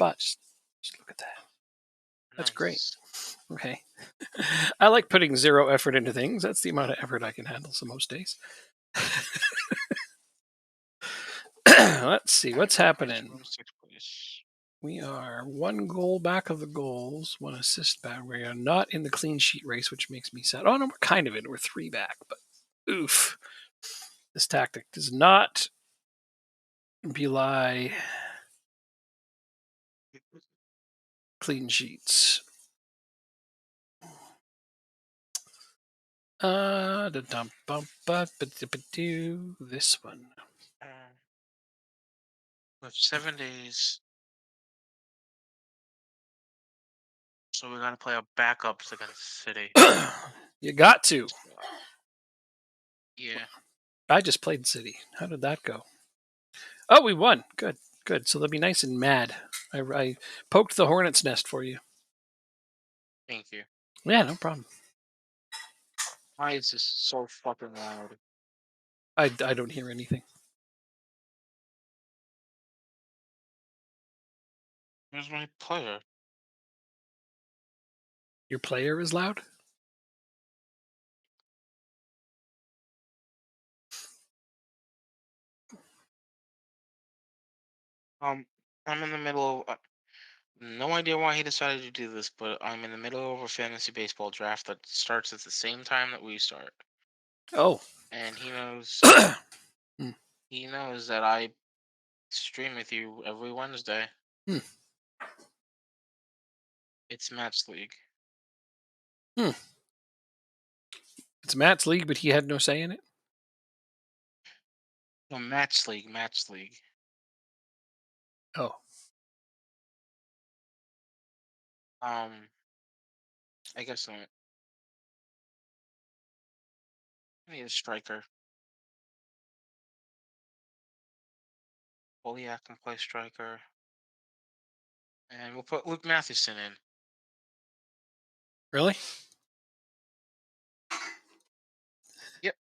spot. Just look at that. That's great. Nice. Okay. I like putting zero effort into things. That's the amount of effort I can handle so most days. Let's see what's happening. Sixth place. We are 1 goal back of the goals, 1 assist back. We are not in the clean sheet race, which makes me sad. Oh no, we're kind of in. We're 3 back, but oof. This tactic does not belie clean sheets. This one. With 7 days. So we gotta play our backups against City. You got to. Yeah. I just played City. How did that go? Oh, we won. Good. Good. So they'll be nice and mad. I poked the hornet's nest for you. Thank you. Yeah, no problem. Why is this so fucking loud? I don't hear anything. Where's my player? Your player is loud? I'm in the middle of. No idea why he decided to do this, but I'm in the middle of a fantasy baseball draft that starts at the same time that we start. Oh. And he knows. Hmm. He knows that I stream with you every Wednesday. Hmm. It's Match League. Hmm. It's Matt's league, but he had no say in it? No, Match League. Match League. Oh. I guess not. I need a striker. Poliak can play striker. And we'll put Luke Matheson in. Really? Yep.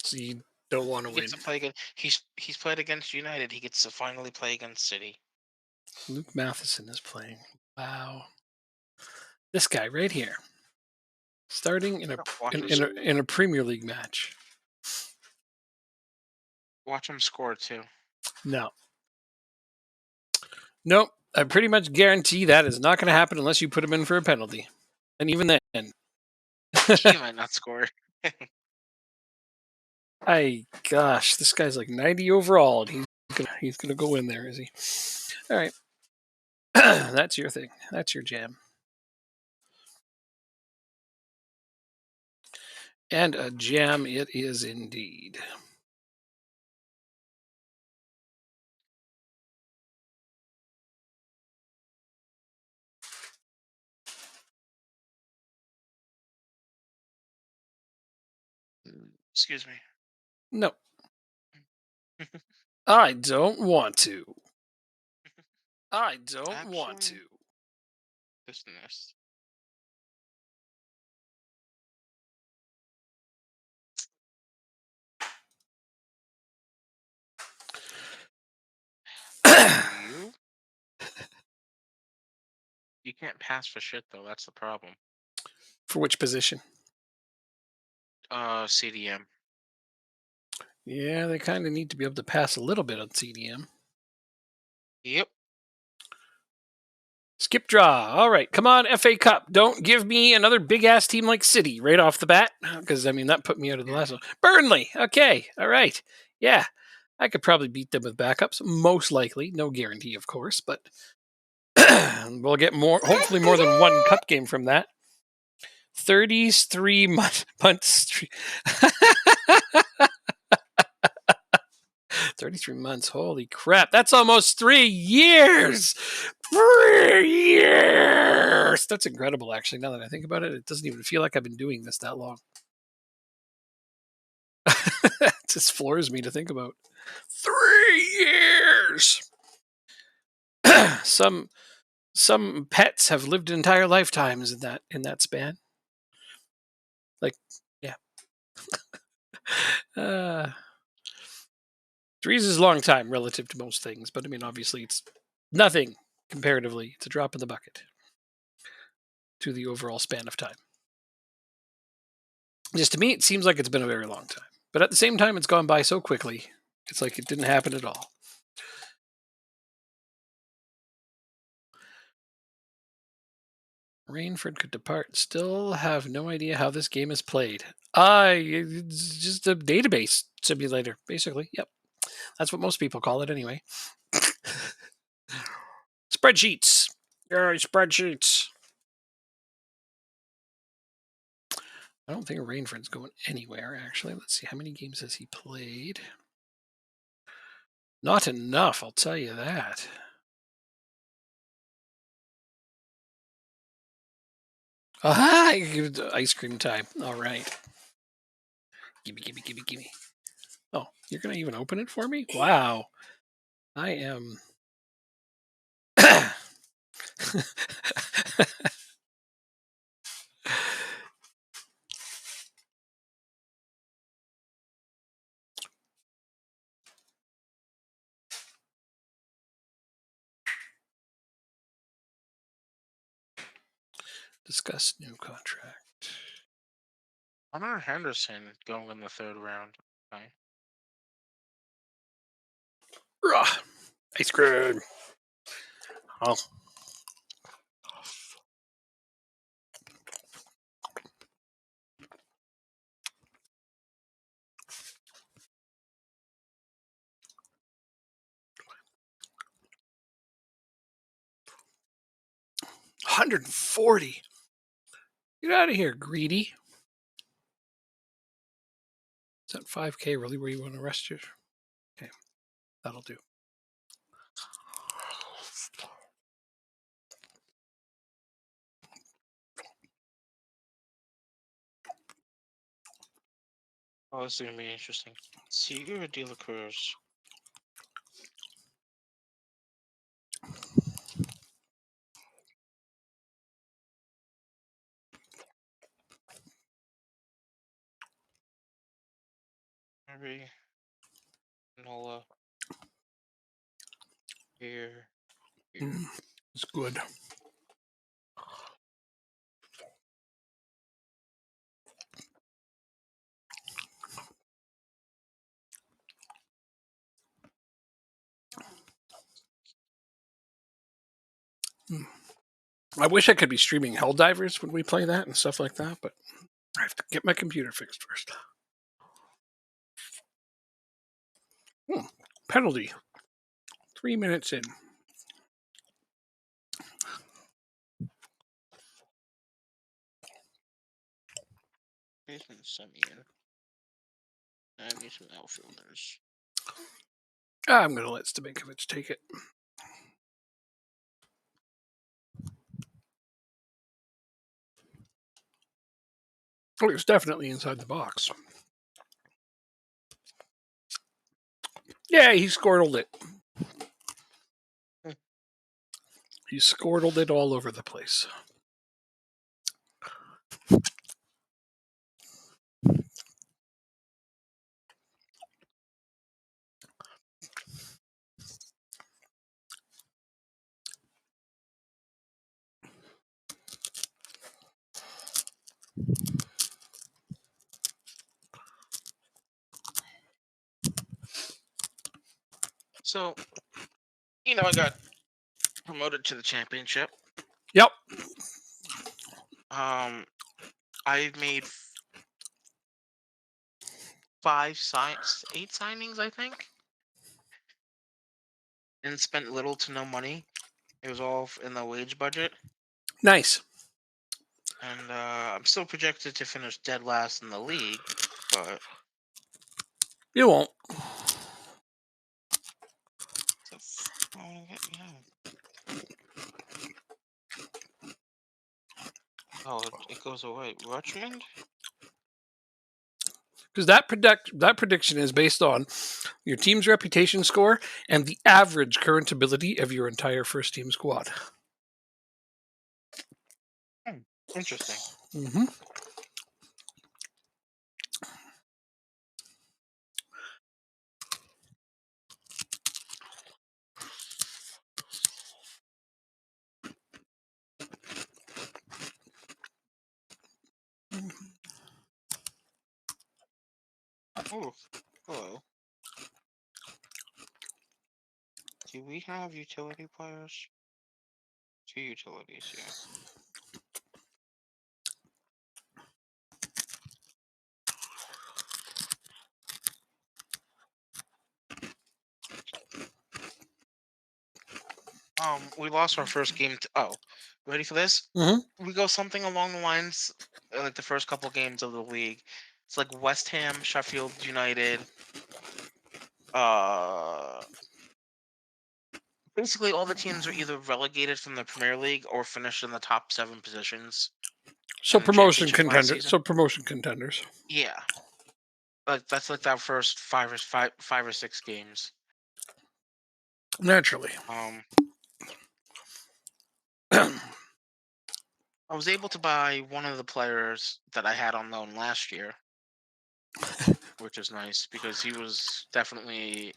So you don't want to He win. gets to play against. He's played against United. He gets to finally play against City. Luke Matheson is playing. Wow. This guy right here. Starting in a Premier League match. Watch him score too. No. Nope. I pretty much guarantee that is not going to happen unless you put him in for a penalty. And even then. He might not score. Gosh, this guy's like 90 overall, and he's gonna go in there, is he? All right. That's your thing. That's your jam. And a jam it is indeed. Excuse me. No. I don't want to. I don't want to. Business. You can't pass for shit though. That's the problem. For which position? CDM. Yeah, they kind of need to be able to pass a little bit on CDM. Yep. Skip draw. All right, come on, FA Cup. Don't give me another big ass team like City right off the bat, because I mean that put me out of the last one. Burnley. Okay, all right, yeah, I could probably beat them with backups. Most likely, no guarantee, of course, but we'll get more. Hopefully, more than one cup game from that. 33 months. 33 months. Holy crap. That's almost 3 years. 3 years. That's incredible, actually. Now that I think about it, it doesn't even feel like I've been doing this that long. It just floors me to think about. 3 years. Some pets have lived entire lifetimes in that span. Like, yeah. 3 is a long time relative to most things, but I mean, obviously, it's nothing comparatively. It's a drop in the bucket to the overall span of time. Just to me, it seems like it's been a very long time. But at the same time, it's gone by so quickly. It's like it didn't happen at all. Rainford could depart. Still have no idea how this game is played. It's just a database simulator, basically. Yep. That's what most people call it anyway. Spreadsheets. Yeah, spreadsheets. I don't think Rainford's going anywhere, actually. Let's see. How many games has he played? Not enough, I'll tell you that. Aha! Ice cream time. All right. Gimme, gimme, gimme, gimme. Oh, you're going to even open it for me? Wow. I am. Discuss new contract. Hunter Henderson going in the third round. Okay. Ugh, ice cream. Oh. $140. Get out of here, greedy. Is that 5K really where you want to rest your? Okay, that'll do. Oh, this is gonna be interesting. Seager or De La Cruz? Maybe Nola here. It's good. I wish I could be streaming Helldivers when we play that and stuff like that, but I have to get my computer fixed first. Penalty. 3 minutes in. He's gonna send me in. I need some outfielders. I'm going to let Staminkovich take it. Oh, it's definitely inside the box. Yeah, he squirtled it. He squirtled it all over the place. So, I got promoted to the championship. Yep. I've made 8 signings, I think, and spent little to no money. It was all in the wage budget, Nice. and I'm still projected to finish dead last in the league, but You won't. Oh, it goes away. Richmond? Because that prediction is based on your team's reputation score and the average current ability of your entire first team squad. Interesting. Mm-hmm. Oh, hello. Do we have utility players? Two utilities, yeah. We lost our first game. Oh, ready for this? Hmm. We go something along the lines like the first couple games of the league. It's like West Ham, Sheffield United. Uh, Basically all the teams are either relegated from the Premier League or finished in the top 7 positions So in the promotion championship last contender. season. So promotion contenders. Yeah, like that's like that first five or six games. Naturally. Um, I was able to buy one of the players that I had on loan last year, which is nice because he was definitely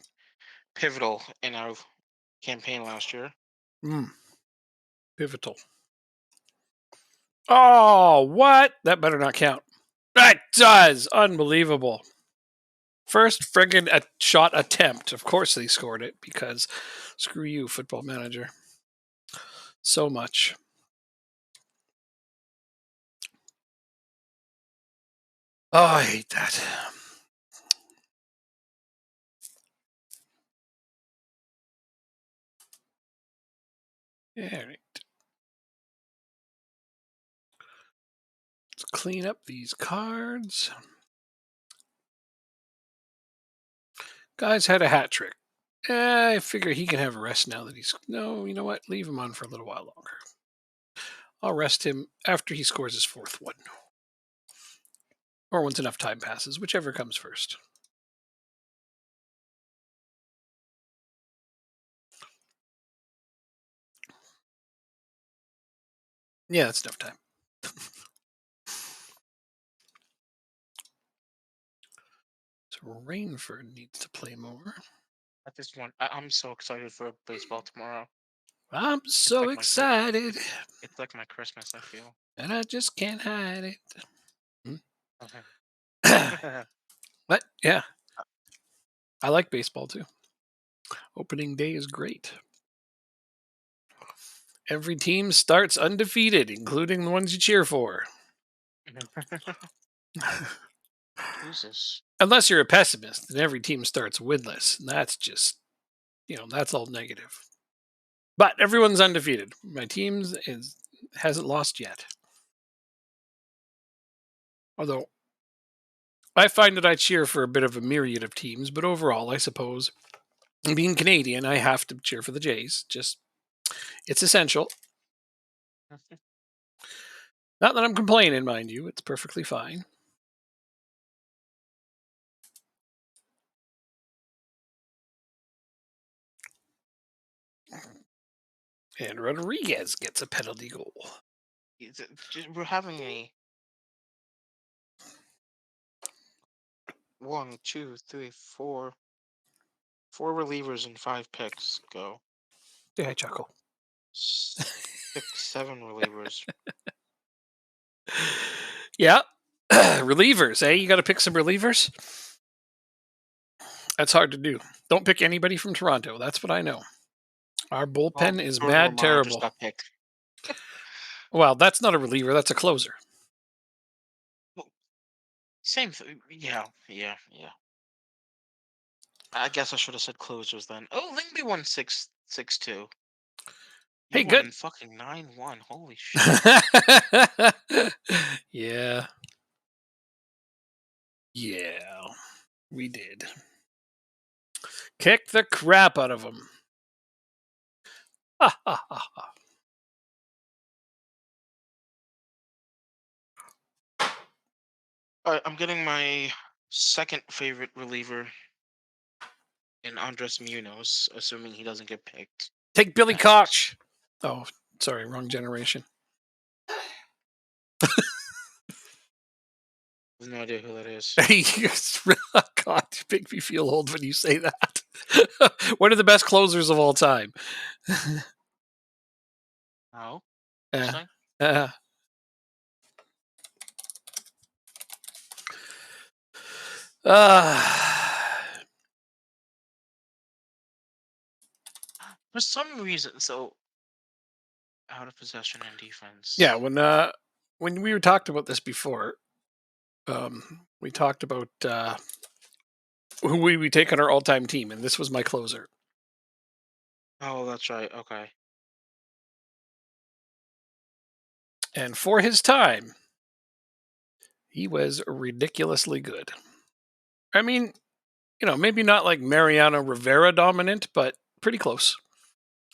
pivotal in our campaign last year. Mm, pivotal. Oh, what? That better not count. That does. Unbelievable. First friggin' shot attempt. Of course they scored it because screw you, football manager. So much. Oh, I hate that. All right. Let's clean up these cards. Guy's had a hat trick. I figure he can have a rest now that he's. No, you know what? Leave him on for a little while longer. I'll rest him after he scores his fourth one. Or once enough time passes, whichever comes first. Yeah, that's enough time. So Rainford needs to play more. At this one, I'm so excited for baseball tomorrow. I'm It's so like excited, it's like my Christmas. I feel. and I just can't hide it. Okay. But yeah, I like baseball too. Opening day is great. Every team starts undefeated, including the ones you cheer for. Jesus. Unless you're a pessimist, then every team starts winless. And that's just, that's all negative. But everyone's undefeated. My team hasn't lost yet. Although I find that I cheer for a bit of a myriad of teams, but overall, I suppose, being Canadian, I have to cheer for the Jays. Just, it's essential. Not that I'm complaining, mind you. It's perfectly fine. And Rodriguez gets a penalty goal. We're having a 1, 2, 3, 4 relievers and 5 picks. Go. Yeah, I chuckle. 6, 7 relievers. Yeah. Relievers, eh? You got to pick some relievers? That's hard to do. Don't pick anybody from Toronto. That's what I know. Our bullpen is Jordan mad Romano just terrible. got picked. Well, that's not a reliever. That's a closer. Well, same thing. Yeah. I guess I should have said closers then. Oh, Lingby won 6-2. Hey, You won good. in fucking 9-1. Holy shit. Yeah. Yeah. We did. Kick the crap out of them. Ha ha ha ha. All right, I'm getting my second favorite reliever in Andres Munoz, assuming he doesn't get picked. Take Billy Next. Koch. Oh, sorry, wrong generation. I have no idea who that is. God, you make me feel old when you say that. One of the best closers of all time. Oh, uh, interesting. uh, Uh, For some reason, so out of possession and yeah, defense. when we were talked about this before, we talked about who we take on our all-time team, and this was my closer. Oh, that's right. Okay. And for his time, he was ridiculously good. I mean, maybe not like Mariano Rivera dominant, but pretty close.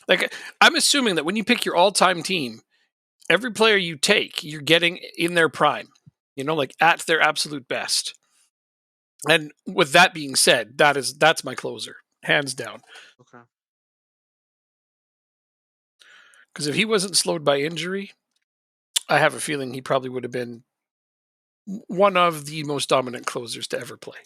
Like, I'm assuming that when you pick your all-time team, every player you take, you're getting in their prime. Like at their absolute best. And with that being said, that's my closer, hands down. Okay. Because if he wasn't slowed by injury, I have a feeling he probably would have been one of the most dominant closers to ever play.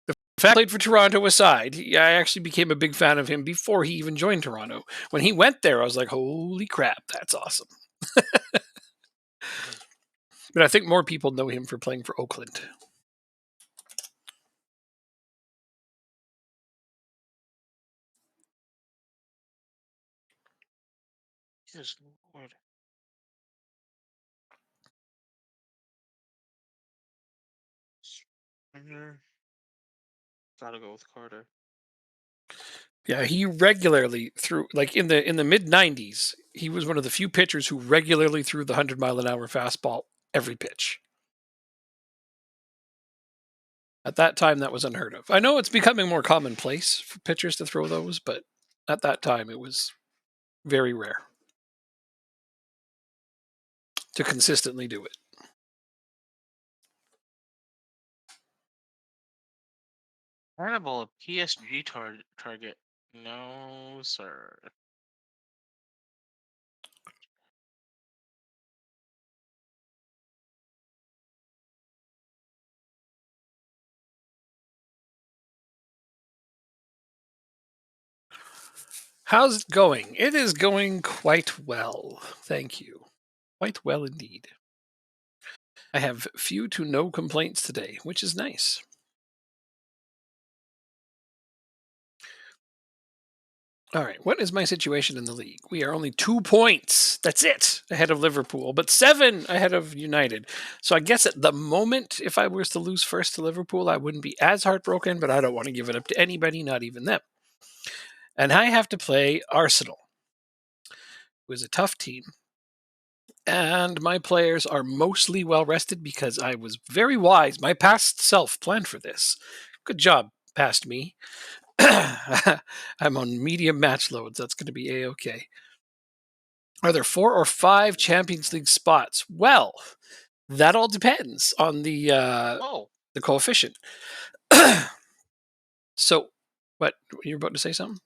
The fact he played for Toronto aside, I actually became a big fan of him before he even joined Toronto. When he went there, I was like, holy crap, that's awesome. Mhm. But I think more people know him for playing for Oakland. Yes, Lord. Springer. Gotta go with Carter. Yeah, he regularly threw like in the mid '90s. He was one of the few pitchers who regularly threw the 100-mile-an-hour fastball every pitch. At that time, that was unheard of. I know it's becoming more commonplace for pitchers to throw those, but at that time, it was very rare to consistently do it. Hannibal, a PSG target. No, sir. How's it going? It is going quite well. Thank you. Quite well indeed. I have few to no complaints today, which is nice. All right, what is my situation in the league? We are only 2 points. That's it, ahead of Liverpool, but 7 ahead of United. So I guess at the moment, if I was to lose first to Liverpool, I wouldn't be as heartbroken, but I don't want to give it up to anybody, not even them. And I have to play Arsenal, who is a tough team. And my players are mostly well rested because I was very wise. My past self planned for this. Good job, past me. I'm on medium match loads. That's going to be a-okay. Are there 4 or 5 Champions League spots? Well, that all depends on Whoa. the coefficient. So, what you're about to say something?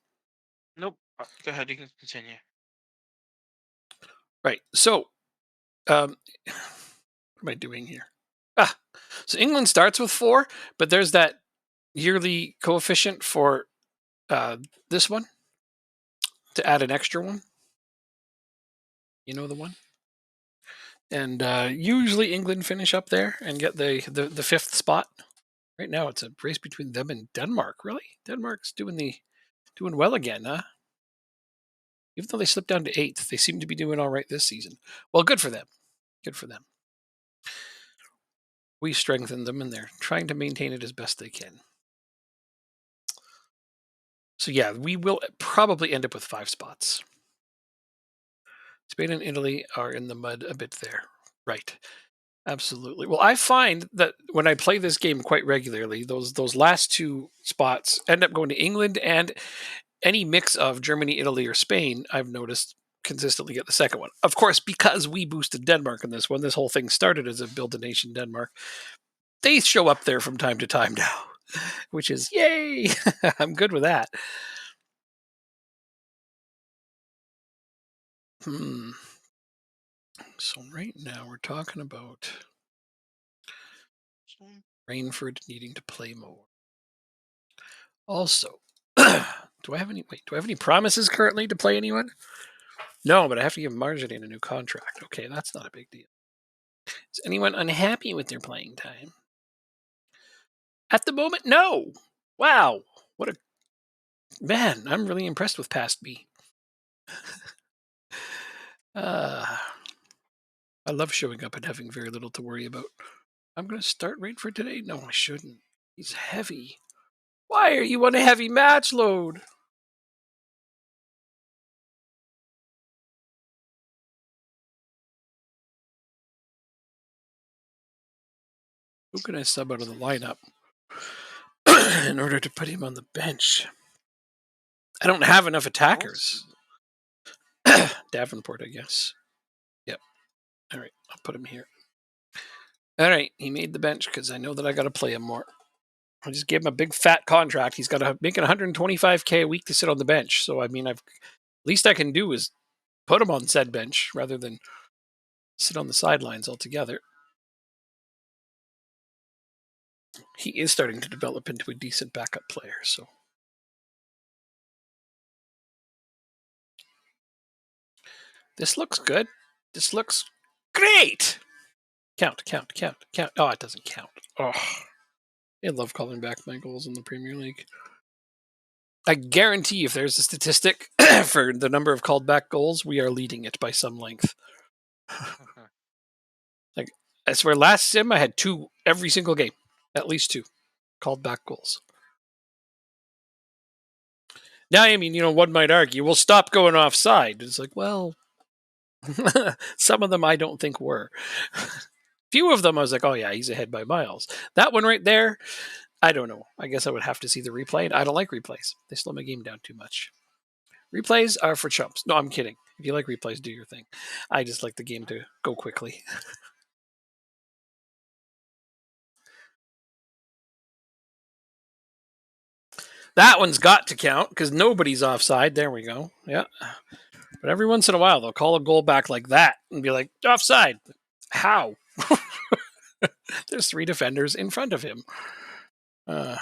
Nope. Go ahead. You can continue. Right. So, what am I doing here? Ah, so England starts with 4, but there's that yearly coefficient for this one to add an extra one. You know the one? And usually England finish up there and get the 5th spot. Right now, it's a race between them and Denmark. Really, Denmark's doing well again, huh? Even though they slipped down to 8th, they seem to be doing all right this season. Well, good for them. Good for them. We strengthened them, and they're trying to maintain it as best they can. So yeah, we will probably end up with 5 spots. Spain and Italy are in the mud a bit there. Right. Absolutely. Well, I find that when I play this game quite regularly, those last 2 spots end up going to England, and any mix of Germany, Italy, or Spain, I've noticed consistently get the second one. Of course, because we boosted Denmark in this one, this whole thing started as a build a nation Denmark. They show up there from time to time now, which is yay. I'm good with that. So right now we're talking about Rainford needing to play more. Also, do I have any promises currently to play anyone? No, but I have to give Marjane a new contract. Okay, that's not a big deal. Is anyone unhappy with their playing time? At the moment, no. Wow. What a man. I'm really impressed with past me. Uh, I love showing up and having very little to worry about. I'm going to start right for today. No, I shouldn't. He's heavy. Why are you on a heavy match load? Who can I sub out of the lineup in order to put him on the bench? I don't have enough attackers. Davenport, I guess. Yep. All right, I'll put him here. All right, he made the bench because I know that I got to play him more. I just gave him a big fat contract. He's got to make it 125K a week to sit on the bench. So I mean, least I can do is put him on said bench rather than sit on the sidelines altogether. He is starting to develop into a decent backup player. So this looks good. This looks great. Count. Oh, it doesn't count. Oh, I love calling back my goals in the Premier League. I guarantee if there's a statistic for the number of called back goals, we are leading it by some length. Like, I swear, last sim I had 2 every single game, at least 2 called back goals. Now, I mean, one might argue, we'll stop going offside. It's like, well, some of them I don't think were. Few of them I was like, oh yeah, he's ahead by miles. That one right there, I don't know. I guess I would have to see the replay. And I don't like replays. They slow my game down too much. Replays are for chumps. No, I'm kidding. If you like replays, do your thing. I just like the game to go quickly. That one's got to count because nobody's offside. There we go. Yeah. But every once in a while, they'll call a goal back like that and be like, offside. How? There's 3 defenders in front of him. Well,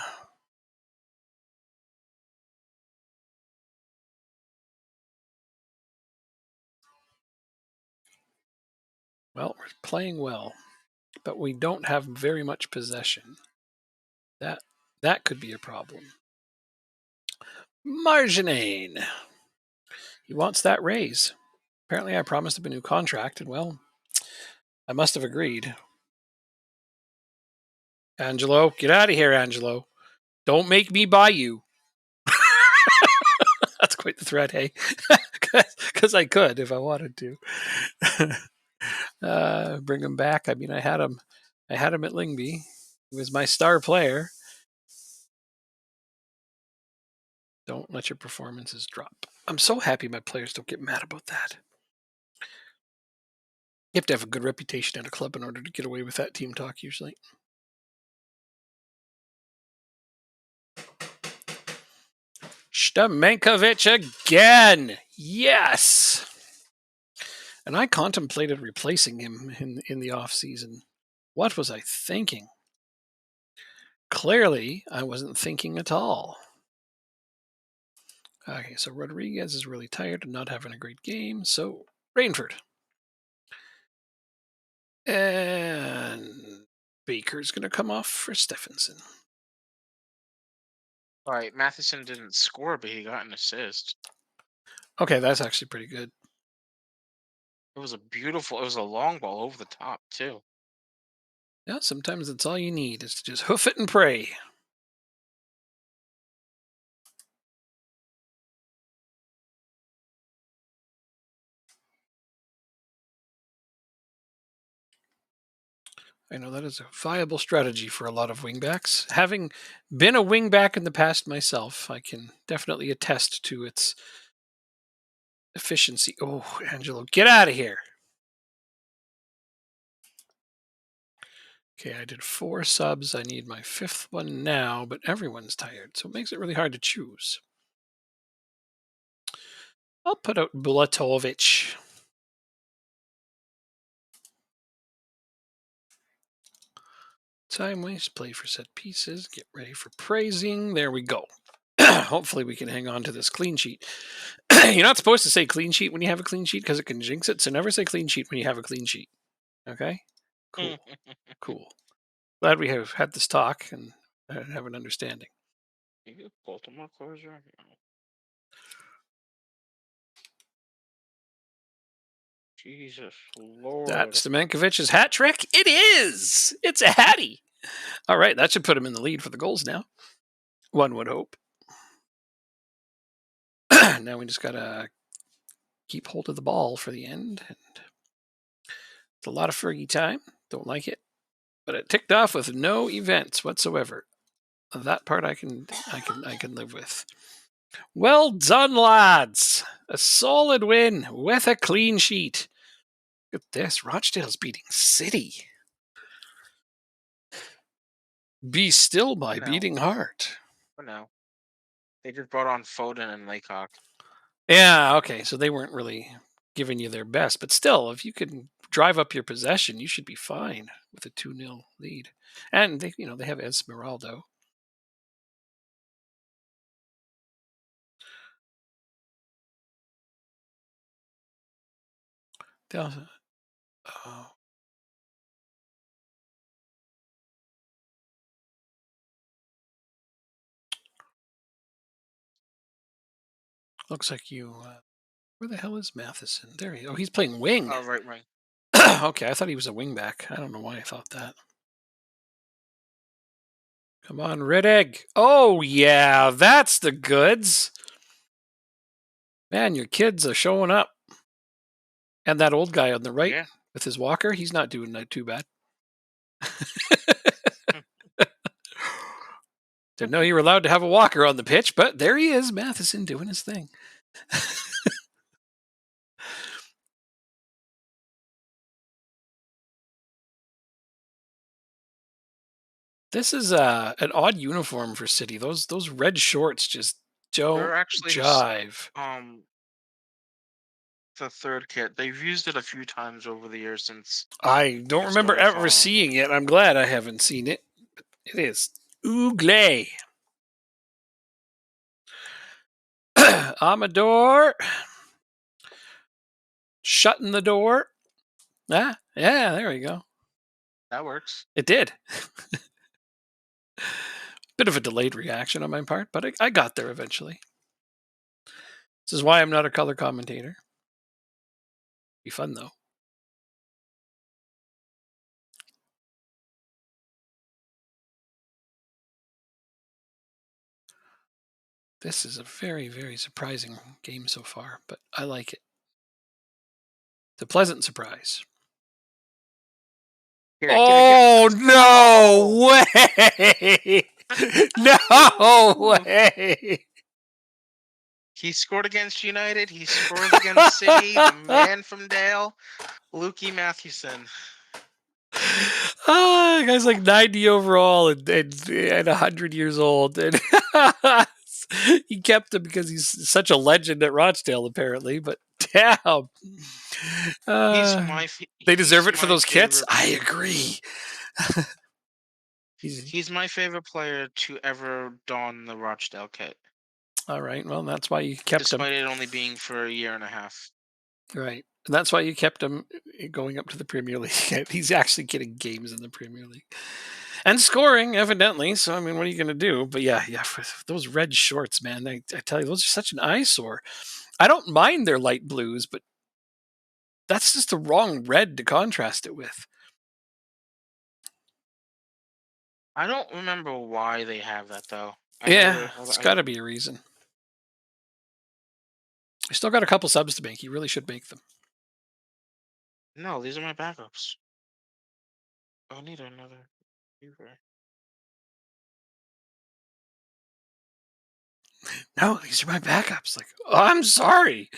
we're playing well, but we don't have very much possession. That could be a problem. Marginane. He wants that raise. Apparently, I promised him a new contract, and well, I must have agreed. Angelo, get out of here, Angelo. Don't make me buy you. That's quite the threat, hey? Because I could if I wanted to. Bring him back. I mean, I had him at Lingby. He was my star player. Don't let your performances drop. I'm so happy my players don't get mad about that. You have to have a good reputation at a club in order to get away with that team talk, usually. Stamenkovic again. Yes. And I contemplated replacing him in the off season. What was I thinking? Clearly, I wasn't thinking at all. Okay, so Rodriguez is really tired and not having a great game. So Rainford. And Baker's going to come off for Stephenson. All right, Matheson didn't score, but he got an assist. Okay, that's actually pretty good. It was a long ball over the top, too. Yeah, sometimes that's all you need is to just hoof it and pray. I know that is a viable strategy for a lot of wingbacks. Having been a wingback in the past myself, I can definitely attest to its efficiency. Oh, Angelo, get out of here. Okay, I did 4 subs. I need my 5th one now, but everyone's tired, so it makes it really hard to choose. I'll put out Bulatovic. Time waste, play for set pieces, get ready for praising. There we go. Hopefully we can hang on to this clean sheet. You're not supposed to say clean sheet when you have a clean sheet because it can jinx it, so never say clean sheet when you have a clean sheet. Okay? Cool. Cool. Glad we have had this talk and have an understanding. You Baltimore closer? No. Jesus Lord. That's Stemenkovich's hat trick. It is. It's a hattie. All right, that should put him in the lead for the goals now. One would hope. Now we just gotta keep hold of the ball for the end. And it's a lot of Fergie time. Don't like it, but it ticked off with no events whatsoever. That part I can live with. Well done, lads. A solid win with a clean sheet. Look at this. Rochdale's beating City. Be still, my No. beating heart. For now. They just brought on Foden and Laycock. Yeah, okay. So they weren't really giving you their best, but still, if you can drive up your possession, you should be fine with a 2-0 lead. And they have Esmeraldo. They also, oh, looks like you. Where the hell is Matheson? There he. Oh, he's playing wing. Oh, right, right. Okay, I thought he was a wing back. I don't know why I thought that. Come on, Riddick. Oh, yeah, that's the goods. Man, your kids are showing up. And that old guy on the right Yeah. with his walker, he's not doing that too bad. Didn't know you were allowed to have a walker on the pitch, but there he is, Matheson doing his thing. This is an odd uniform for City. Those red shorts just don't They're actually jive. the third kit. They've used it a few times over the years since I don't I remember started ever following. seeing it. I'm glad I haven't seen it. It is Ouglé. Amador shutting the door. Ah, yeah, there we go. That works. It did. Bit of a delayed reaction on my part, but I got there eventually. This is why I'm not a color commentator. Be fun though. This is a very, very surprising game so far, but I like it. It's a pleasant surprise. Get it, get it, get Oh, it. no way! No way! He scored against United. He scores against City. The man from Dale, Lukey Mathewson. Guy's like 90 overall and 100 years old. And he kept him because he's such a legend at Rochdale, apparently. But damn. They deserve He's it for my those kits? favorite. I agree. He's my favorite player to ever don the Rochdale kit, All right. Well, that's why you kept him. despite it only being for a year and a half. Right. And that's why you kept him going up to the Premier League. He's actually getting games in the Premier League. And scoring, evidently. So, I mean, what are you going to do? But yeah, for those red shorts, man, I tell you, those are such an eyesore. I don't mind their light blues, but that's just the wrong red to contrast it with. I don't remember why they have that though. It's got to be a reason. I still got a couple subs to make. You really should make them. No, these are my backups. I need another viewer. No, these are my backups. Like, oh, I'm sorry.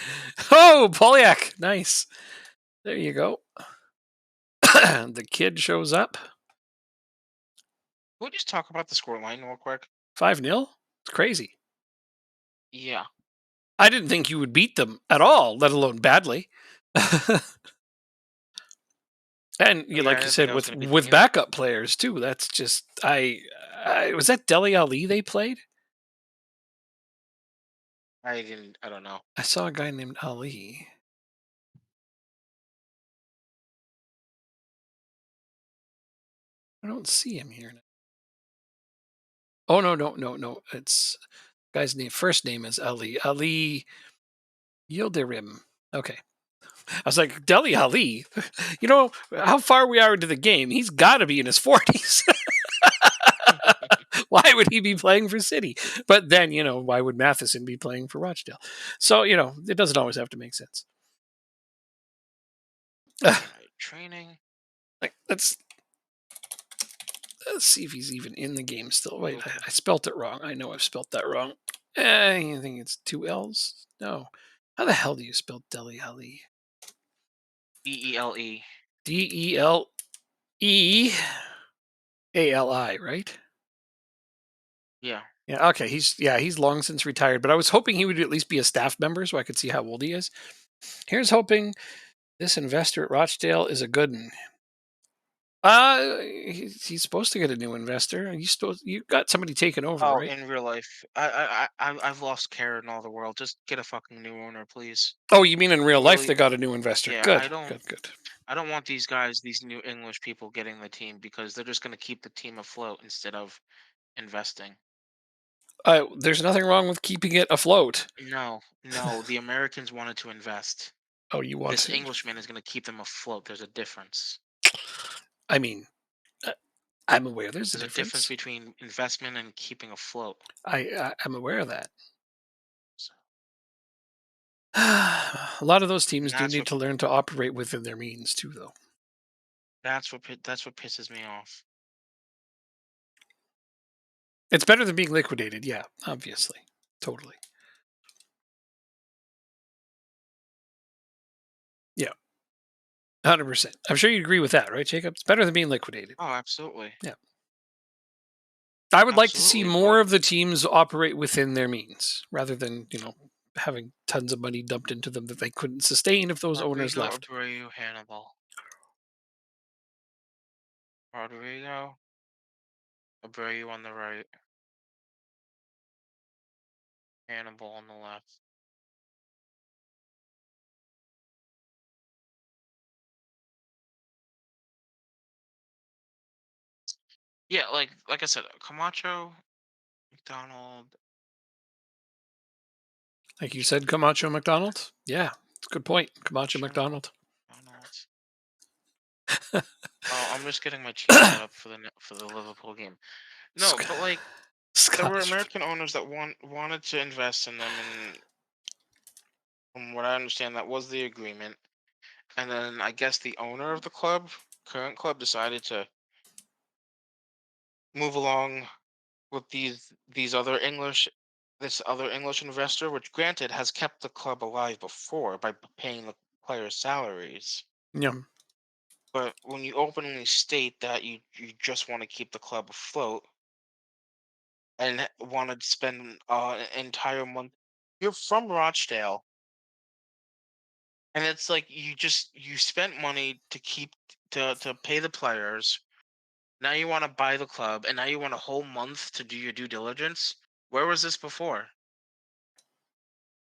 Oh, Polyak. Nice. There you go. The kid shows up. We'll just talk about the scoreline real quick. 5-0? It's crazy. Yeah. I didn't think you would beat them at all, let alone badly. And Yeah, like I you didn't think said, I was gonna beat them with either. backup players too. That's just I was that Deli Ali they played. I don't know. I saw a guy named Ali. I don't see him here. Oh no, no, no, no. It's guy's name. First name is Ali. Ali Yildirim. Okay. I was like, Deli Ali. You know how far we are into the game. He's got to be in his 40s. Why would he be playing for City? But then, why would Matheson be playing for Rochdale? So, it doesn't always have to make sense. Alright, training. Like, let's see if he's even in the game still. Wait, Open. I spelt it wrong. I know I've spelt that wrong. I think it's two L's. No. How the hell do you spell Deli Ali? DELE. DELEALI, right? Yeah. Yeah, okay. He's long since retired, but I was hoping he would at least be a staff member so I could see how old he is. Here's hoping this investor at Rochdale is a good one. He's supposed to get a new investor. You got somebody taking over, Oh, right? in real life, I've lost care in all the world. Just get a fucking new owner, please. Oh, you mean in I real life they really, got a new investor? yeah, Good, good, good. I don't want these guys, these new English people, getting the team because they're just gonna keep the team afloat instead of investing. There's nothing wrong with keeping it afloat. No, no, the Americans wanted to invest. Oh, you want This to? Englishman is gonna keep them afloat. There's a difference. I mean, uh, I'm aware there's a There's a difference difference. between investment and keeping afloat. I'm aware of that. So, A lot of those and teams do that's need what to learn to operate within their means too, though. that's what pisses me off. It's better than being liquidated. Yeah, obviously, totally. Yeah, 100%. I'm sure you agree with that, right, Jacob? It's better than being liquidated. Oh, absolutely, Yeah. I would like to see absolutely. But more of the teams operate within their means rather than, having tons of money dumped into them that they couldn't sustain if those owners Rodrigo left. Abreu, Hannibal. Rodrigo Abreu on the right, Hannibal on the left. Yeah, like I said, Camacho, McDonald, Like you said, Chip, Camacho McDonald. Yeah, it's a good point. Camacho Camacho, McDonald. McDonald. Oh, I'm just getting my team set up for for the Liverpool game. No, Sc- but like there were Scottish. American owners that wanted to invest in them, and from what I understand, that was the agreement. And then I guess the owner of the club, current club, decided to move along with these other English this other English investor, which granted has kept the club alive before by paying the players' salaries. Yeah. But when you openly state that you just want to keep the club afloat and want to spend an entire month, you're from Rochdale, and it's like you spent money to keep to pay the players. Now you want to buy the club, and now you want a whole month to do your due diligence. Where was this before?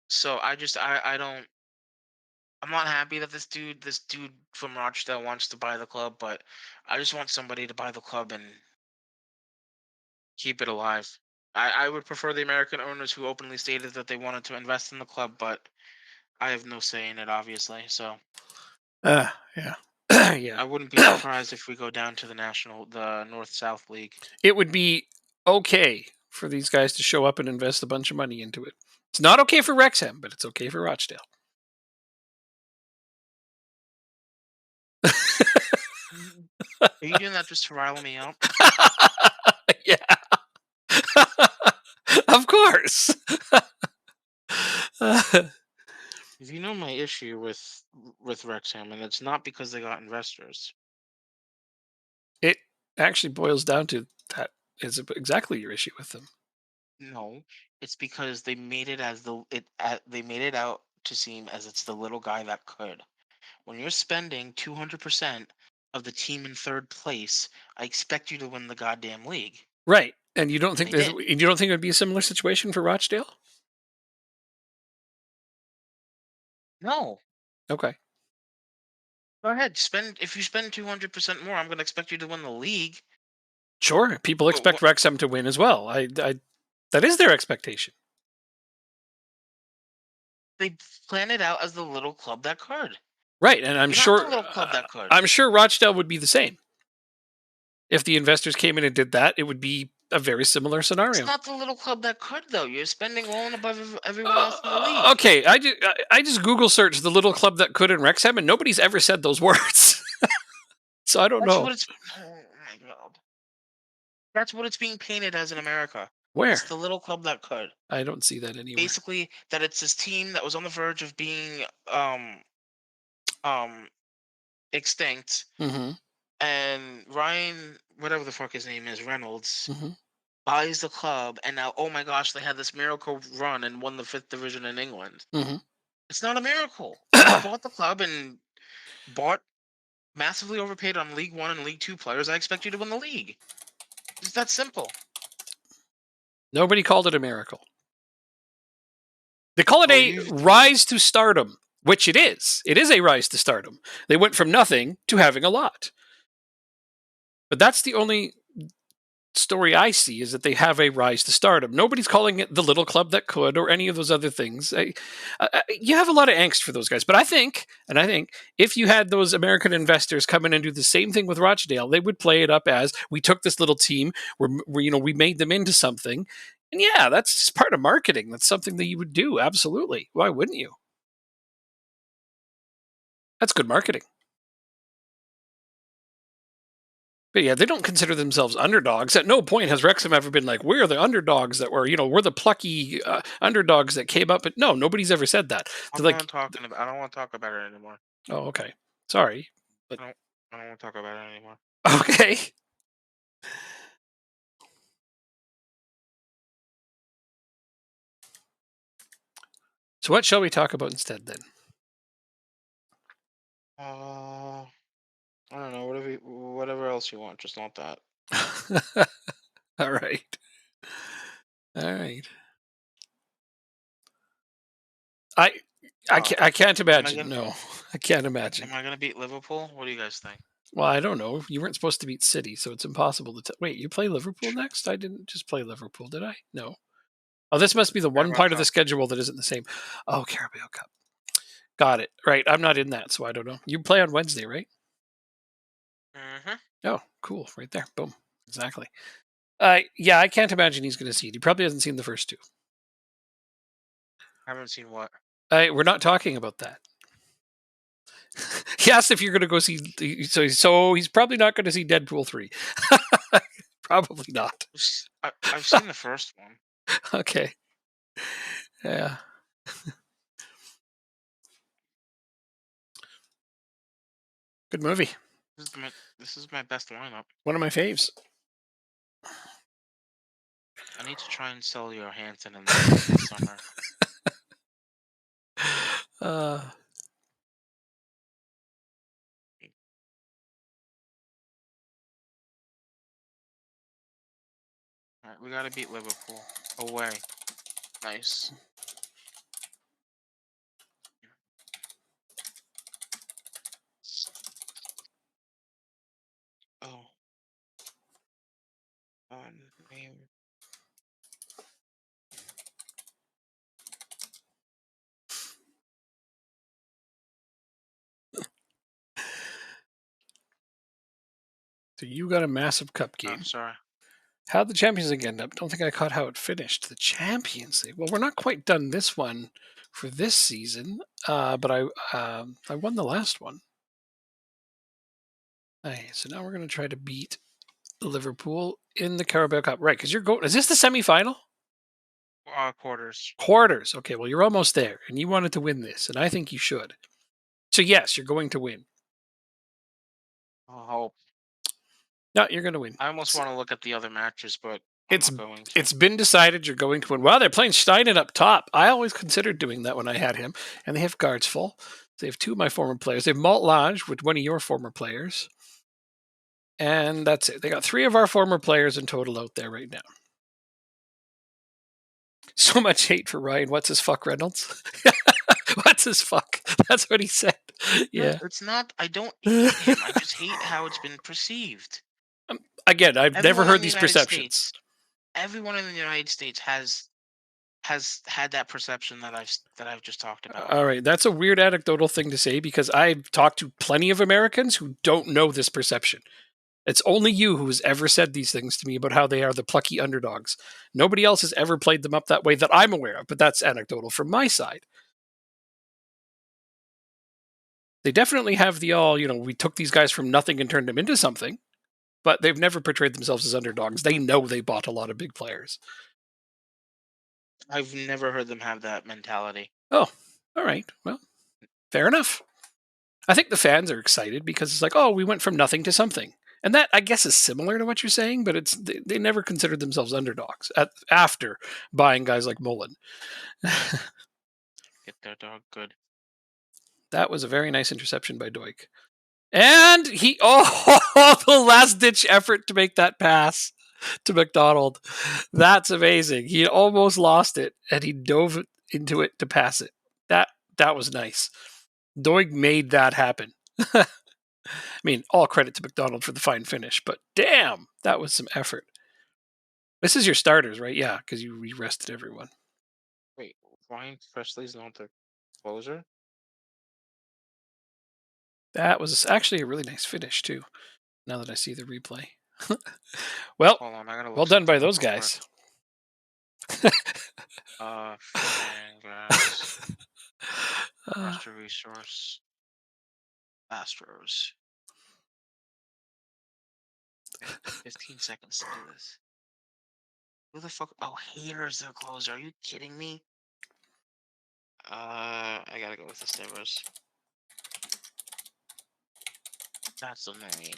So I don't. I'm not happy that this dude from Rochdale wants to buy the club, but I just want somebody to buy the club and keep it alive. I would prefer the American owners who openly stated that they wanted to invest in the club, but I have no say in it, obviously. So Yeah. Yeah. I wouldn't be surprised if we go down to the North South League. It would be okay for these guys to show up and invest a bunch of money into it. It's not okay for Wrexham, but it's okay for Rochdale. Mhm. Are you doing that just to rile me out? Yeah. Of course. If you know my issue with Wrexham, and it's not because they got investors. It actually boils down to that is exactly your issue with them. No, it's because they made it as they made it out to seem as it's the little guy that could. When you're spending 200% of the team in third place, I expect you to win the goddamn league, Right. And you don't and think they did. it would be a similar situation for Rochdale? No, Okay. go ahead. Spend if you spend 200% more, I'm gonna expect you to win the league. Sure, people expect Wrexham to win as well. That is their expectation. They plan it out as the little club that could. Right, and You're not the little club that could. I'm sure Rochdale would be the same. If the investors came in and did that, it would be a very similar It's scenario. not the little club that could, though. You're spending all and above everyone else in the league. Okay, I just Google searched the little club that could in Wrexham, and nobody's ever said those words. So I don't That's know. what it's. Oh my god. That's what it's being painted as in America. Where? It's the little club that could. I don't see that anywhere. Basically, that it's this team that was on the verge of being um extinct, Mm-hmm. and Ryan, whatever the fuck his name is, Reynolds, Mm-hmm. buys the club, and now, oh my gosh, they had this miracle run and won the 5th division in England. Mm-hmm. It's not a miracle. You bought the club and bought massively overpaid on League One and League Two players. I expect you to win the league. It's that simple. Nobody called it a miracle. They call it a you- rise to stardom, which it is. It is a rise to stardom. They went from nothing to having a lot. But that's the only story I see, is that they have a rise to stardom. Nobody's calling it the little club that could or any of those other things. You have a lot of angst for those guys. But I think if you had those American investors come in and do the same thing with Rochdale, they would play it up as, we took this little team, we made them into something. And yeah, that's just part of marketing. That's something that you would do. Absolutely. Why wouldn't you? That's good marketing. But yeah, they don't consider themselves underdogs. At no point has Wrexham ever been like, we're the underdogs that were, we're the plucky underdogs that came up. But no, nobody's ever said that. I They're don't want to talk about it anymore. Oh, okay. Sorry. But I don't want to talk about it anymore. Okay. So what shall we talk about instead then? I don't know. Whatever else you want, just not that. All right. All right. I can't imagine. No, I can't imagine. Am I going to beat Liverpool? What do you guys think? Well, I don't know. You weren't supposed to beat City, so it's impossible to wait, you play Liverpool next? I didn't just play Liverpool, did I? No. Oh, this must be the one part of the schedule that isn't the same. Oh, Carabao Cup. Got it. Right. I'm not in that, so I don't know. You play on Wednesday, right? Mm-hmm. Oh, cool. Right there. Boom. Exactly. Yeah, I can't imagine he's going to see it. He probably hasn't seen the first two. I haven't seen what? We're not talking about that. He asked if you're going to go see. So he's probably not going to see Deadpool 3. Probably not. I've seen the first one. Okay. Yeah. Good movie. This is my best lineup. One of my faves. I need to try and sell your Hanson in this summer. All right, we got to beat Liverpool away. Nice. Oh. Name. So you got a massive cup game. I'm sorry. How'd the Champions League end up? Don't think I caught how it finished. The Champions League. Well, we're not quite done this one for this season, but I won the last one. Okay, so now we're going to try to beat Liverpool in the Carabao Cup. Right, because you're going... Is this the semi-final? Quarters. Quarters. Okay, well, you're almost there, and you wanted to win this, and I think you should. So, yes, you're going to win. I hope. No, you're going to win. I almost want to look at the other matches, but I'm not going to. It's been decided you're going to win. Well, they're playing Steinen up top. I always considered doing that when I had him, and they have guards full. They have two of my former players. They have Malt Lodge with one of your former players. And that's it. They got three of our former players in total out there right now. So much hate for Ryan. What's his fuck, Reynolds? What's his fuck? That's what he said. Yeah. No, it's not. I don't hate him. I just hate how it's been perceived. Again, I've never Everyone in heard the these United perceptions. States, everyone in the United States has had that perception that I've just talked about. All right, that's a weird anecdotal thing to say because I've talked to plenty of Americans who don't know this perception. It's only you who has ever said these things to me about how they are the plucky underdogs. Nobody else has ever played them up that way that I'm aware of, but that's anecdotal from my side. They definitely have the all, we took these guys from nothing and turned them into something, but they've never portrayed themselves as underdogs. They know they bought a lot of big players. I've never heard them have that mentality. Oh, all right. Well, fair enough. I think the fans are excited because it's like, oh, we went from nothing to something. And that, I guess, is similar to what you're saying, but they never considered themselves underdogs after buying guys like Mullen. Get their dog good. That was a very nice interception by Doik. And the last ditch effort to make that pass to McDonald. That's amazing. He almost lost it and he dove into it to pass it. That was nice. Doig made that happen. I mean, all credit to McDonald for the fine finish, but damn, that was some effort. This is your starters, right? Yeah, because you re-rested everyone. Wait, Ryan Presley's not the closer? That was actually a really nice finish, too, now that I see the replay. Well, Hold on, I gotta well look done by something up those real quick. guys. Fangraphs, Uh, roster resource, Astros. Okay, 15 seconds to do this. Who the fuck? Oh, here's the closer. Are you kidding me? I gotta go with the Sabres. That's annoying.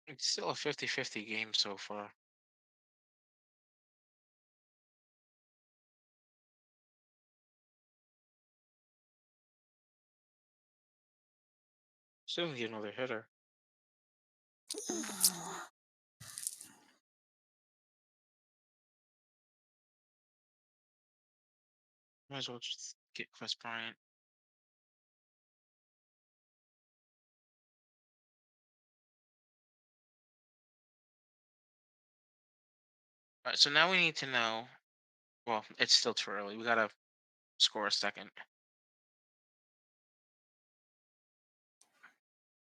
It's still a 50-50 game so far. Still need another hitter. Might as well just get Chris Bryant. Alright, so now we need to know. Well, it's still too early. We gotta score a second.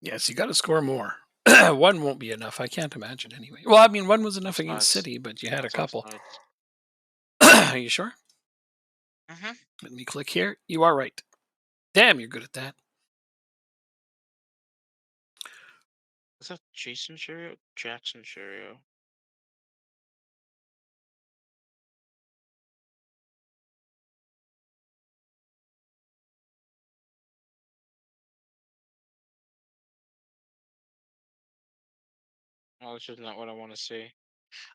yes, you got to score more. One won't be enough. I can't imagine anyway. Well, I mean, one was enough against Offsides. City, but you had a That's couple. offsides. Are you sure? Mm-hmm. Let me click here. You are right. Damn, you're good at that. Is that Jason Cherio? Jackson Cherio. Oh, this is not what I want to see.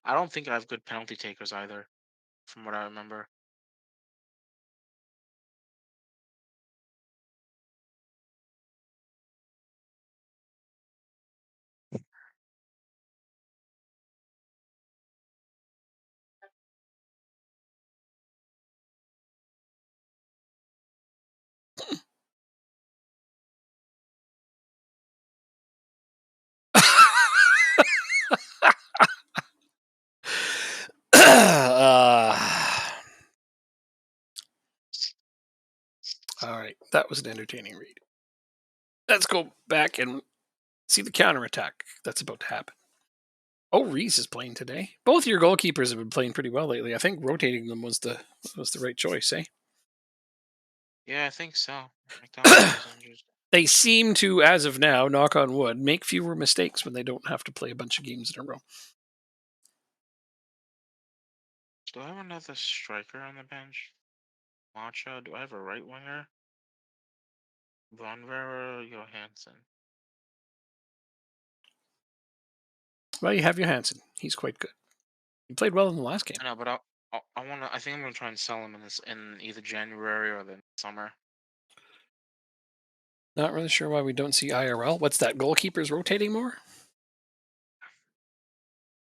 I don't think I have good penalty takers either, from what I remember. uh, all right, that was an entertaining read. Let's go back and see the counterattack that's about to happen. Oh, Reese is playing today. Both your goalkeepers have been playing pretty well lately. I think rotating them was the right choice, eh? Yeah, I think so. McDonald was injured. They seem to, as of now, knock on wood, make fewer mistakes when they don't have to play a bunch of games in a row. Do I have another striker on the bench? Macho? Do I have a right winger? Vonvera Johansson. Well, you have Johansson. He's quite good. He played well in the last game. I know, but I want to. I think I'm gonna try and sell him in either January or the summer. Not really sure why we don't see IRL. What's that? Goalkeepers rotating more?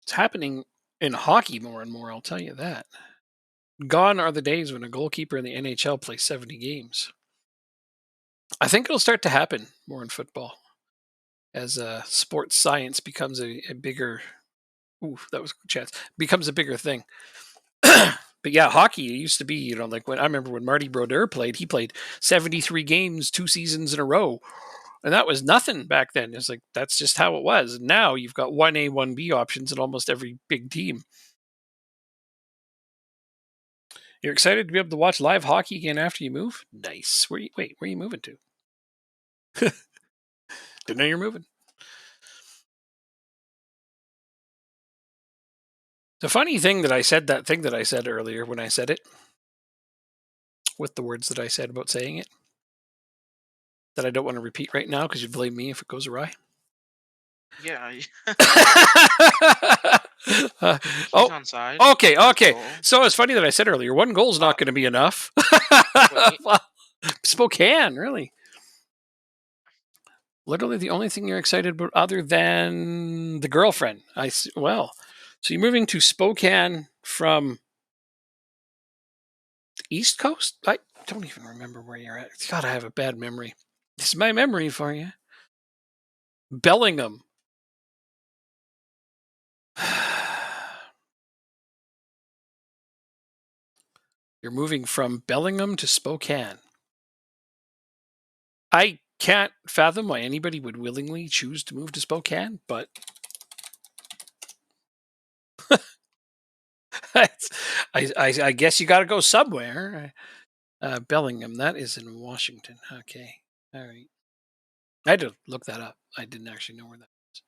It's happening in hockey more and more, I'll tell you that. Gone are the days when a goalkeeper in the NHL plays 70 games. I think it'll start to happen more in football as sports science becomes a bigger. Ooh, that was a good chance. Becomes a bigger thing. But yeah, hockey it used to be, like when I remember when Marty Brodeur played, he played 73 games, 2 seasons in a row. And that was nothing back then. It's like that's just how it was. And now you've got 1A, 1B options in almost every big team. You're excited to be able to watch live hockey again after you move? Nice. Where are you moving to? Didn't know you're moving. The funny thing that I said that thing that I said earlier when I said it, with the words that I said about saying it, that I don't want to repeat right now because you'd blame me if it goes awry. Yeah. Uh, He's on side. okay. Goal. So it's funny that I said earlier, one goal's not going to be enough. Well, Spokane, really. Literally the only thing you're excited about other than the girlfriend. So you're moving to Spokane from the East Coast? I don't even remember where you're at. God, I have a bad memory. This is my memory for you. Bellingham. You're moving from Bellingham to Spokane. I can't fathom why anybody would willingly choose to move to Spokane, but I guess you got to go somewhere. Bellingham, that is in Washington. Okay, all right. I had to look that up. I didn't actually know where that is.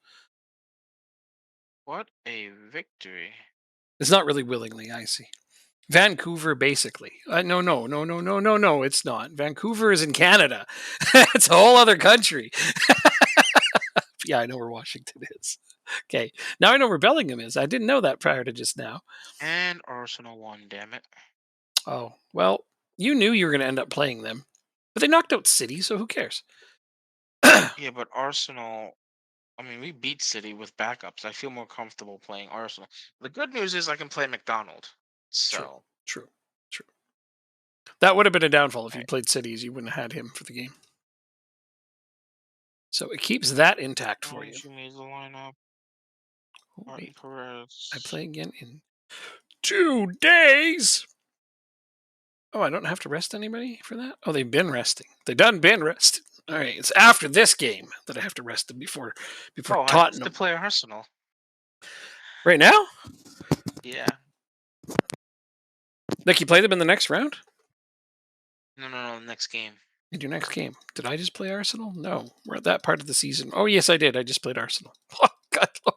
What a victory! It's not really willingly. I see. Vancouver, basically. No. It's not. Vancouver is in Canada. It's a whole other country. Yeah, I know where Washington is. Okay, now I know where Bellingham is. I didn't know that prior to just now. And Arsenal won, damn it. Oh, well, you knew you were going to end up playing them. But they knocked out City, so who cares? Yeah, but Arsenal, I mean, we beat City with backups. I feel more comfortable playing Arsenal. The good news is I can play McDonald. So, True. That would have been a downfall if you right. played Cities. You wouldn't have had him for the game. So it keeps that intact for you. You made the lineup. Oh, Martin wait, Perez. I play again in 2 days. Oh, I don't have to rest anybody for that? Oh, they've been resting. They done been rested. All right, it's after this game that I have to rest them before Oh, I used to Tottenham. play Arsenal. Right now? Yeah. Like you play them in the next round? No, next game. In your next game. Did I just play Arsenal? No. We're at that part of the season. Oh, yes, I did. I just played Arsenal. Oh, God, Lord.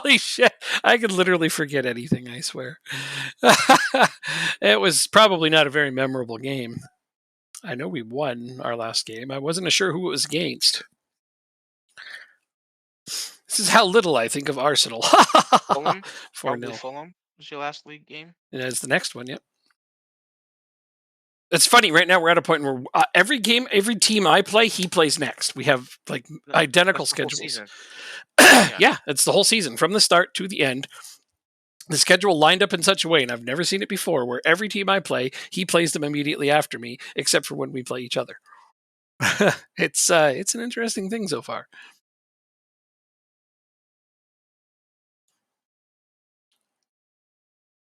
Holy shit. I could literally forget anything, I swear. It was probably not a very memorable game. I know we won our last game. I wasn't sure who it was against. This is how little I think of Arsenal. Fulham? 4-0. Fulham was your last league game? And that's the next one, yep. It's funny. Right now, we're at a point where every team I play, he plays next. We have like identical schedules. Yeah, it's the whole season from the start to the end. The schedule lined up in such a way, and I've never seen it before, where every team I play, he plays them immediately after me, except for when we play each other. It's an interesting thing so far.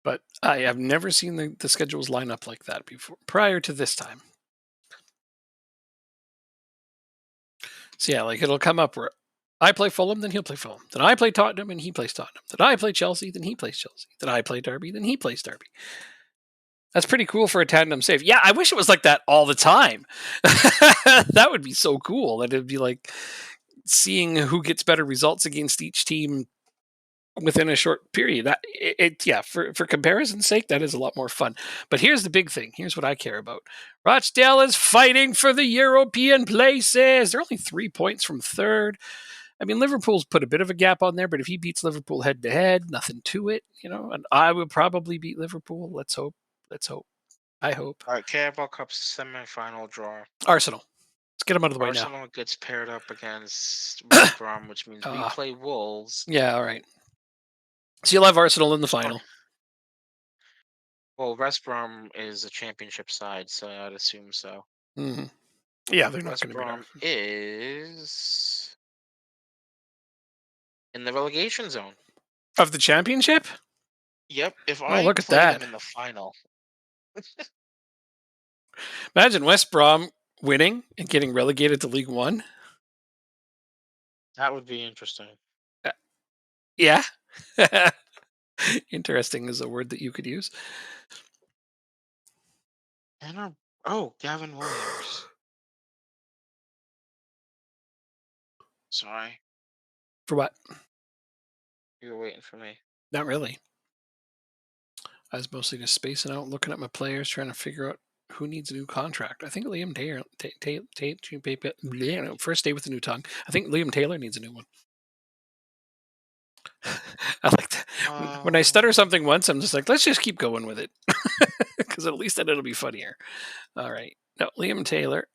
But I have never seen the schedules line up like that before, prior to this time. So yeah, like it'll come up where I play Fulham, then he'll play Fulham. Then I play Tottenham, and he plays Tottenham. Then I play Chelsea, then he plays Chelsea. Then I play Derby, then he plays Derby. That's pretty cool for a tandem save. Yeah, I wish it was like that all the time. That would be so cool. That it'd be like seeing who gets better results against each team within a short period. For comparison's sake, that is a lot more fun. But here's the big thing. Here's what I care about. Rochdale is fighting for the European places. They're only 3 points from third. I mean, Liverpool's put a bit of a gap on there, but if he beats Liverpool head to head, nothing to it, and I would probably beat Liverpool. Let's hope. I hope. All right, Carabao Cup semifinal draw. Arsenal. Let's get him out of the way now. Arsenal gets paired up against West Brom, which means we Uh, play Wolves. yeah, all right. So you'll have Arsenal in the Oh, final. well, West Brom is a championship side, so I'd assume so. Hmm. Yeah, they're not West going to beat Brom Arsenal. is in the relegation zone. Of the championship? Yep. If Oh, I look at play them that. in the final, Imagine West Brom winning and getting relegated to League One. that would be interesting. Uh, yeah. Interesting is a word that you could use. Oh, Gavin Williams. Sorry, For what? you were waiting for me. Not really. I was mostly just spacing out, looking at my players, trying to figure out who needs a new contract. I think Liam Taylor, first day with a new tongue. I think Liam Taylor needs a new one. I like that. When I stutter Um, something once, I'm just like, let's just keep going with it. Because at least then it'll be funnier. All right. No, Liam Taylor.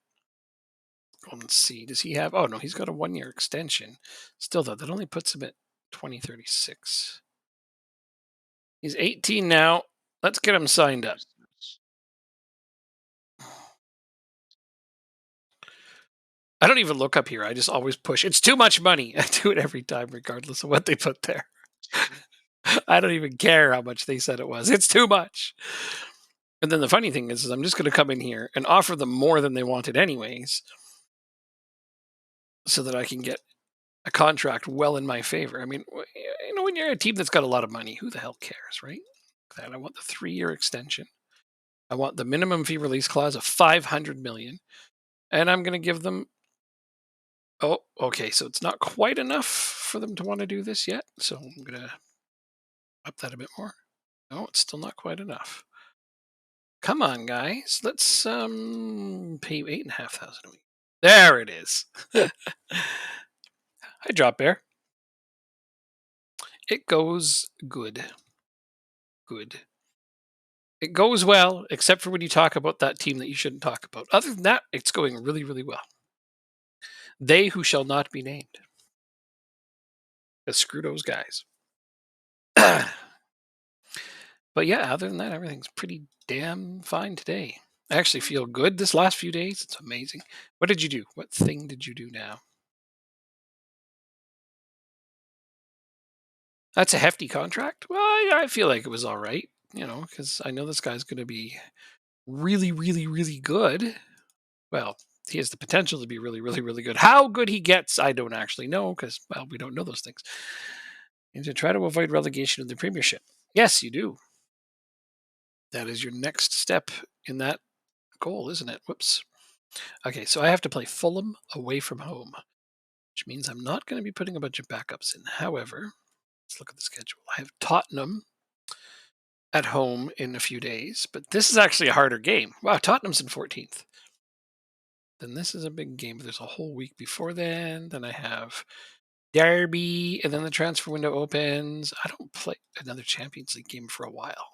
Let's see. Does he have? Oh, no, he's got a 1 year extension. Still, though, that only puts him at 2036. He's 18 now. Let's get him signed up. I don't even look up here. I just always push. It's too much money. I do it every time, regardless of what they put there. I don't even care how much they said it was. It's too much. And then the funny thing is I'm just going to come in here and offer them more than they wanted, anyways, so that I can get a contract well in my favor. I mean, when you're a team that's got a lot of money, who the hell cares, right? That I want the 3 year extension. I want the minimum fee release clause of 500 million, and I'm going to give them. Oh, okay. So it's not quite enough for them to want to do this yet. So I'm going to up that a bit more. No, it's still not quite enough. Come on, guys. Let's pay you 8,500 a week. There it is. Hi, Drop Bear. It goes good. Good. It goes well, except for when you talk about that team that you shouldn't talk about. Other than that, it's going really, really well. They who shall not be named. Screw those guys. But yeah, other than that, everything's pretty damn fine today. I actually feel good this last few days. It's amazing. What did you do? What thing did you do now? That's a hefty contract. Well, yeah, I feel like it was all right, because I know this guy's going to be really, really, really good. Well, he has the potential to be really, really, really good. How good he gets, I don't actually know because, well, we don't know those things. And to try to avoid relegation of the Premiership. Yes, you do. That is your next step in that goal, isn't it? Whoops. Okay, so I have to play Fulham away from home, which means I'm not going to be putting a bunch of backups in. However, let's look at the schedule. I have Tottenham at home in a few days, but this is actually a harder game. Wow, Tottenham's in 14th. Then this is a big game. There's a whole week before then. Then I have Derby, and then the transfer window opens. I don't play another Champions League game for a while.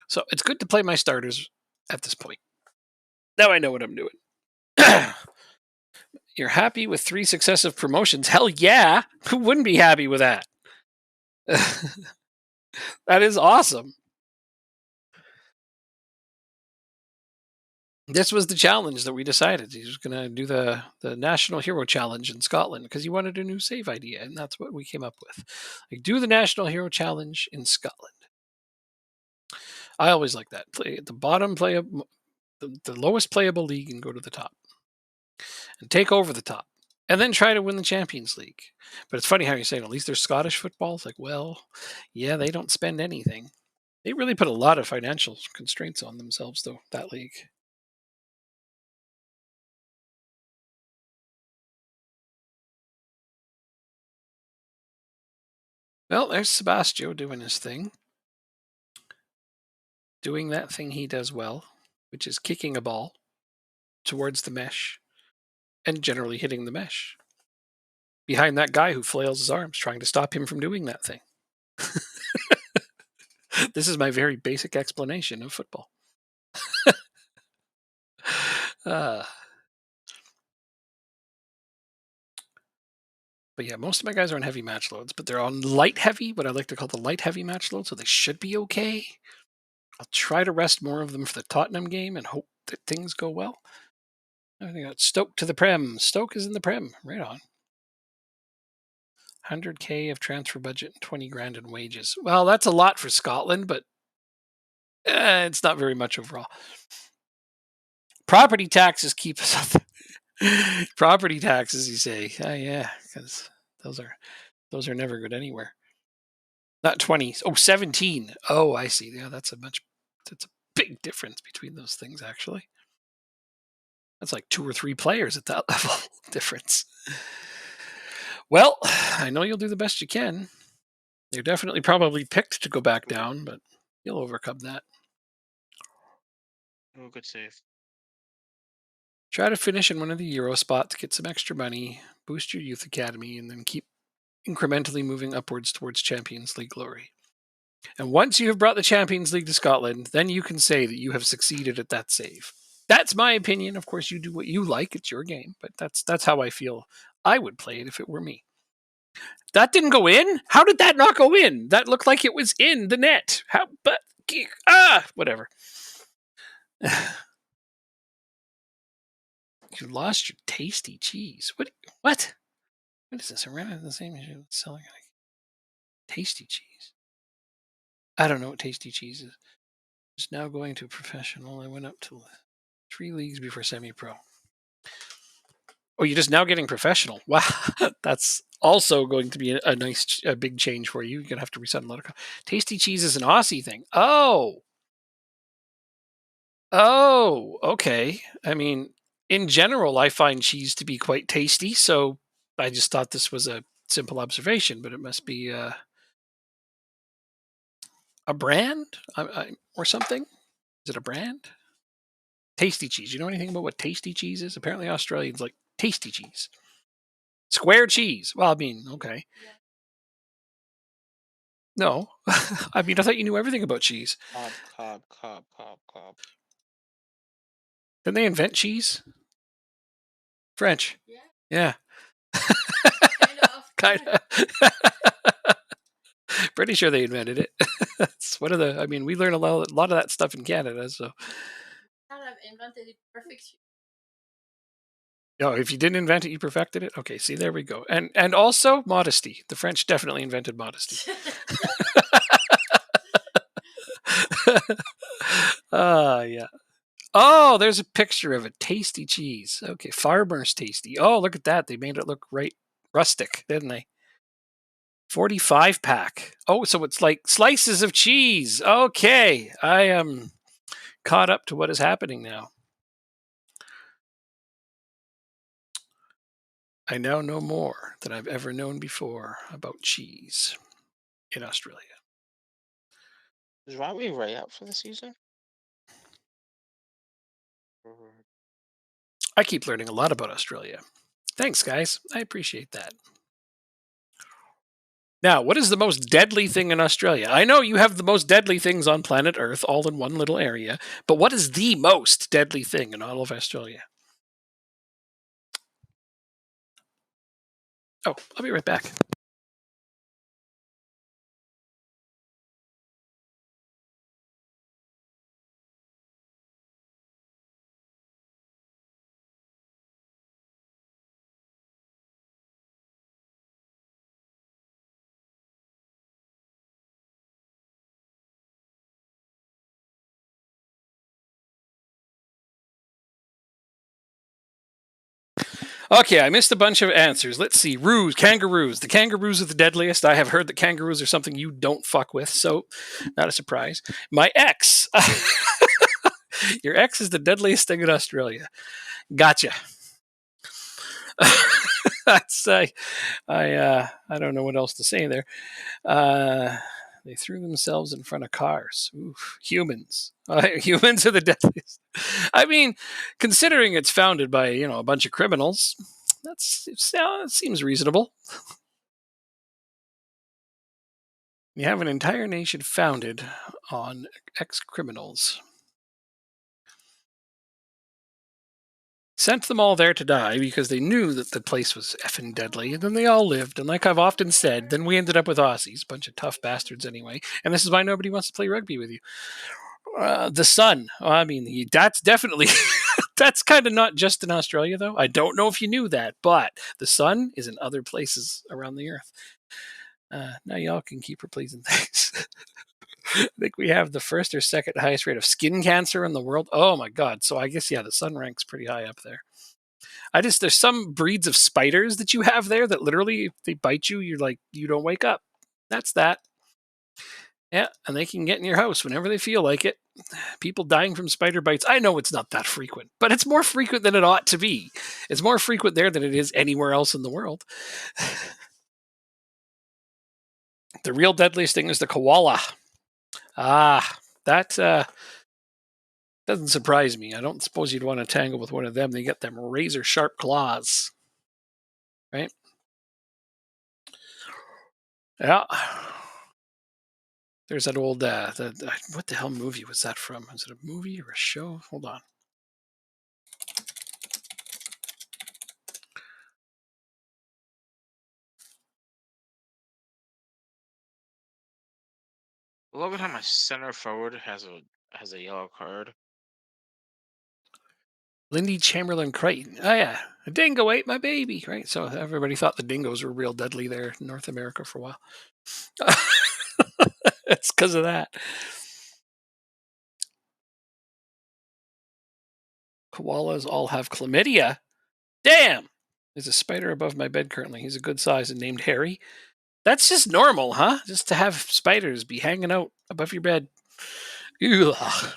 So it's good to play my starters at this point. Now I know what I'm doing. You're happy with 3 successive promotions? Hell yeah! Who wouldn't be happy with that? That is awesome. This was the challenge that we decided. He was going to do the National Hero Challenge in Scotland because he wanted a new save idea, and that's what we came up with. Like, do the National Hero Challenge in Scotland. I always like that. Play at the bottom, the lowest playable league, and go to the top, and take over the top, and then try to win the Champions League. But it's funny how you're saying at least there's Scottish football. It's like, well, yeah, they don't spend anything. They really put a lot of financial constraints on themselves, though, that league. Well, there's Sebastio doing his thing. Doing that thing he does well, which is kicking a ball towards the mesh and generally hitting the mesh. Behind that guy who flails his arms, trying to stop him from doing that thing. This is my very basic explanation of football. uh, But yeah, most of my guys are on heavy match loads, but they're on light heavy, what I like to call the light heavy match load, so they should be okay. I'll try to rest more of them for the Tottenham game and hope that things go well. I got Stoke to the Prem. Stoke is in the Prem. Right on. 100K of transfer budget and 20 grand in wages. Well, that's a lot for Scotland, but it's not very much overall. Property taxes keep us up. Property taxes, you say? Yeah, because those are never good anywhere. Not 20. Oh, 17. Oh, I see. Yeah, that's a big difference between those things, actually. That's like 2 or 3 players at that level difference. Well, I know you'll do the best you can. You're definitely probably picked to go back down, but you'll overcome that. Oh, good save. Try to finish in one of the Euro spots, get some extra money, boost your youth academy, and then keep incrementally moving upwards towards Champions League glory. And once you have brought the Champions League to Scotland, then you can say that you have succeeded at that save. That's my opinion. Of course, you do what you like. It's your game, but that's how I feel I would play it if it were me. That didn't go in? How did that not go in? That looked like it was in the net. How? But whatever. You lost your tasty cheese. What? What is this? I ran into the same issue selling tasty cheese. I don't know what tasty cheese is. Just now going to professional. I went up to 3 leagues before semi-pro. Oh, you're just now getting professional. Wow, that's also going to be a nice, big change for you. You're gonna have to reset a lot of. Tasty cheese is an Aussie thing. Oh, okay. I mean, in general, I find cheese to be quite tasty, so I just thought this was a simple observation, but it must be a brand or something. Is it a brand? Tasty cheese. You know anything about what tasty cheese is? Apparently, Australians like tasty cheese. Square cheese. Well, I mean, okay. No, I mean, I thought you knew everything about cheese. Cob. Didn't they invent cheese? French. Yeah. Kind of. Pretty sure they invented it. It's one of the. I mean, we learn a lot of that stuff in Canada. So. Invented it perfect. Oh, if you didn't invent it, you perfected it. Okay, see, there we go. And also modesty. The French definitely invented modesty. Yeah. Oh, there's a picture of a tasty cheese. Okay, Farmer's Tasty. Oh, look at that. They made it look right rustic, didn't they? 45 pack. Oh, so it's like slices of cheese. Okay, I am caught up to what is happening now. I now know more than I've ever known before about cheese in Australia. Is Robbie Ray out for the season? I keep learning a lot about Australia. Thanks, guys. I appreciate that. Now, what is the most deadly thing in Australia? I know you have the most deadly things on planet Earth all in one little area, but what is the most deadly thing in all of Australia? Oh, I'll be right back. Okay, I missed a bunch of answers. Let's see. Kangaroos. The kangaroos are the deadliest. I have heard that kangaroos are something you don't fuck with, so not a surprise. My ex. Your ex is the deadliest thing in Australia. Gotcha. That's I don't know what else to say there. They threw themselves in front of cars. Oof, humans. Humans are the deadliest. I mean, considering it's founded by a bunch of criminals, it seems reasonable. You have an entire nation founded on ex-criminals. sent them all there to die because they knew that the place was effing deadly, and then they all lived. And like I've often said, then we ended up with Aussies, bunch of tough bastards anyway. And this is why nobody wants to play rugby with you. The sun. I mean, that's definitely that's kind of not just in Australia, though. I don't know if you knew that, but the sun is in other places around the earth. Now y'all can keep replacing things. I think we have the first or second highest rate of skin cancer in the world. Oh my god! So I guess the sun ranks pretty high up there. There's some breeds of spiders that you have there that literally, if they bite you, you're like, you don't wake up. That's that. Yeah, and they can get in your house whenever they feel like it. People dying from spider bites. I know it's not that frequent, but it's more frequent than it ought to be. It's more frequent there than it is anywhere else in the world. The real deadliest thing is the koala. That doesn't surprise me. I don't suppose you'd want to tangle with one of them. They get them razor sharp claws. Right? Yeah. There's that old, what the hell movie was that from? Is it a movie or a show? Hold on. I love it how my center forward has a yellow card. Lindy Chamberlain Crichton. Oh, yeah. A dingo ate my baby, right? So everybody thought the dingoes were real deadly there in North America for a while. It's because of that. Koalas all have chlamydia. Damn! There's a spider above my bed currently. He's a good size and named Harry. That's just normal, huh? Just to have spiders be hanging out above your bed. Ugh.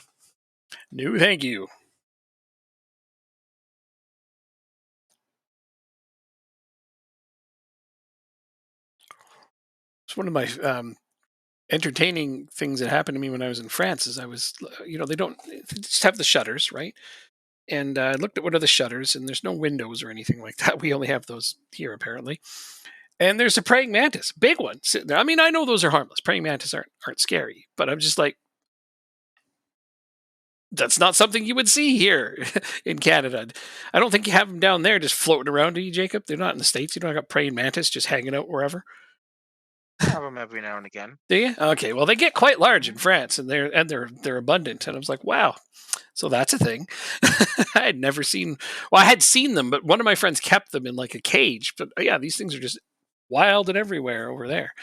No, thank you. It's one of my entertaining things that happened to me when I was in France. Is I was, they just have the shutters, right? And I looked at one of the shutters, and there's no windows or anything like that. We only have those here, apparently. And there's a praying mantis, big one, sitting there. I mean, I know those are harmless. Praying mantis aren't scary, but I'm just like, that's not something you would see here in Canada. I don't think you have them down there just floating around, do you, Jacob? They're not in the States. You don't have praying mantis just hanging out wherever. I have them every now and again. Do you? Okay, well, they get quite large in France, and they're abundant. And I was like, wow, so that's a thing. I had never seen. Well, I had seen them, but one of my friends kept them in like a cage. But yeah, these things are just wild and everywhere over there.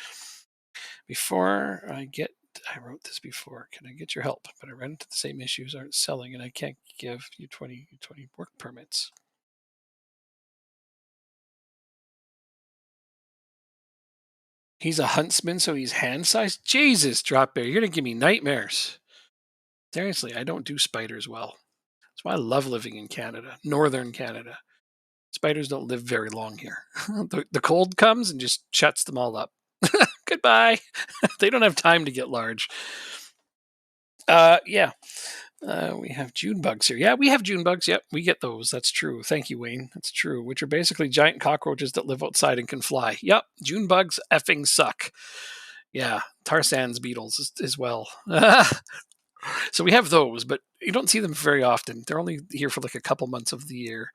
I wrote this before. Can I get your help? But I ran into the same issues. Aren't selling, and I can't give you 20 work permits. He's a huntsman, so he's hand-sized? Jesus, Drop Bear, you're going to give me nightmares. Seriously, I don't do spiders well. That's why I love living in Canada, northern Canada. Spiders don't live very long here. The cold comes and just shuts them all up. Goodbye. They don't have time to get large. Yeah. We have June bugs here. Yeah, we have June bugs. Yep, we get those. That's true. Thank you, Wayne. That's true. Which are basically giant cockroaches that live outside and can fly. Yep, June bugs effing suck. Yeah, tar sands beetles as well. So we have those, but you don't see them very often. They're only here for like a couple months of the year.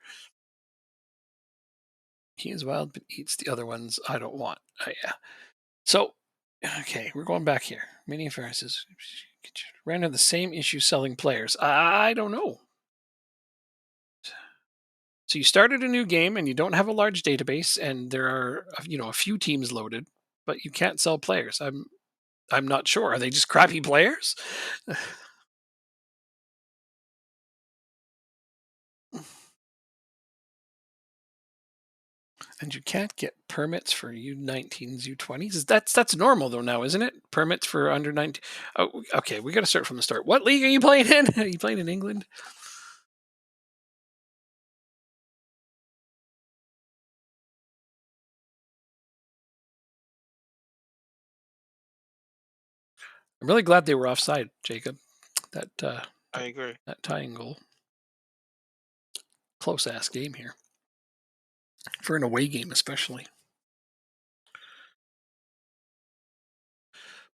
He is wild, but eats the other ones I don't want. Yeah. So, okay, we're going back here. Many viruses ran into the same issue selling players. I don't know. So you started a new game and you don't have a large database, and there are a few teams loaded, but you can't sell players. I'm not sure. Are they just crappy players? And you can't get permits for U19s, U20s. That's normal though now, isn't it? Permits for under 19. Oh, okay. We got to start from the start. What league are you playing in? Are you playing in England? I'm really glad they were offside, Jacob. I agree. That tying goal. Close ass game here. For an away game, especially.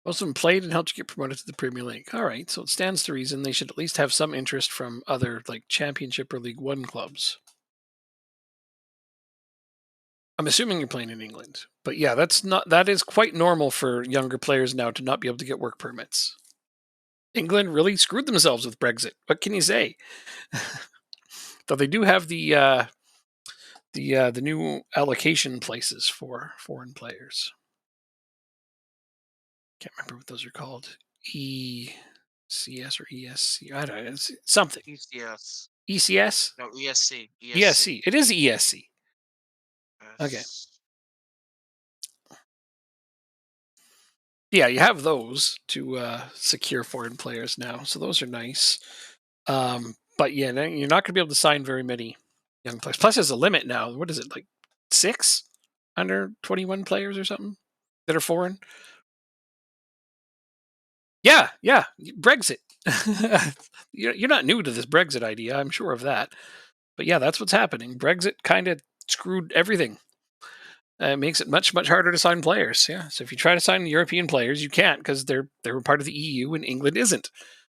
Most of them played and helped you get promoted to the Premier League. All right, so it stands to reason they should at least have some interest from other like Championship or League One clubs. I'm assuming you're playing in England, but yeah, that is quite normal for younger players now to not be able to get work permits. England really screwed themselves with Brexit. What can you say? Though they do have the new allocation places for foreign players. Can't remember what those are called. ECS or ESC. I don't know. It's something. ECS. ECS? No, ESC. ESC. It is ESC. Okay. Yes. Yeah, you have those to secure foreign players now, so those are nice. But yeah, you're not going to be able to sign very many young players. Plus, there's a limit now. What is it, like 6 under 21 players or something that are foreign? Yeah, Brexit. You're not new to this Brexit idea, I'm sure of that. But yeah, that's what's happening. Brexit kind of screwed everything. It makes it much harder to sign players. Yeah, so if you try to sign European players, you can't because they're part of the EU and England isn't.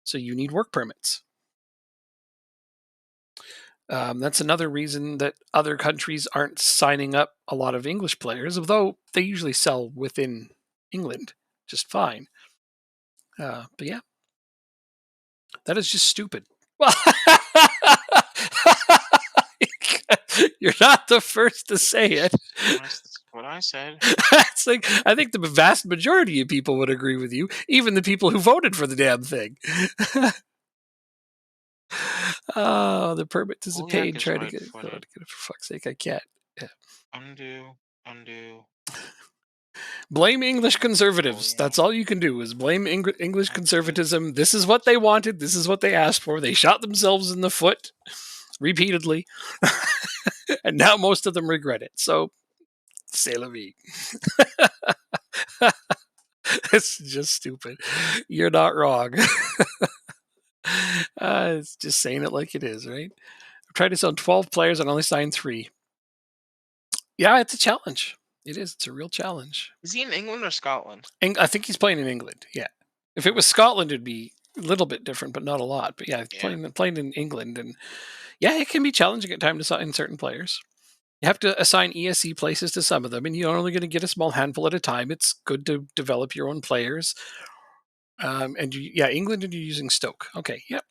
So you need work permits. That's another reason that other countries aren't signing up a lot of English players, although they usually sell within England just fine. But yeah, that is just stupid. Well, you're not the first to say it. That's what I said. It's like, I think the vast majority of people would agree with you, even the people who voted for the damn thing. Oh, the permit to pay and try to get it. For fuck's sake, I can't. Yeah. Undo. Blame English conservatives. That's all you can do is blame English conservatism. This is what they wanted. This is what they asked for. They shot themselves in the foot repeatedly. And now most of them regret it. So, c'est la vie. It's just stupid. You're not wrong. It's just saying it like it is, right? I've tried to sell 12 players and only signed 3. Yeah, it's a challenge. It is. It's a real challenge. Is he in England or Scotland? I think he's playing in England. Yeah. If it was Scotland, it'd be a little bit different, but not a lot. But yeah, playing in England, and yeah, it can be challenging at times to sign certain players. You have to assign ESC places to some of them, and you're only going to get a small handful at a time. It's good to develop your own players. England, and you're using Stoke. Okay, yep.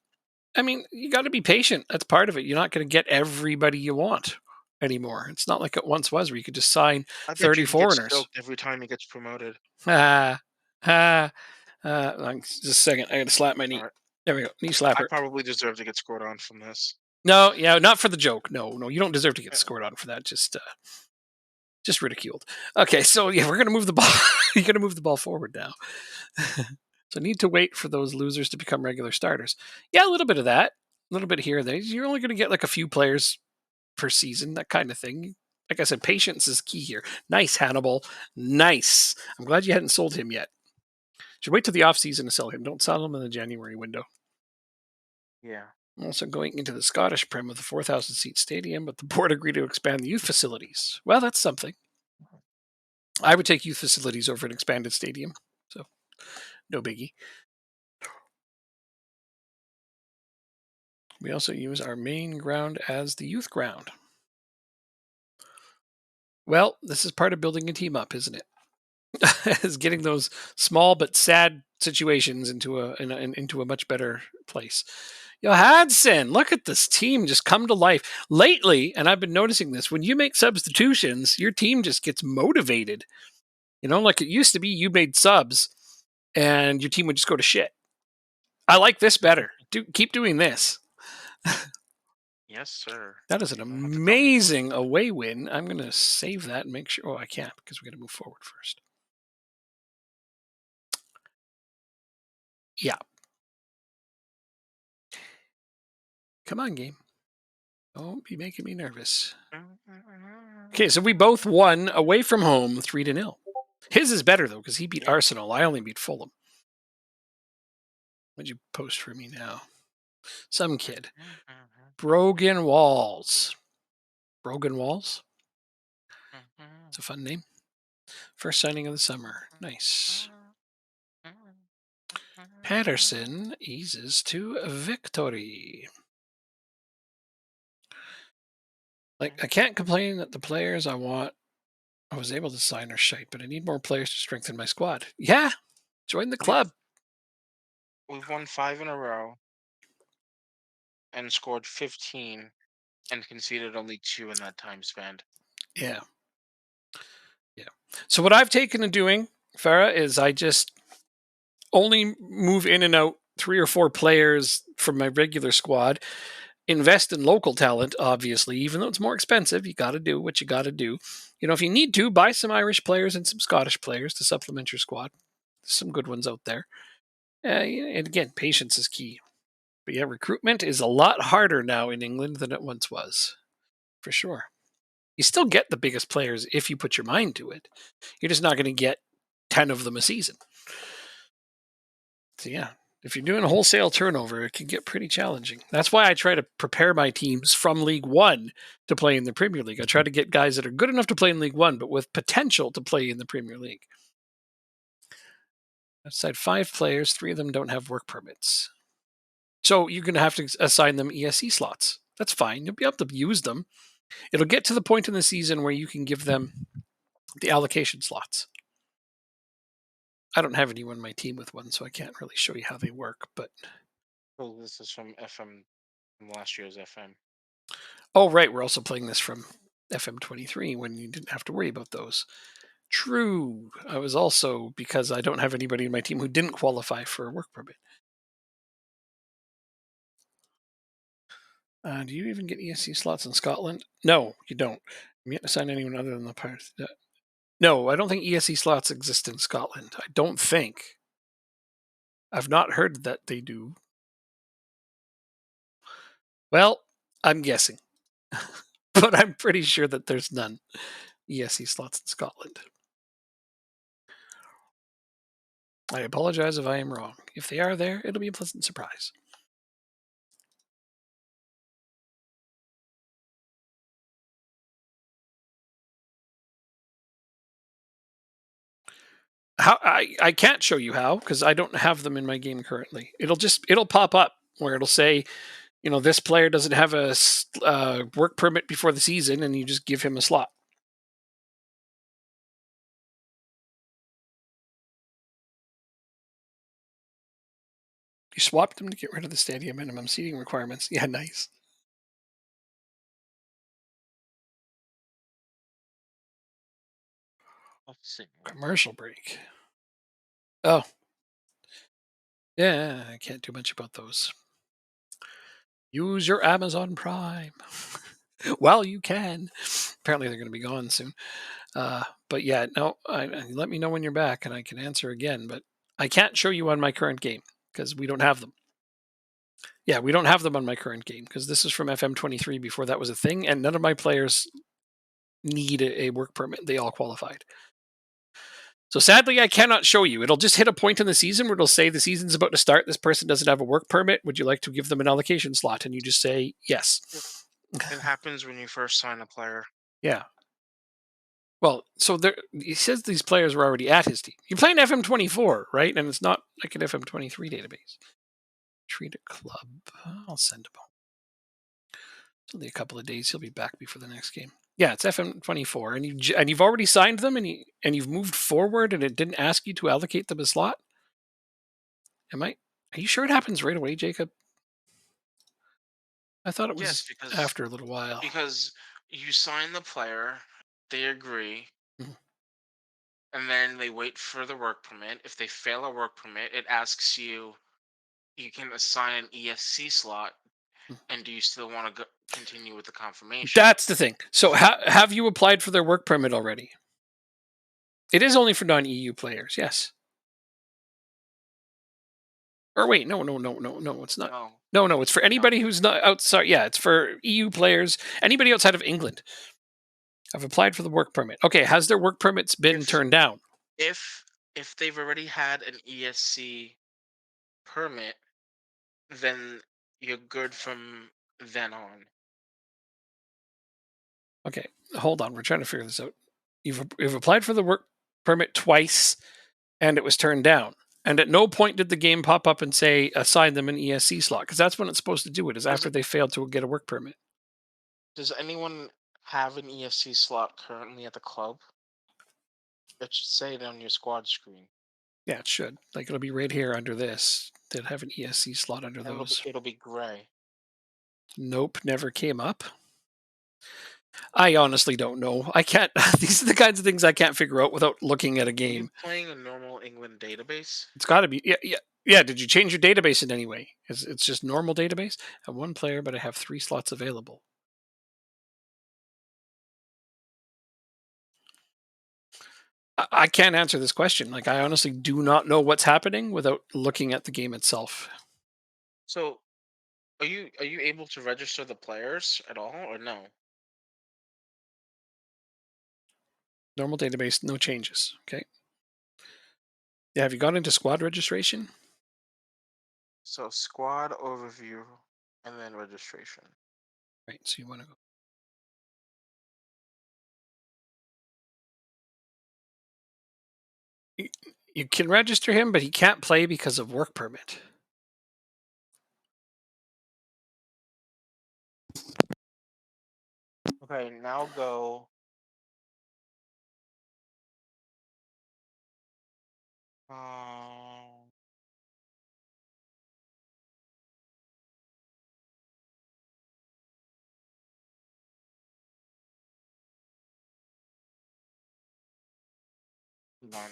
I mean, you got to be patient. That's part of it. You're not going to get everybody you want anymore. It's not like it once was, where you could just sign 30 foreigners. Stoked every time he gets promoted. Just a second. I got to slap my knee. Right. There we go. Knee slapper. I probably deserve to get scored on from this. No, yeah, not for the joke. No, you don't deserve to get scored on for that. Just ridiculed. Okay, so yeah, we're gonna move the ball. You're gonna move the ball forward now. So need to wait for those losers to become regular starters. Yeah, a little bit of that, a little bit here. You're only gonna get like a few players per season, that kind of thing. Like I said, patience is key here. Nice, Hannibal. Nice. I'm glad you hadn't sold him yet. Should wait till the off season to sell him. Don't sell him in the January window. Yeah. I'm also going into the Scottish Prem of the 4,000 seat stadium, but the board agreed to expand the youth facilities. Well, that's something. I would take youth facilities over an expanded stadium, so no biggie. We also use our main ground as the youth ground. Well, this is part of building a team up, isn't it? Is getting those small but sad situations into a much better place. Johansson, look at this team just come to life. Lately, and I've been noticing this, when you make substitutions, your team just gets motivated. You know, like it used to be you made subs and your team would just go to shit. I like this better. Keep doing this. Yes, sir. That is an amazing away win. I'm going to save that and make sure. Oh, I can't because we got to move forward first. Yeah. Come on, game. Don't be making me nervous. Okay, so we both won away from home 3-0. His is better, though, because he beat Arsenal. I only beat Fulham. What'd you post for me now? Some kid. Brogan Walls. Brogan Walls? It's a fun name. First signing of the summer. Nice. Patterson eases to victory. Like, I can't complain that the players I want I was able to sign her shite, but I need more players to strengthen my squad. Yeah, join the club. We've won 5 in a row and scored 15 and conceded only 2 in that time span. Yeah. So what I've taken to doing, Farah, is I just only move in and out 3 or 4 players from my regular squad. Invest in local talent, obviously, even though it's more expensive. You got to do what you got to do. If you need to, buy some Irish players and some Scottish players to supplement your squad. There's some good ones out there. And again, patience is key. But yeah, recruitment is a lot harder now in England than it once was, for sure. You still get the biggest players if you put your mind to it. You're just not going to get 10 of them a season. So yeah, if you're doing a wholesale turnover, it can get pretty challenging. That's why I try to prepare my teams from League One to play in the Premier League. I try to get guys that are good enough to play in League One, but with potential to play in the Premier League. Outside 5 players, 3 of them don't have work permits. So you're going to have to assign them ESC slots. That's fine. You'll be able to use them. It'll get to the point in the season where you can give them the allocation slots. I don't have anyone on my team with one, so I can't really show you how they work. But This is from FM, from last year's FM. oh, right, we're also playing this from FM23 when you didn't have to worry about those. True. I was also, because I don't have anybody in my team who didn't qualify for a work permit. Do you even get ESC slots in Scotland? No, you don't. You can't assign anyone other than the players. No, I don't think ESC slots exist in Scotland. I don't think. I've not heard that they do. Well, I'm guessing. But I'm pretty sure that there's none ESC slots in Scotland. I apologize if I am wrong. If they are there, it'll be a pleasant surprise. How I can't show you how because I don't have them in my game currently. It'll pop up where it'll say, this player doesn't have a work permit before the season, and you just give him a slot. You swapped them to get rid of the stadium minimum seating requirements. Yeah, nice. Let's see. Commercial break. Oh. Yeah, I can't do much about those. Use your Amazon Prime. Well, you can. Apparently, they're going to be gone soon. But yeah, no, let me know when you're back and I can answer again. But I can't show you on my current game because we don't have them. Yeah, we don't have them on my current game because this is from FM23 before that was a thing, and none of my players need a work permit. They all qualified. So sadly, I cannot show you. It'll just hit a point in the season where it'll say the season's about to start. This person doesn't have a work permit. Would you like to give them an allocation slot? And you just say yes. It happens when you first sign a player. Yeah. Well, so he says these players were already at his team. You're playing FM24, right? And it's not like an FM23 database. Treat a club. I'll send him home. It's only a couple of days. He'll be back before the next game. Yeah, it's FM24, and you've already signed them, and you've moved forward, and it didn't ask you to allocate them a slot. Are you sure it happens right away, Jacob? I thought it was after a little while. Because you sign the player, they agree, Mhm. and then they wait for the work permit. If they fail a work permit, it asks you can assign an ESC slot, and do you still want to continue with the confirmation? That's the thing. So have you applied for their work permit already? It is only for non-EU players, yes. Or wait, no, it's not. No, it's for anybody who's not outside. Yeah, it's for EU players, anybody outside of England. I've applied for the work permit. Okay, has their work permits been turned down? If they've already had an ESC permit, then you're good from then on. Okay, hold on. We're trying to figure this out. You've applied for the work permit twice, and it was turned down. And at no point did the game pop up and say assign them an ESC slot, because that's when it's supposed to do it. Is after they failed to get a work permit. Does anyone have an ESC slot currently at the club? It should say it on your squad screen. Yeah, it should. Like it'll be right here under this. Did have an ESC slot under And those? it'll be gray. Nope, never came up. I honestly don't know. I can't. These are the kinds of things I can't figure out without looking at a Are you game. playing a normal England database? It's got to be. Yeah, yeah, yeah. Did you change your database in any way? It's just normal database. I have one player, but I have 3 slots available. I can't answer this question. Like I honestly do not know what's happening without looking at the game itself. So, are you able to register the players at all, or no? Normal database, no changes. Okay. Yeah, have you gone into squad registration? So squad overview and then registration. Right. So you want to go. You can register him, but he can't play because of work permit. Okay, now go. Um, hold on.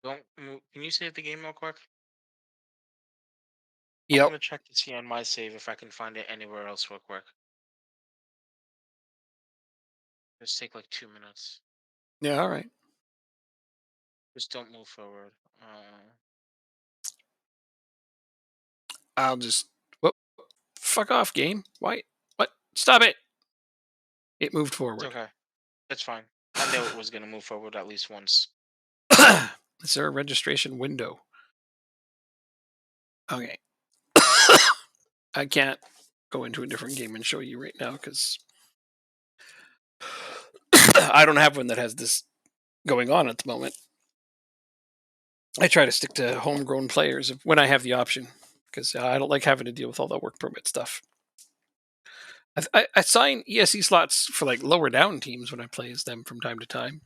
Don't move. Can you save the game real quick? I'm Yep. gonna check to see on my save if I can find it anywhere else real quick. Just take like 2 minutes. Yeah. All right. Just don't move forward. I'll just. Whoop. Fuck off, game. Why? What? Stop it. It moved It's forward. okay. It's fine. I knew it was gonna move forward at least once. Is there a registration window? Okay. I can't go into a different game and show you right now because I don't have one that has this going on at the moment. I try to stick to homegrown players when I have the option because I don't like having to deal with all that work permit stuff. I sign ESE slots for like lower down teams when I play as them from time to time.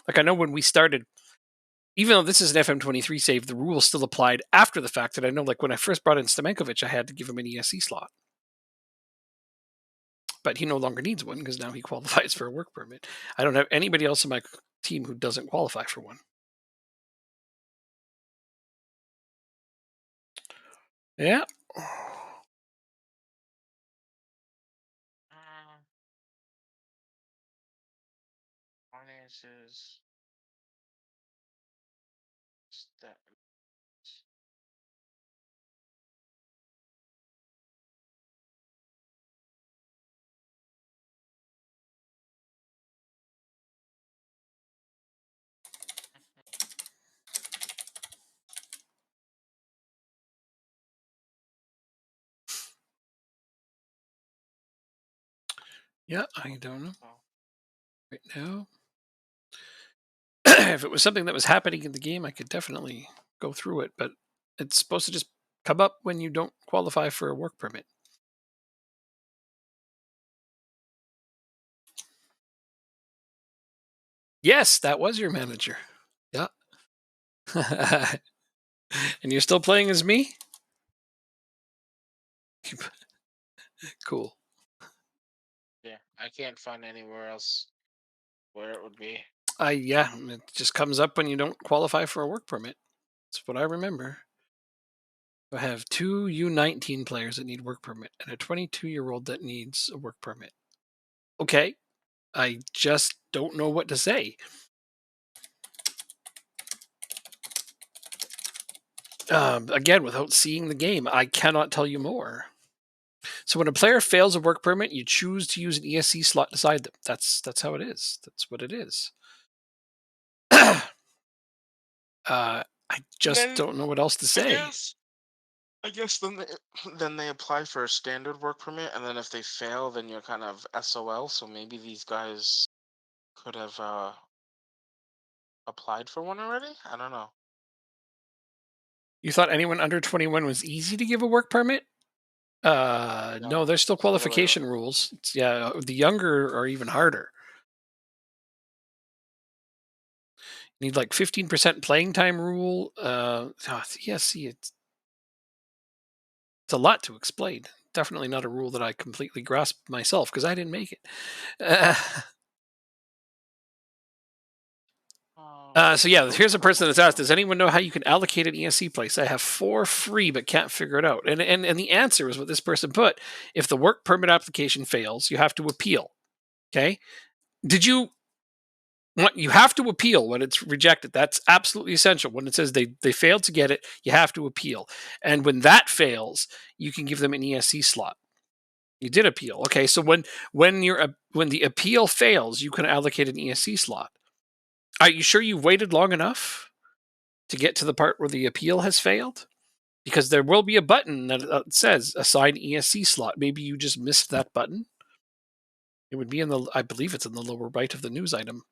Like I know when we started, even though this is an FM23 save, the rules still applied after the fact. That I know, like when I first brought in Stamenkovic, I had to give him an ESE slot, but he no longer needs one because now he qualifies for a work permit. I don't have anybody else in my team who doesn't qualify for one. Yeah. Finances. That. Yeah, I don't know Oh. right now. If it was something that was happening in the game, I could definitely go through it, but it's supposed to just come up when you don't qualify for a work permit. Yes, that was your manager. Yeah. And you're still playing as me? Cool. Yeah, I can't find anywhere else where it would be. Yeah, it just comes up when you don't qualify for a work permit. That's what I remember. I have 2 U19 players that need work permit and a 22-year-old that needs a work permit. Okay, I just don't know what to say. Again, without seeing the game, I cannot tell you more. So when a player fails a work permit, you choose to use an ESC slot beside them. That's how it is. That's what it is. I just don't know what else to I say. guess. I guess then they apply for a standard work permit, and then if they fail, then you're kind of SOL. So maybe these guys could have applied for one already. I don't know. You thought anyone under 21 was easy to give a work permit? No, No, there's still it's the other way qualification around. rules. Yeah, the younger are even harder. Need like 15% playing time rule. Yeah, see, it's a lot to explain. Definitely not a rule that I completely grasp myself because I didn't make it. So yeah, here's a person that's asked: does anyone know how you can allocate an ESC place? I have 4 free, but can't figure it out. And the answer is what this person put: if the work permit application fails, you have to appeal. Okay? Did you? You have to appeal when it's rejected. That's absolutely essential. When it says they failed to get it, you have to appeal. And when that fails, you can give them an ESC slot. You did appeal. Okay, so when the appeal fails, you can allocate an ESC slot. Are you sure you've waited long enough to get to the part where the appeal has failed? Because there will be a button that says assign ESC slot. Maybe you just missed that button. It would be I believe it's in the lower right of the news item.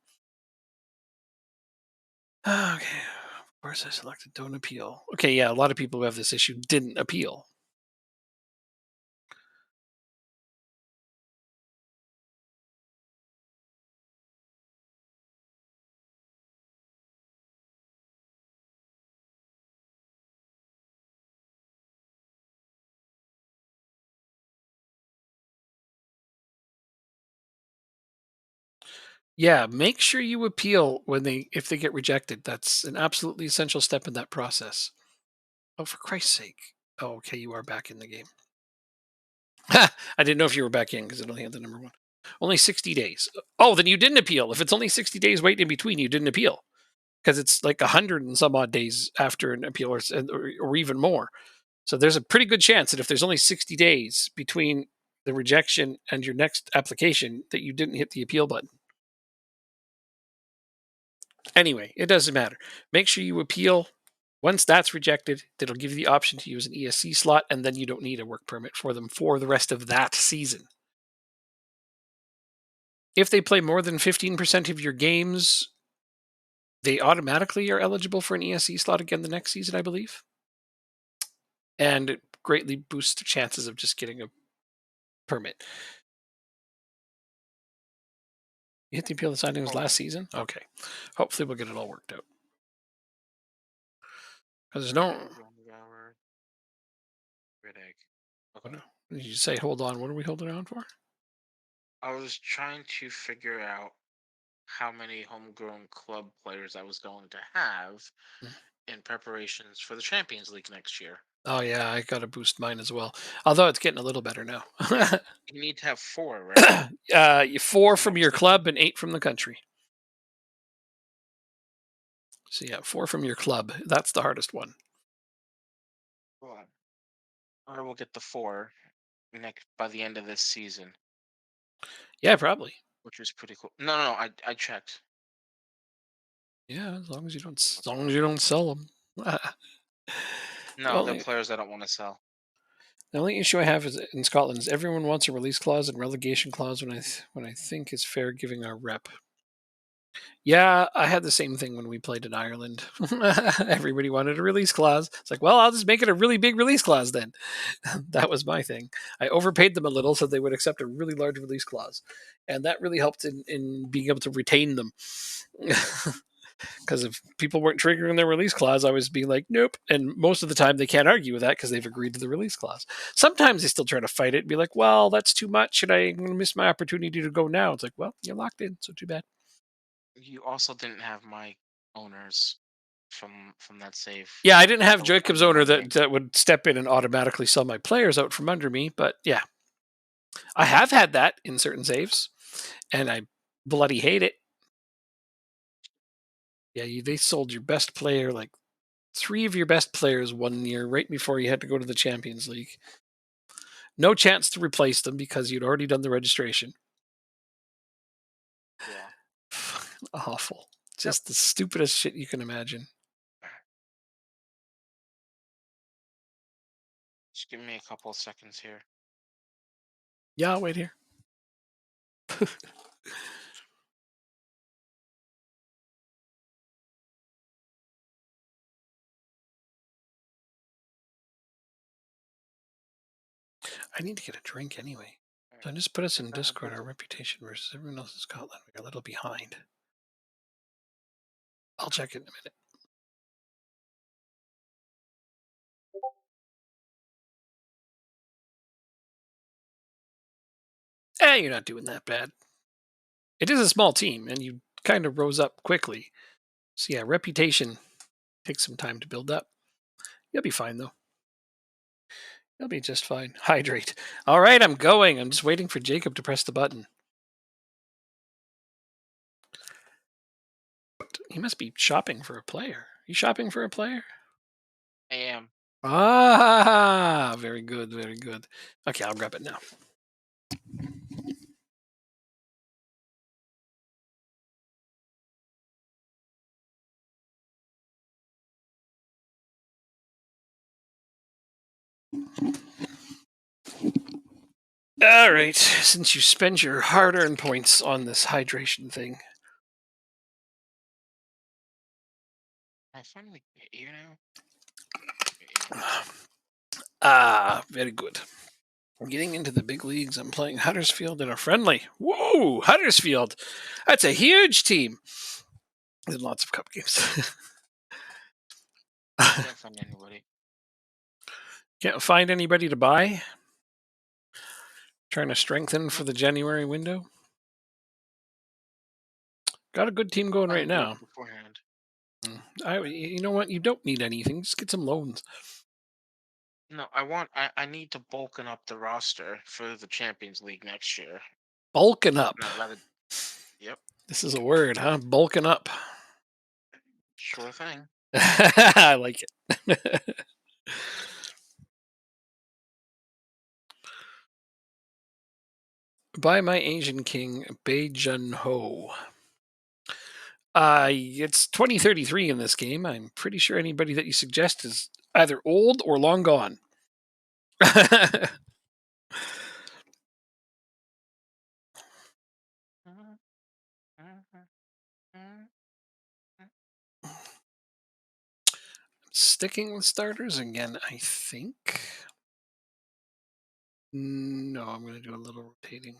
Okay. Of course, I selected don't appeal. Okay, yeah, a lot of people who have this issue didn't appeal. Yeah, make sure you appeal if they get rejected. That's an absolutely essential step in that process. Oh, for Christ's sake. Oh, okay, you are back in the game. I didn't know if you were back in because it only had the number 1. Only 60 days. Oh, then you didn't appeal. If it's only 60 days waiting in between, you didn't appeal because it's like 100 and some odd days after an appeal or even more. So there's a pretty good chance that if there's only 60 days between the rejection and your next application, that you didn't hit the appeal button. Anyway, it doesn't matter. Make sure you appeal. Once that's rejected, it'll give you the option to use an ESC slot, and then you don't need a work permit for them for the rest of that season. If they play more than 15% of your games, they automatically are eligible for an ESC slot again the next season, I believe. And it greatly boosts the chances of just getting a permit. You hit the appeal deciding was last season? Okay. Hopefully we'll get it all worked out. Because there's no... Okay. Did you say hold on? What are we holding on for? I was trying to figure out how many homegrown club players I was going to have in preparations for the Champions League next year. Oh yeah, I got to boost mine as well. Although it's getting a little better now. You need to have 4, right? 4 from your club and 8 from the country. So yeah, 4 from your club. That's the hardest one. Well, I will get the 4 by the end of this season. Yeah, probably. Which is pretty cool. No, I checked. Yeah, as long as you don't sell them. No, they're players I don't want to sell. The only issue I have in Scotland is everyone wants a release clause and relegation clause when I think is fair giving our rep. Yeah, I had the same thing when we played in Ireland. Everybody wanted a release clause. It's like, well, I'll just make it a really big release clause then. That was my thing. I overpaid them a little so they would accept a really large release clause. And that really helped in being able to retain them. Because if people weren't triggering their release clause, I was being like, nope. And most of the time they can't argue with that because they've agreed to the release clause. Sometimes they still try to fight it and be like, well, that's too much and I'm going to miss my opportunity to go now. It's like, well, you're locked in, so too bad. You also didn't have my owners from that save. Yeah, I didn't have Jacob's owner that would step in and automatically sell my players out from under me. But yeah, I have had that in certain saves and I bloody hate it. Yeah, they sold your best player, like 3 of your best players 1 year right before you had to go to the Champions League. No chance to replace them because you'd already done the registration. Yeah. Awful. Just the stupidest shit you can imagine. Just give me a couple of seconds here. Yeah, I'll wait here. I need to get a drink anyway. So I just put us in Discord, our reputation versus everyone else in Scotland. We're a little behind. I'll check it in a minute. You're not doing that bad. It is a small team, and you kind of rose up quickly. So yeah, reputation takes some time to build up. You'll be fine though. You'll be just fine. Hydrate. All right, I'm going. I'm just waiting for Jacob to press the button. He must be shopping for a player. You shopping for a player? I am. Ah, very good, very good. Okay, I'll grab it now. All right, since you spend your hard-earned points on this hydration thing, I finally get you now. very good. I'm getting into the big leagues. I'm playing Huddersfield in a friendly. Whoa, Huddersfield! That's a huge team. There's lots of cup games. Can't find anybody. Can't find anybody to buy. Trying to strengthen for the January window. Got a good team going right now. Beforehand. You know what? You don't need anything. Just get some loans. No, I need to bulken up the roster for the Champions League next year. Bulking up. Yep. This is a word, huh? Bulking up. Sure thing. I like it. By my Asian king, Bei Jun Ho. It's 2033 in this game. I'm pretty sure anybody that you suggest is either old or long gone. Sticking with starters again, I think. No, I'm going to do a little rotating.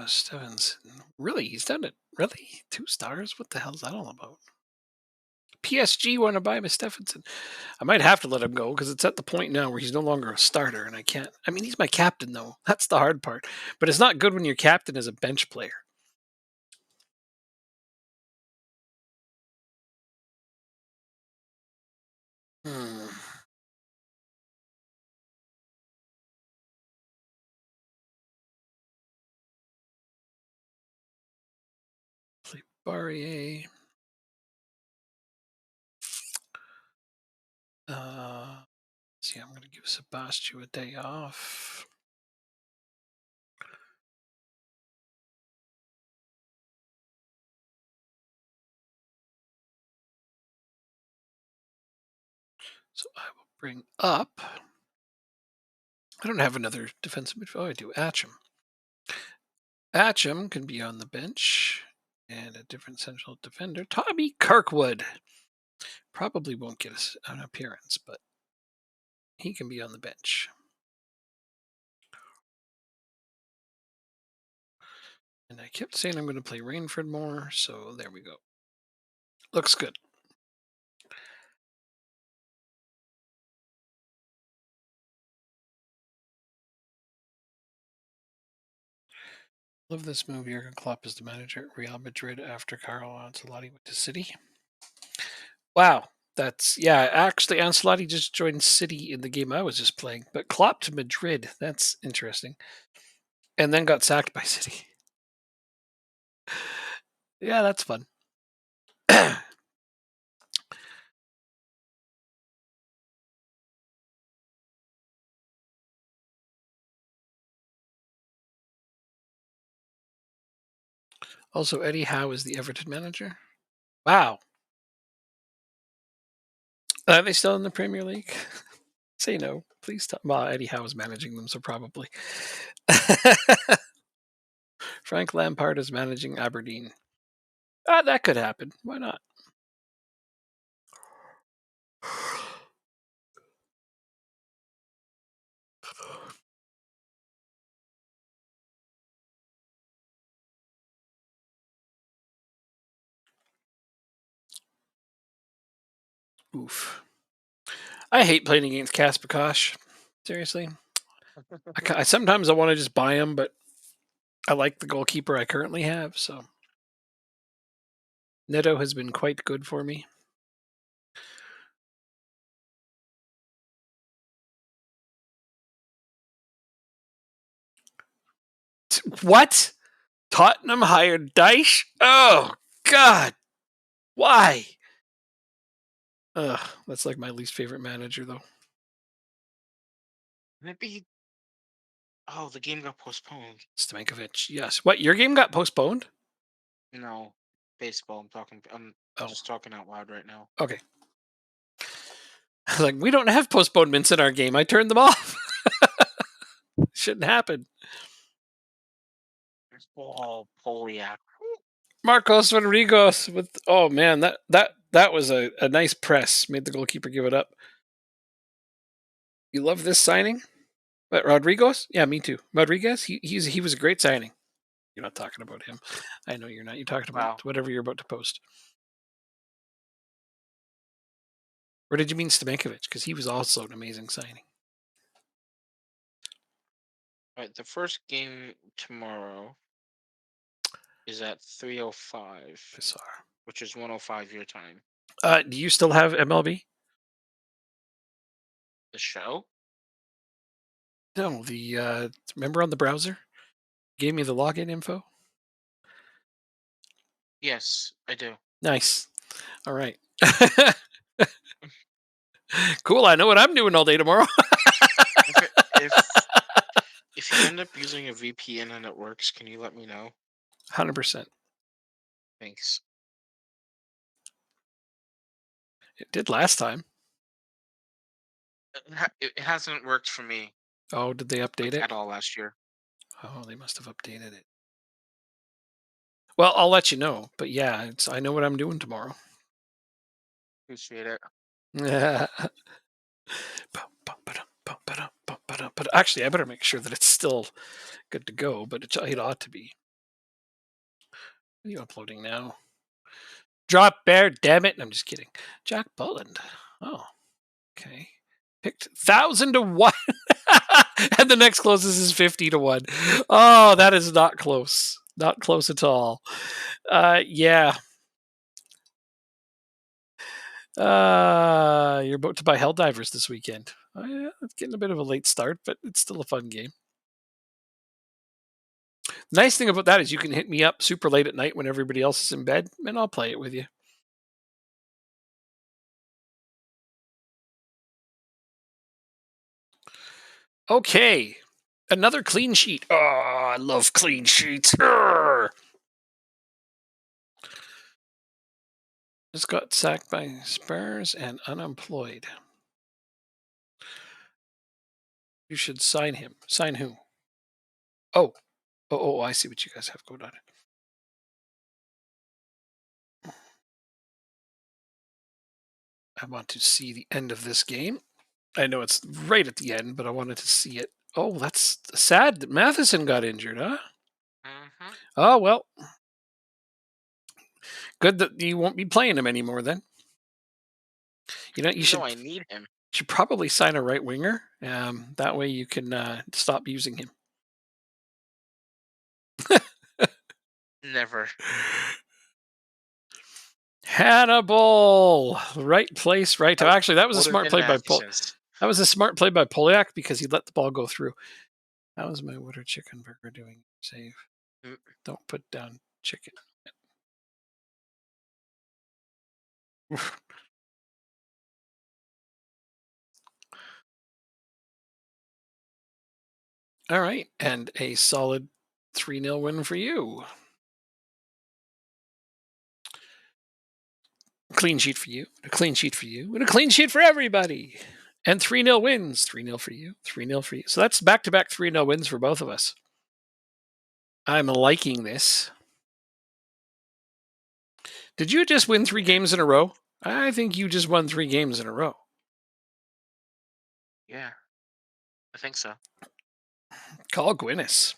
Stevenson. Really? He's done it. Really? 2 stars? What the hell's that all about? PSG want to buy me Stephenson. I might have to let him go because it's at the point now where he's no longer a starter and I can't. I mean, he's my captain, though. That's the hard part. But it's not good when your captain is a bench player. Play Barrier. See, I'm going to give Sebastian a day off. So I will bring up. I don't have another defensive midfielder. Oh, I do. Atcham. Atcham can be on the bench. And a different central defender. Tommy Kirkwood. Probably won't get an appearance, but he can be on the bench. And I kept saying I'm going to play Rainford more, so there we go. Looks good. Love this move. Jurgen Klopp is the manager at Real Madrid after Carlo Ancelotti went to City. Wow. Actually, Ancelotti just joined City in the game I was just playing, but Klopp to Madrid. That's interesting. And then got sacked by City. Yeah, that's fun. Also, Eddie Howe is the Everton manager. Wow. Are they still in the Premier League? Say no. Please tell. Well, Eddie Howe is managing them, so probably. Frank Lampard is managing Aberdeen. That could happen. Why not? Oof. I hate playing against Kaspakosh. Seriously. Sometimes I want to just buy him, but I like the goalkeeper I currently have, so Neto has been quite good for me. What? Tottenham hired Dyche? Oh, God. Why? Ugh, that's like my least favorite manager, though. Maybe. Oh, the game got postponed. Stankovic, yes. What, your game got postponed? No, baseball. I'm just talking out loud right now. Okay. Like, we don't have postponements in our game. I turned them off. Shouldn't happen. Oh, Poliak. Marcos Rodriguez with man, that was a nice press. Made the goalkeeper give it up. You love this signing? What, Rodriguez? Yeah, me too. Rodriguez? He was a great signing. You're not talking about him. I know you're not. You're talking about whatever you're about to post. Or did you mean Stamenkovic? Because he was also an amazing signing. All right, the first game tomorrow is at 3:05. Bizarre. Which is 1:05 your time. Do you still have MLB? The show? No, remember on the browser? Gave me the login info? Yes, I do. Nice. All right. Cool. I know what I'm doing all day tomorrow. If you end up using a VPN and it works, can you let me know? 100%. Thanks. It did last time. It hasn't worked for me. Oh, did they update it? At all last year. Oh, they must have updated it. Well, I'll let you know. But yeah, I know what I'm doing tomorrow. Appreciate it. But actually, I better make sure that it's still good to go. But it ought to be. What are you uploading now? Drop Bear, damn it. I'm just kidding. Jack Bulland. Oh, okay. Picked 1,000 to 1. And the next closest is 50 to 1. Oh, that is not close. Not close at all. Yeah. You're about to buy Helldivers this weekend. Oh, yeah, it's getting a bit of a late start, but it's still a fun game. The nice thing about that is you can hit me up super late at night when everybody else is in bed, and I'll play it with you. Okay. Another clean sheet. Oh, I love clean sheets. Urgh. Just got sacked by Spurs and unemployed. You should sign him. Sign who? Oh, I see what you guys have going on. I want to see the end of this game. I know it's right at the end, but I wanted to see it. Oh, that's sad that Matheson got injured, huh? Mm-hmm. Oh, well. Good that you won't be playing him anymore then. You know, I need him. You should probably sign a right winger. That way you can stop using him. Never. Hannibal, right place, right time. Actually, that was a smart play by That was a smart play by Poliak because he let the ball go through. That was my Water Chicken Burger doing save. Don't put down chicken. All right, and a solid 3-0 win for you. Clean sheet for you, a clean sheet for you, and a clean sheet for everybody. And 3-0 wins. 3-0 for you, 3-0 for you. So that's back-to-back 3-0 wins for both of us. I'm liking this. Did you just win 3 games in a row? I think you just won 3 games in a row. Yeah, I think so. Call Gwynnis.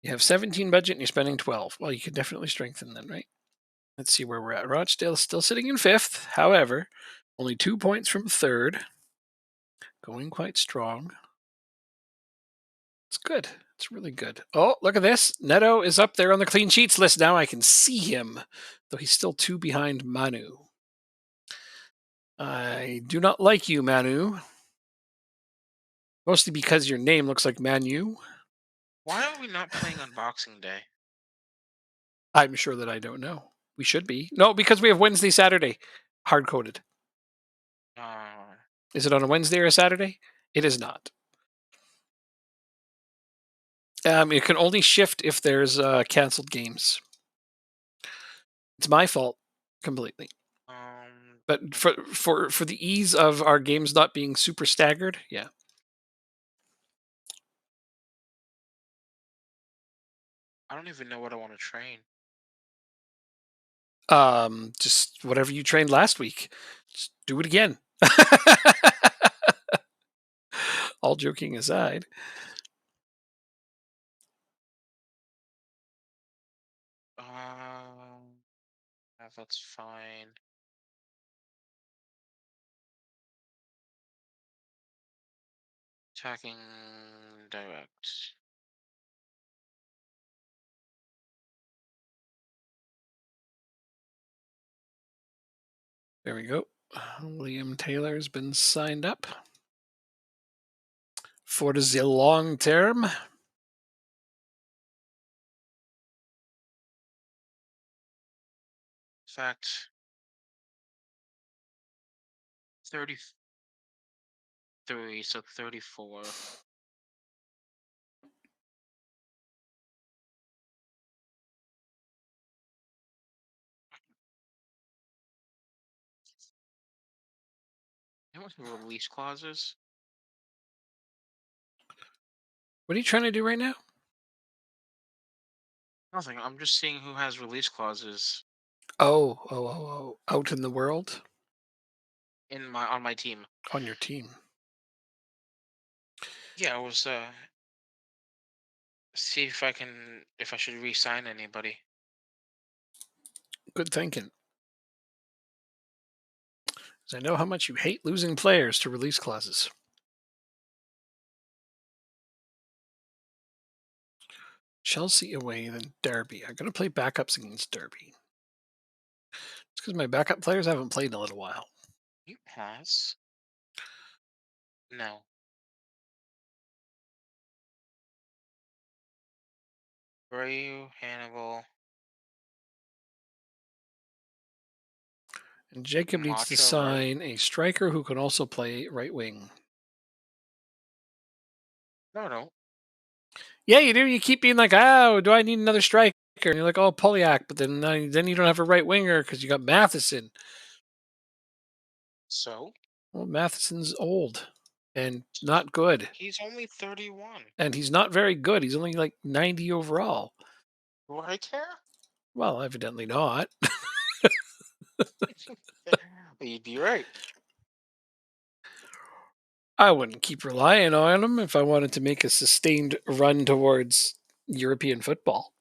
You have 17 budget and you're spending 12. Well, you could definitely strengthen then, right? Let's see where we're at. Rochdale still sitting in 5th. However, only 2 points from 3rd. Going quite strong. It's good. It's really good. Oh, look at this. Neto is up there on the clean sheets list now. I can see him, though he's still 2 behind Manu. I do not like you, Manu. Mostly because your name looks like Manu. Why are we not playing on Boxing Day? I'm sure that I don't know. We should be. No, because we have Wednesday, Saturday. Hard coded. Uh, Is it on a Wednesday or a Saturday? It is not. It can only shift if there's canceled games. It's my fault completely. But for the ease of our games not being super staggered, yeah. I don't even know what I want to train. Just whatever you trained last week. Just do it again. All joking aside. Yeah, that's fine. Attacking direct. There we go. William Taylor's been signed up for the long term. In fact, 33, so 34. You know what the release clauses? What are you trying to do right now? Nothing. I'm just seeing who has release clauses Oh. Out in the world? on my team. On your team. Yeah, I was see if I should re-sign anybody. Good thinking. I know how much you hate losing players to release clauses. Chelsea away, then Derby. I'm going to play backups against Derby. It's because my backup players haven't played in a little while. You pass? No. Brayu, Hannibal, And Jacob needs to Macho, right? sign a striker who can also play right wing. No. Yeah, you do. You keep being like, oh, do I need another striker? And you're like, oh, Polyak, but then you don't have a right winger because you got Matheson. So? Well, Matheson's old and not good. He's only 31. And he's not very good. He's only like 90 overall. Do I care? Well, evidently not. You'd be right. I wouldn't keep relying on him if I wanted to make a sustained run towards European football.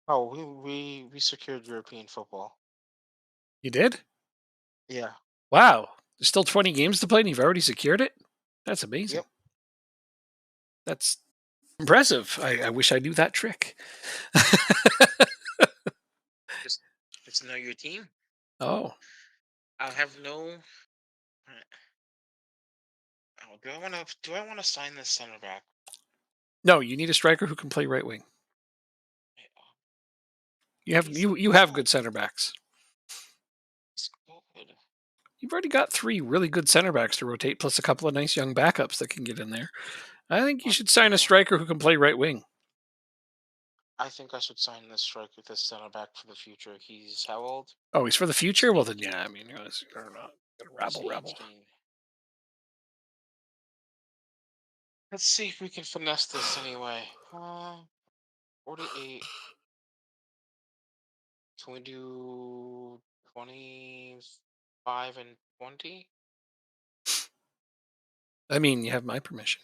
Oh, we secured European football. You did? Yeah. Wow. There's still 20 games to play and you've already secured it? That's amazing. Yep. That's impressive. I wish I knew that trick. Just know your team. Oh. I have no. Oh, do I want to sign this center back? No, you need a striker who can play right wing. You have good center backs. He's good. You've already got 3 really good center backs to rotate, plus a couple of nice young backups that can get in there. I think you should sign a striker who can play right wing. I think I should sign this striker, this center back for the future. He's how old? Oh, he's for the future? Well, then, yeah, I mean, you're not He's rabble. 18. Let's see if we can finesse this anyway. 48. Can we do 25 and 20? I mean, you have my permission.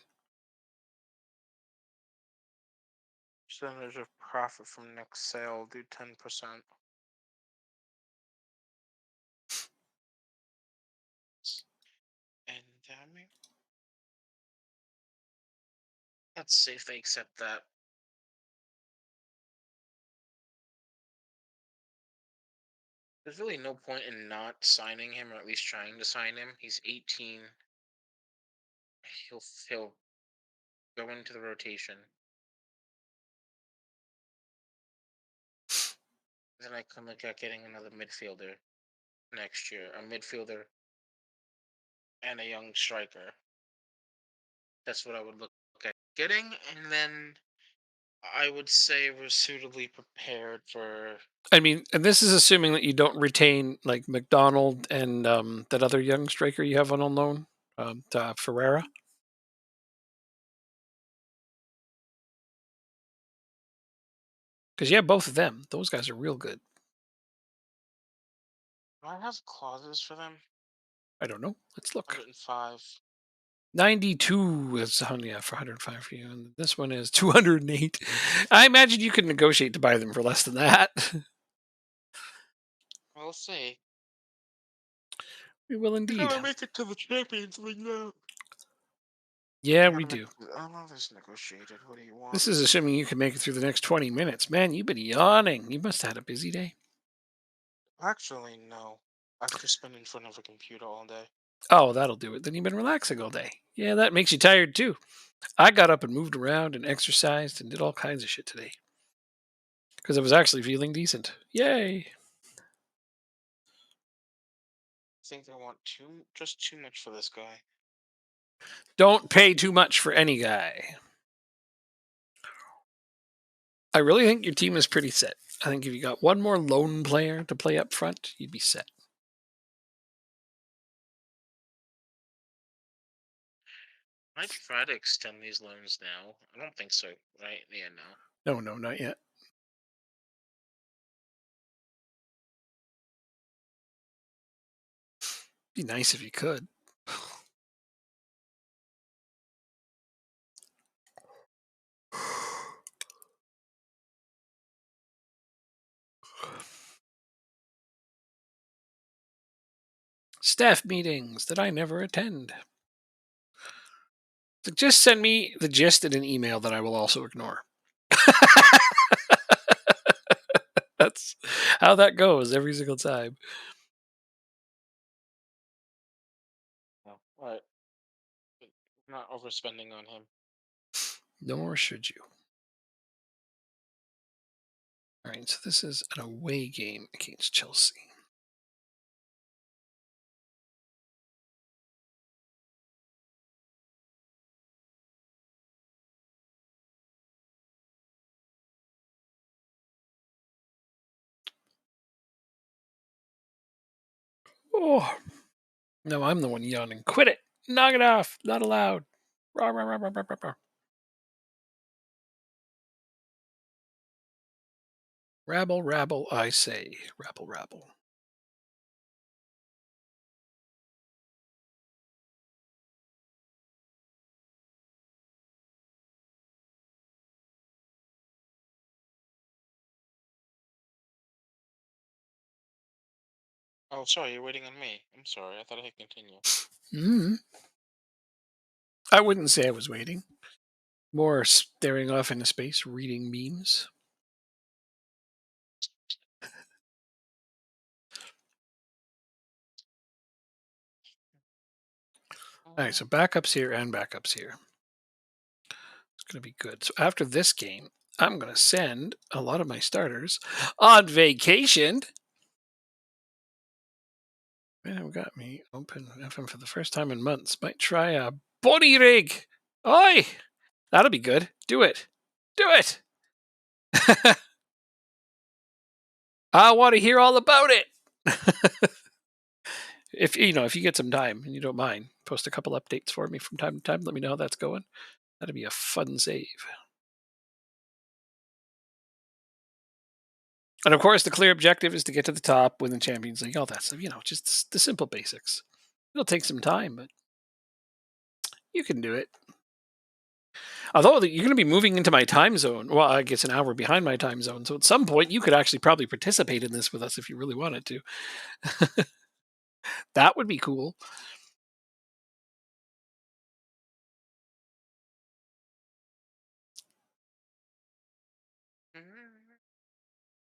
Percentage of profit from next sale, do 10%. Let's see if they accept that. There's really no point in not signing him, or at least trying to sign him. He's 18. He'll go into the rotation. Then I can look at getting another midfielder next year. A midfielder and a young striker. That's what I would look at getting, and then I would say we're suitably prepared for. I mean, and this is assuming that you don't retain like McDonald and that other young striker you have on loan, Ferreira. Because you have both of them. Those guys are real good. Do I have clauses for them? I don't know. Let's look. 105. 92 is for 105 for you, and this one is 208. I imagine you could negotiate to buy them for less than that. We'll see. We will We indeed. gotta make it to the Champions League now. Yeah, we do. I love this negotiated. What do you want? This is assuming you can make it through the next 20 minutes. Man, you've been yawning. You must have had a busy day. Actually, no. I've just been in front of a computer all day. Oh, that'll do it. Then you've been relaxing all day. Yeah, that makes you tired too. I got up and moved around and exercised and did all kinds of shit today. Because I was actually feeling decent. Yay. I think they want just too much for this guy. Don't pay too much for any guy. I really think your team is pretty set. I think if you got one more lone player to play up front, you'd be set. Might try to extend these loans now. I don't think so, right? Yeah, no. No, not yet. Be nice if you could. Staff meetings that I never attend. So just send me the gist in an email that I will also ignore. That's how that goes every single time. No. All right. Not overspending on him. Nor should you. All right, so this is an away game against Chelsea. Oh, no, I'm the one yawning. Quit it. Knock it off. Not allowed. Rah, rah, rah, rah, rah, rah, rah. Rabble, rabble, I say. Rabble, rabble. Oh, sorry, you're waiting on me. I'm sorry. I thought I hit continue. I wouldn't say I was waiting. More staring off into space, reading memes. All right, so backups here and backups here. It's going to be good. So after this game, I'm going to send a lot of my starters on vacation. Man, I've got me open FM for the first time in months. Might try a body rig. Oi! That'll be good. Do it. Do it. I want to hear all about it. If you get some time and you don't mind, post a couple updates for me from time to time. Let me know how that's going. That'd be a fun save. And of course, the clear objective is to get to the top, win the Champions League, all that stuff. Just the simple basics. It'll take some time, but you can do it. Although you're going to be moving into my time zone. Well, I guess an hour behind my time zone. So at some point, you could actually probably participate in this with us if you really wanted to. That would be cool.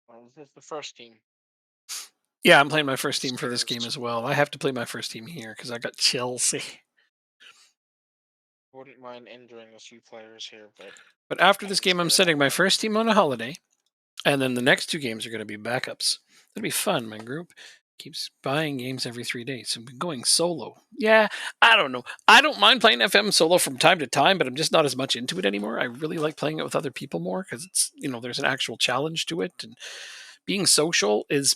Well, this is the first team. Yeah, I'm playing my first team for this game Spurs. as well. I have to play my first team here because I got Chelsea. Wouldn't mind injuring a few players here, but But after I this can game, I'm spare that sending my one. first team on a holiday, and then the next 2 games are going to be backups. It'll be fun. My group keeps buying games every 3 days, so I'm going solo. Yeah, I don't know. I don't mind playing FM solo from time to time, but I'm just not as much into it anymore. I really like playing it with other people more because it's there's an actual challenge to it, and being social is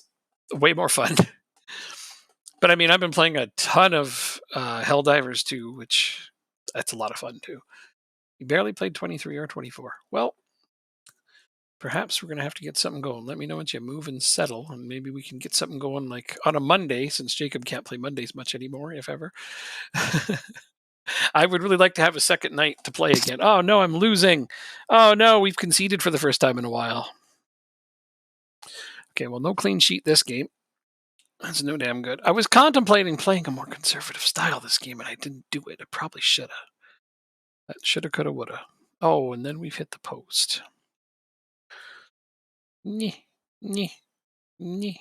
way more fun. But I mean, I've been playing a ton of Helldivers too, which that's a lot of fun too. You barely played 23 or 24. Well, perhaps we're going to have to get something going. Let me know once you move and settle, and maybe we can get something going like on a Monday, since Jacob can't play Mondays much anymore, if ever. I would really like to have a second night to play again. Oh, no, I'm losing. Oh, no, we've conceded for the first time in a while. Okay, well, no clean sheet this game. That's no damn good. I was contemplating playing a more conservative style this game, and I didn't do it. I probably should have. That shoulda, coulda, woulda. Oh, and then we've hit the post. Nyeh, nyeh, nyeh.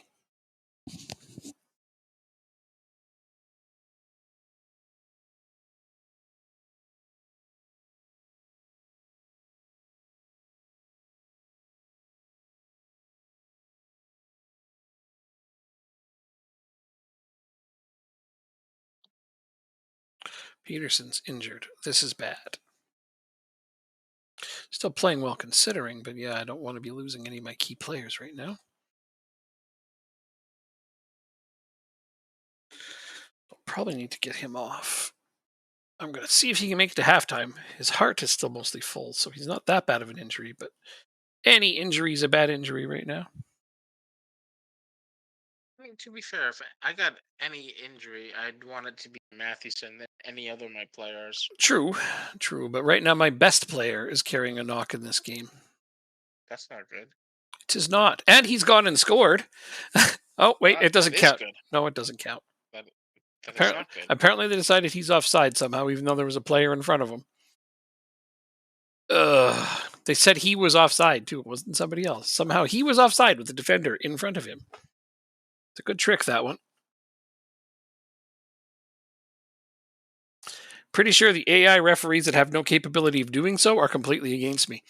Peterson's injured. This is bad. Still playing well considering, but yeah, I don't want to be losing any of my key players right now. I'll probably need to get him off. I'm going to see if he can make it to halftime. His heart is still mostly full, so he's not that bad of an injury, but any injury is a bad injury right now. I mean, to be fair, if I got any injury, I'd want it to be Mathewson than any other of my players. True, but right now my best player is carrying a knock in this game. That's not good. It is not. And he's gone and scored. Oh, wait, it doesn't That is count. good. No, it doesn't count. That is Apparently, not good. apparently they decided he's offside somehow, even though there was a player in front of him. Ugh. They said he was offside too. It wasn't somebody else. Somehow he was offside with the defender in front of him. It's a good trick, that one. Pretty sure the AI referees that have no capability of doing so are completely against me.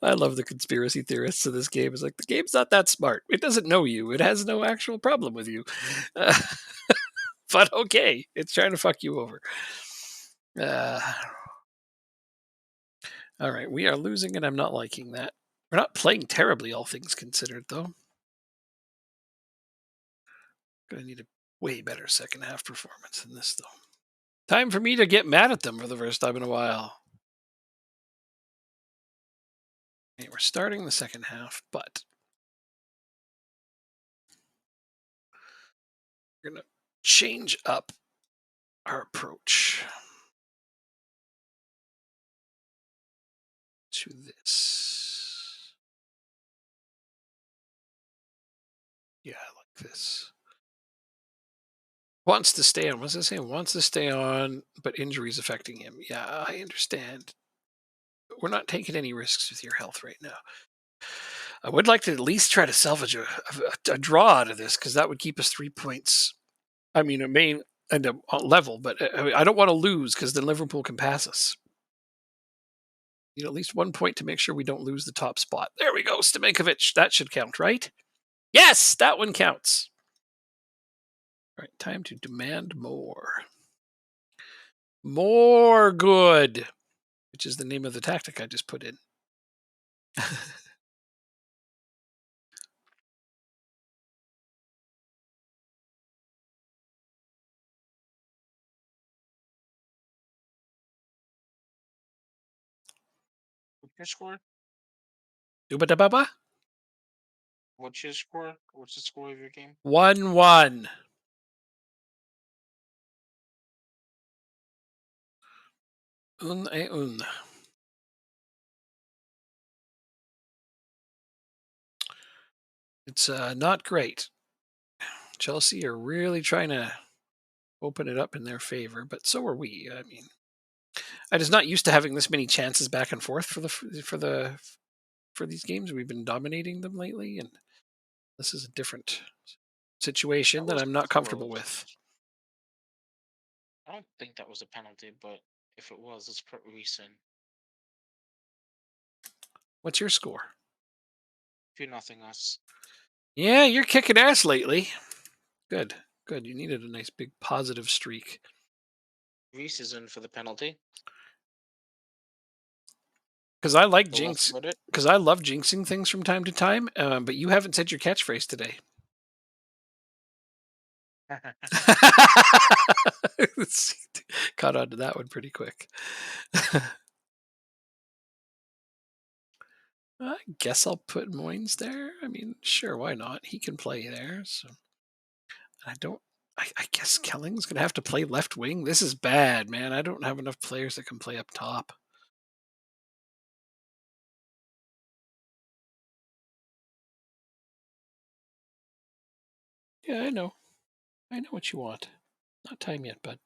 I love the conspiracy theorists of this game. It's like, the game's not that smart. It doesn't know you. It has no actual problem with you. But okay, it's trying to fuck you over. All right, we are losing, and I'm not liking that. We're not playing terribly, all things considered, though. Gonna need a way better second half performance than this, though. Time for me to get mad at them for the first time in a while. Okay, we're starting the second half, but we're gonna change up our approach to this. Yeah, I like this. Wants to stay on. What's it saying? Wants to stay on, but injuries affecting him. Yeah, I understand. But we're not taking any risks with your health right now. I would like to at least try to salvage a draw out of this, because that would keep us 3 points. I mean, it may end up on level, but I don't want to lose, because then Liverpool can pass us. At least 1 point to make sure we don't lose the top spot. There we go, Stamenkovic. That should count, right? Yes, that one counts. All right, time to demand more. More good, which is the name of the tactic I just put in. What's your score? Dubadababa? What's your score? What's the score of your game? 1-1. Un. It's not great. Chelsea are really trying to open it up in their favor, but so are we. I mean, I just not used to having this many chances back and forth for these games. We've been dominating them lately, and this is a different situation That that was I'm not comfortable close. with. I don't think that was a penalty, but if it was, it's pretty recent. What's your score? 2-0 us. Yeah, you're kicking ass lately. Good, good. You needed a nice big positive streak. Reese is in for the penalty. Because I like The left jinx. footed. Because I love jinxing things from time to time. But you haven't said your catchphrase today. Caught on to that one pretty quick. I guess I'll put Moynes there. I mean, sure, why not? He can play there. So I don't. I guess Kelling's gonna have to play left wing. This is bad, man. I don't have enough players that can play up top. Yeah, I know. I know what you want. Not time yet, bud.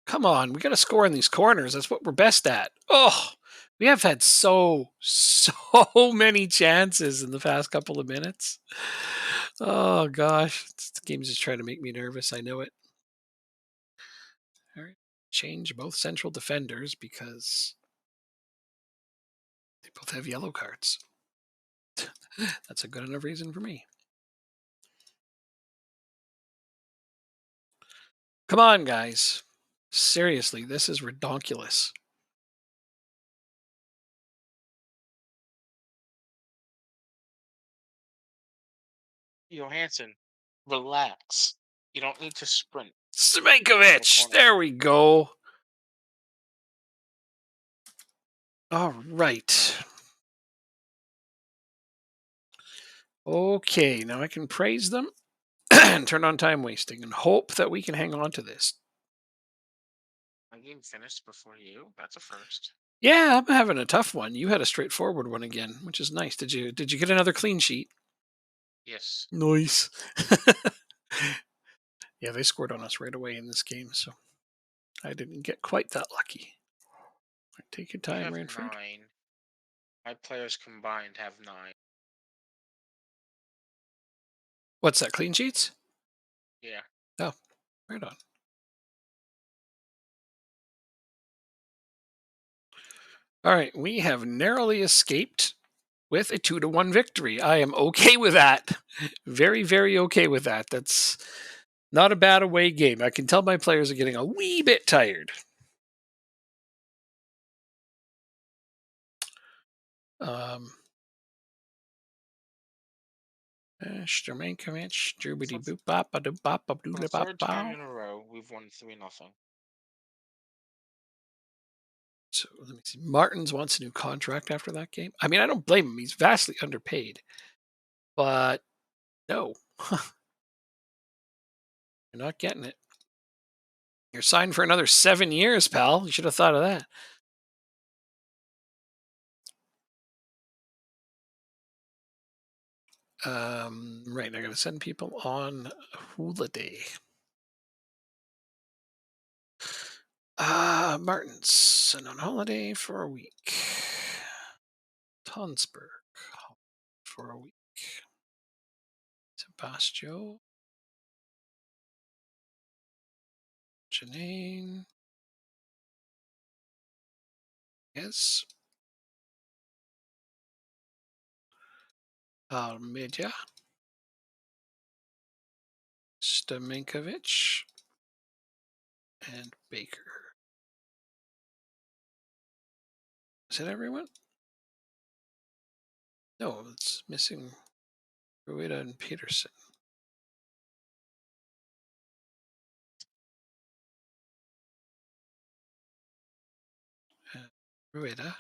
Come on, we got to score in these corners. That's what we're best at. Oh, we have had so many chances in the past couple of minutes. Oh gosh, this game's just trying to make me nervous. I know it. All right, change both central defenders because they both have yellow cards. That's a good enough reason for me. Come on, guys. Seriously, this is redonkulous. Johansson, relax. You don't need to sprint. Stamenkovic. There we go. All right. Okay, now I can praise them and turn on time wasting and hope that we can hang on to this. My game finished before you. That's a first. Yeah, I'm having a tough one. You had a straightforward one again, which is nice. Did you get another clean sheet? Yes. Nice. Yeah, they scored on us right away in this game, so I didn't get quite that lucky. Take your You time, have Ranford. 9. My players combined have 9. What's that? Clean sheets? Yeah. Oh, right on. All right, we have narrowly escaped with a 2-1 victory. I am okay with that. Very, very okay with that. That's not a bad away game. I can tell my players are getting a wee bit tired. Stramenkovic, droobity boop bop a doop bop a For the doodle bop third time bow. in a row, we've won 3-0. So let me see. Martins wants a new contract after that game. I mean, I don't blame him. He's vastly underpaid. But no. You're not getting it. You're signed for another 7 years, pal. You should have thought of that. Right, I gotta send people on holiday. Martins and on holiday for a week. Tonsberg for a week. Sebastio. Janine. Yes. Almeida. Stamenkovic. And Baker. Is that everyone? No, it's missing Rueda and Peterson. Rueda.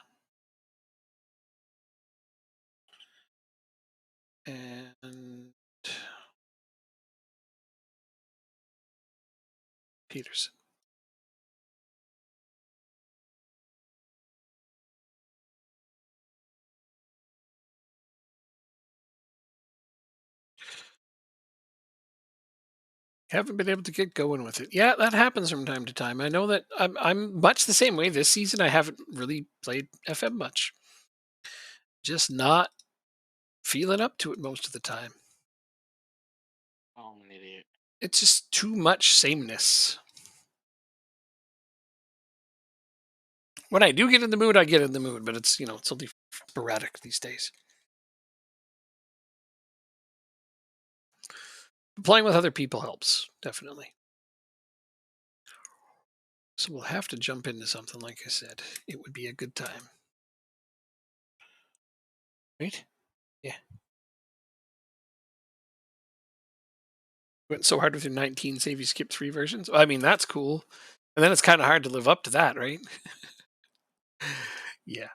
And Peterson. Haven't been able to get going with it. Yeah, that happens from time to time. I know that I'm much the same way this season. I haven't really played FM much. Just not feeling up to it most of the time. Oh, I'm an idiot. It's just too much sameness. When I do get in the mood, I get in the mood, but it's it's only sporadic these days. Playing with other people helps, definitely. So we'll have to jump into something, like I said. It would be a good time. Right? Yeah. Went so hard with your 19, save you skip 3 versions. I mean, that's cool. And then it's kind of hard to live up to that, right? Yeah.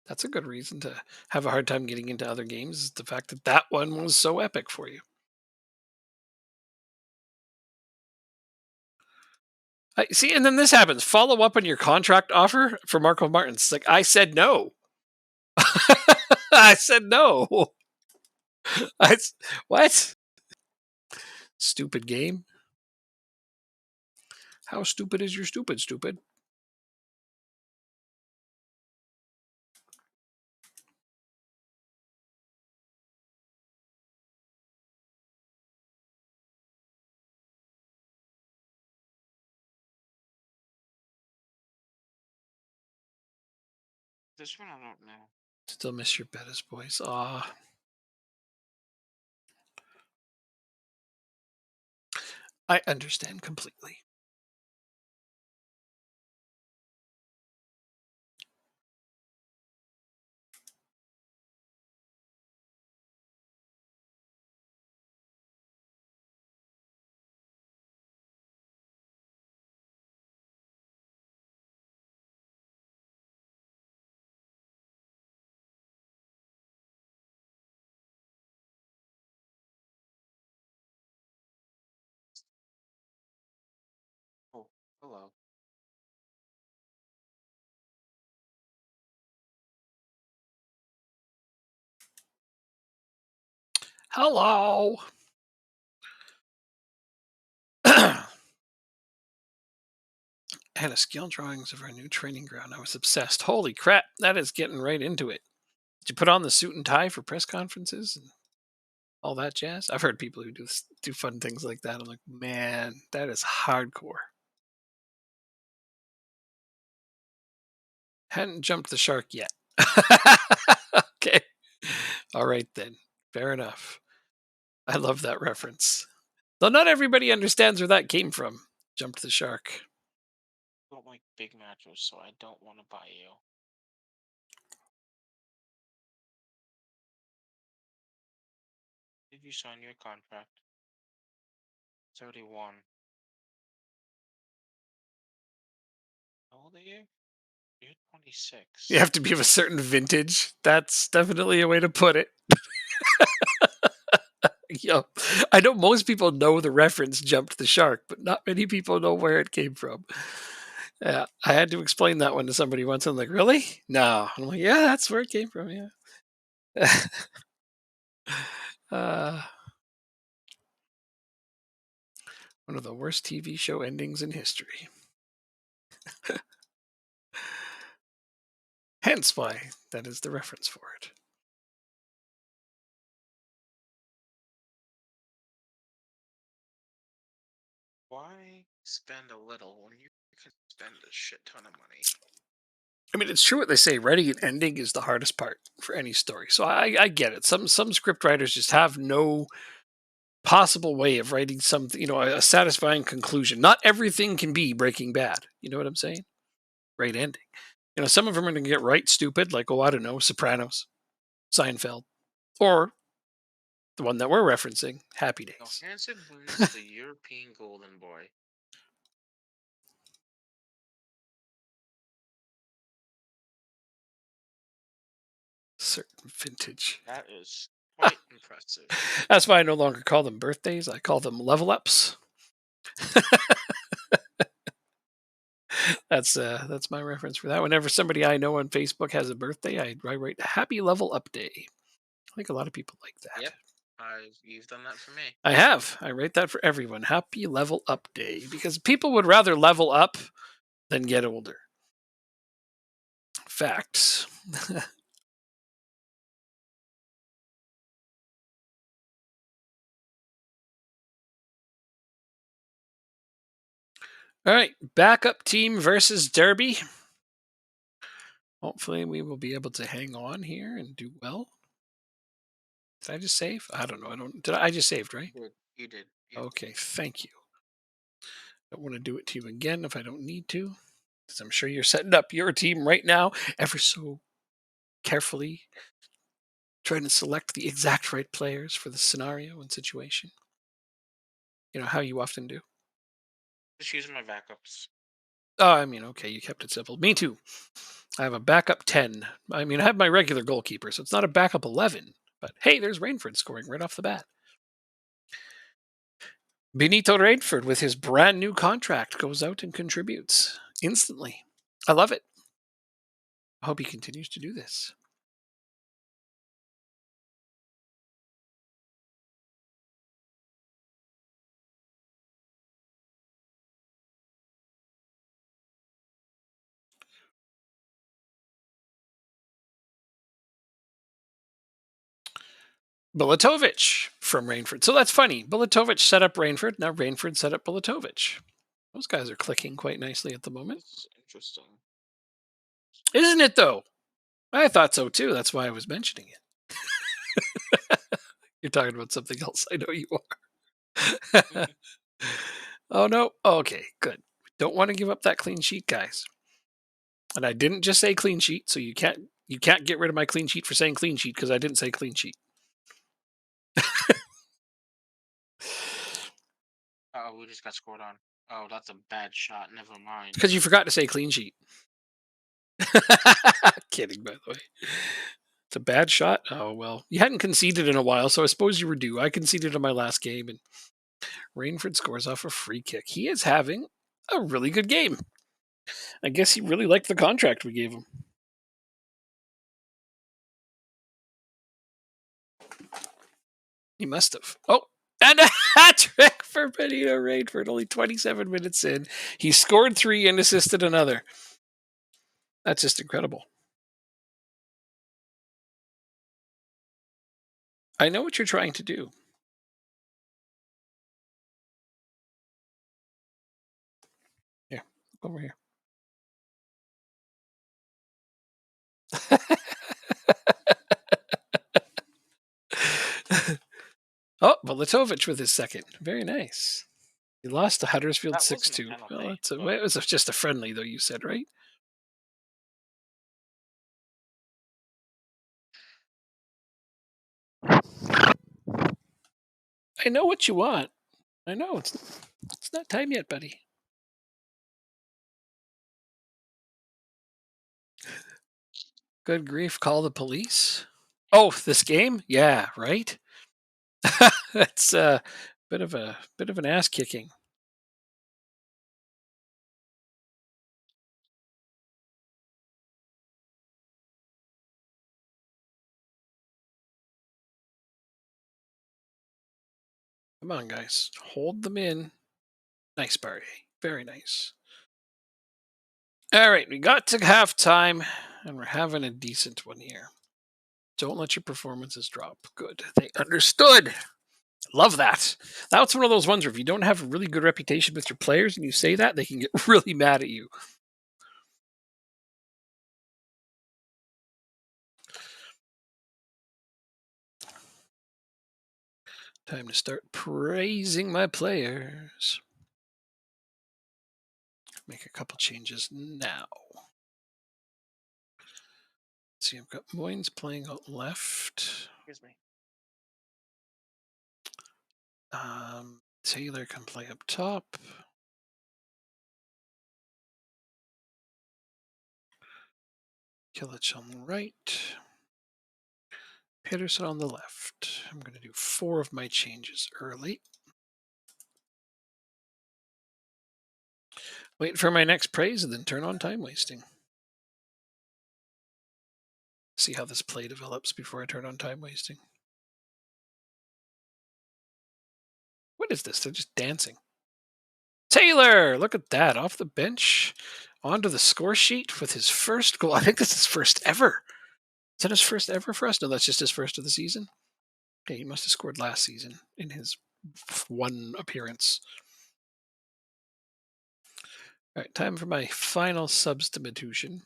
That's a good reason to have a hard time getting into other games, is the fact that that one was so epic for you. I see, and then this happens. Follow up on your contract offer for Marco Martins. It's like, I said no. I said no. What? Stupid game. How stupid is your stupid? This one I don't know. Still miss your Bettis boys. Ah. I understand completely. Oh, hello. Hello. Had a skill drawings of our new training ground. I was obsessed. Holy crap, that is getting right into it. Did you put on the suit and tie for press conferences and all that jazz? I've heard people who do fun things like that. I'm like, man, that is hardcore. Hadn't jumped the shark yet. Okay. All right then. Fair enough. I love that reference. Though not everybody understands where that came from. Jumped the shark. I don't like big matches, so I don't want to buy you. Did you sign your contract? 31. How old are you? You're 26. You have to be of a certain vintage. That's definitely a way to put it. Yo, I know most people know the reference "jumped the shark," but not many people know where it came from. Yeah, I had to explain that one to somebody once. I'm like, really? No. I'm like, yeah, that's where it came from. Yeah. uh, one of the worst TV show endings in history. Hence why that is the reference for it. Why spend a little when you can spend a shit ton of money? I mean, it's true what they say. Writing an ending is the hardest part for any story. So I get it. Some script writers just have no possible way of writing something, a satisfying conclusion. Not everything can be Breaking Bad. You know what I'm saying? Great ending. Some of them are going to get right stupid, like, I don't know, Sopranos, Seinfeld, or the one that we're referencing, Happy Days. Hansen wins the European Golden Boy. Certain vintage. That is quite impressive. That's why I no longer call them birthdays. I call them level ups. That's my reference for that. Whenever somebody I know on Facebook has a birthday, I write "Happy Level Up Day." I think a lot of people like that. Yep. You've done that for me. I have. I rate that for everyone. Happy level up day. Because people would rather level up than get older. Facts. All right. Backup team versus Derby. Hopefully we will be able to hang on here and do well. Did I just save? I don't know. I just saved, right? You did. Okay, thank you. Don't want to do it to you again if I don't need to. Because I'm sure you're setting up your team right now ever so carefully, trying to select the exact right players for the scenario and situation. You know how you often do. Just using my backups. Oh, I mean, okay, you kept it simple. Me too. I have a backup 10. I mean, I have my regular goalkeeper, so it's not a backup 11. But hey, there's Rainford scoring right off the bat. Benito Rainford, with his brand new contract, goes out and contributes instantly. I love it. I hope he continues to do this. Bulatovic from Rainford. So that's funny. Bulatovic set up Rainford. Now Rainford set up Bulatovic. Those guys are clicking quite nicely at the moment. That's interesting. Isn't it, though? I thought so, too. That's why I was mentioning it. You're talking about something else. I know you are. Oh, no. Okay, good. Don't want to give up that clean sheet, guys. And I didn't just say clean sheet, so you can't get rid of my clean sheet for saying clean sheet because I didn't say clean sheet. Oh, we just got scored on. Oh, that's a bad shot. Never mind. Because you forgot to say clean sheet. Kidding, by the way. It's a bad shot. Oh, well. You hadn't conceded in a while, so I suppose you were due. I conceded in my last game, and Rainford scores off a free kick. He is having a really good game. I guess he really liked the contract we gave him. He must have. Oh, and a hat trick for Benito Rainford. Only 27 minutes in. He scored 3 and assisted another. That's just incredible. I know what you're trying to do. Here, over here. Oh, Bulatovic with his second. Very nice. He lost to Huddersfield That wasn't a 6-2. penalty, Well, but- it was just a friendly, though, you said, right? I know what you want. I know. It's not time yet, buddy. Good grief, call the police. Oh, this game? Yeah, right? That's a bit of an ass kicking. Come on, guys. Hold them in. Nice, Barry. Very nice. All right, we got to halftime, and we're having a decent one here. Don't let your performances drop. Good. They understood. Love that. That's one of those ones where if you don't have a really good reputation with your players and you say that, they can get really mad at you. Time to start praising my players. Make a couple changes now. Let's see, I've got Moynes playing out left. Excuse me. Taylor can play up top. Kilich on the right. Peterson on the left. I'm going to do 4 of my changes early. Wait for my next praise and then turn on time wasting. See how this play develops before I turn on time wasting. What is this? They're just dancing. Taylor, look at that. Off the bench, onto the score sheet with his first goal. I think this is his first ever. Is that his first ever for us? No, that's just his first of the season. Okay, he must have scored last season in his one appearance. All right, time for my final substitution.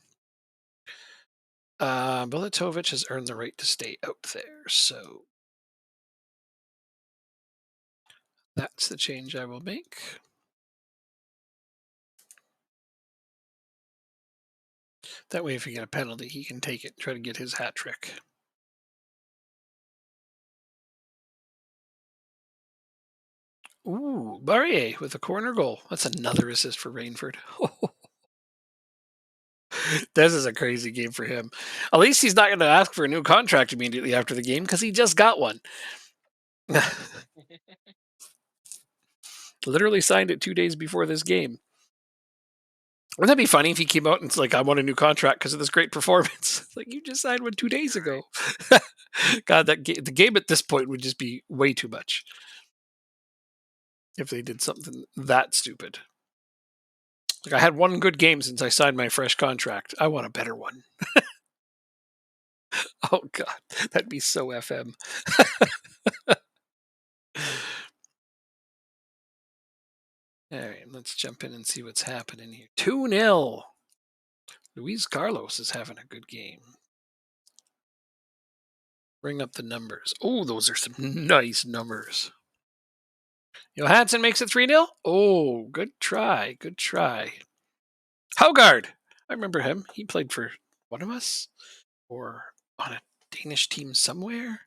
Bilatovic has earned the right to stay out there, so that's the change I will make. That way, if you get a penalty, he can take it and try to get his hat trick. Ooh, Barrier with a corner goal. That's another assist for Rainford. This is a crazy game for him. At least he's not going to ask for a new contract immediately after the game because he just got one. Literally signed it 2 days before this game. Wouldn't that be funny if he came out and it's like, I want a new contract because of this great performance? Like, you just signed one 2 days ago. God, the game at this point would just be way too much if they did something that stupid. Like, I had one good game since I signed my fresh contract. I want a better one. Oh, God. That'd be so FM. All right, let's jump in and see what's happening here. 2-0. Luis Carlos is having a good game. Bring up the numbers. Oh, those are some nice numbers. Johansson makes it 3-0. Oh, good try. Good try. Haugard. I remember him. He played for one of us or on a Danish team somewhere.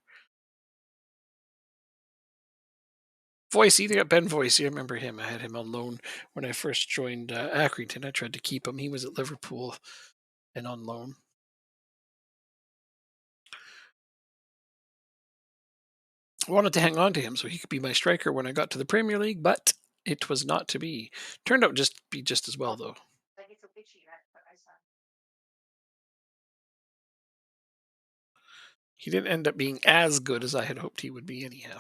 Voice, either got Ben Voice. I remember him. I had him on loan when I first joined Accrington. I tried to keep him. He was at Liverpool and on loan. I wanted to hang on to him so he could be my striker when I got to the Premier League, but it was not to be. Turned out to be just as well, though. He didn't end up being as good as I had hoped he would be anyhow.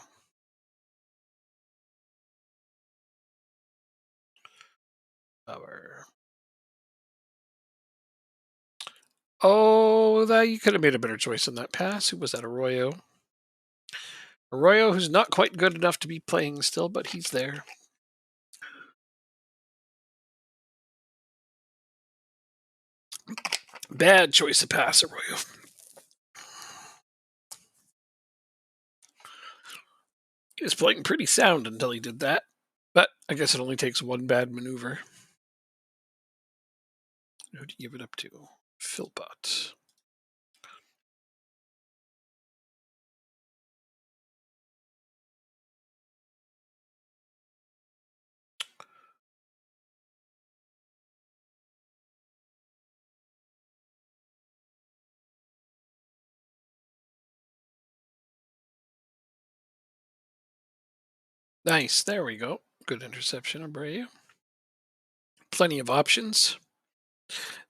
Oh, that you could have made a better choice on that pass. Who was that? Arroyo. Arroyo, who's not quite good enough to be playing still, but he's there. Bad choice of pass, Arroyo. He was playing pretty sound until he did that. But I guess it only takes one bad maneuver. Who do you give it up to? Philpott. Nice. There we go. Good interception, Abreu. Plenty of options.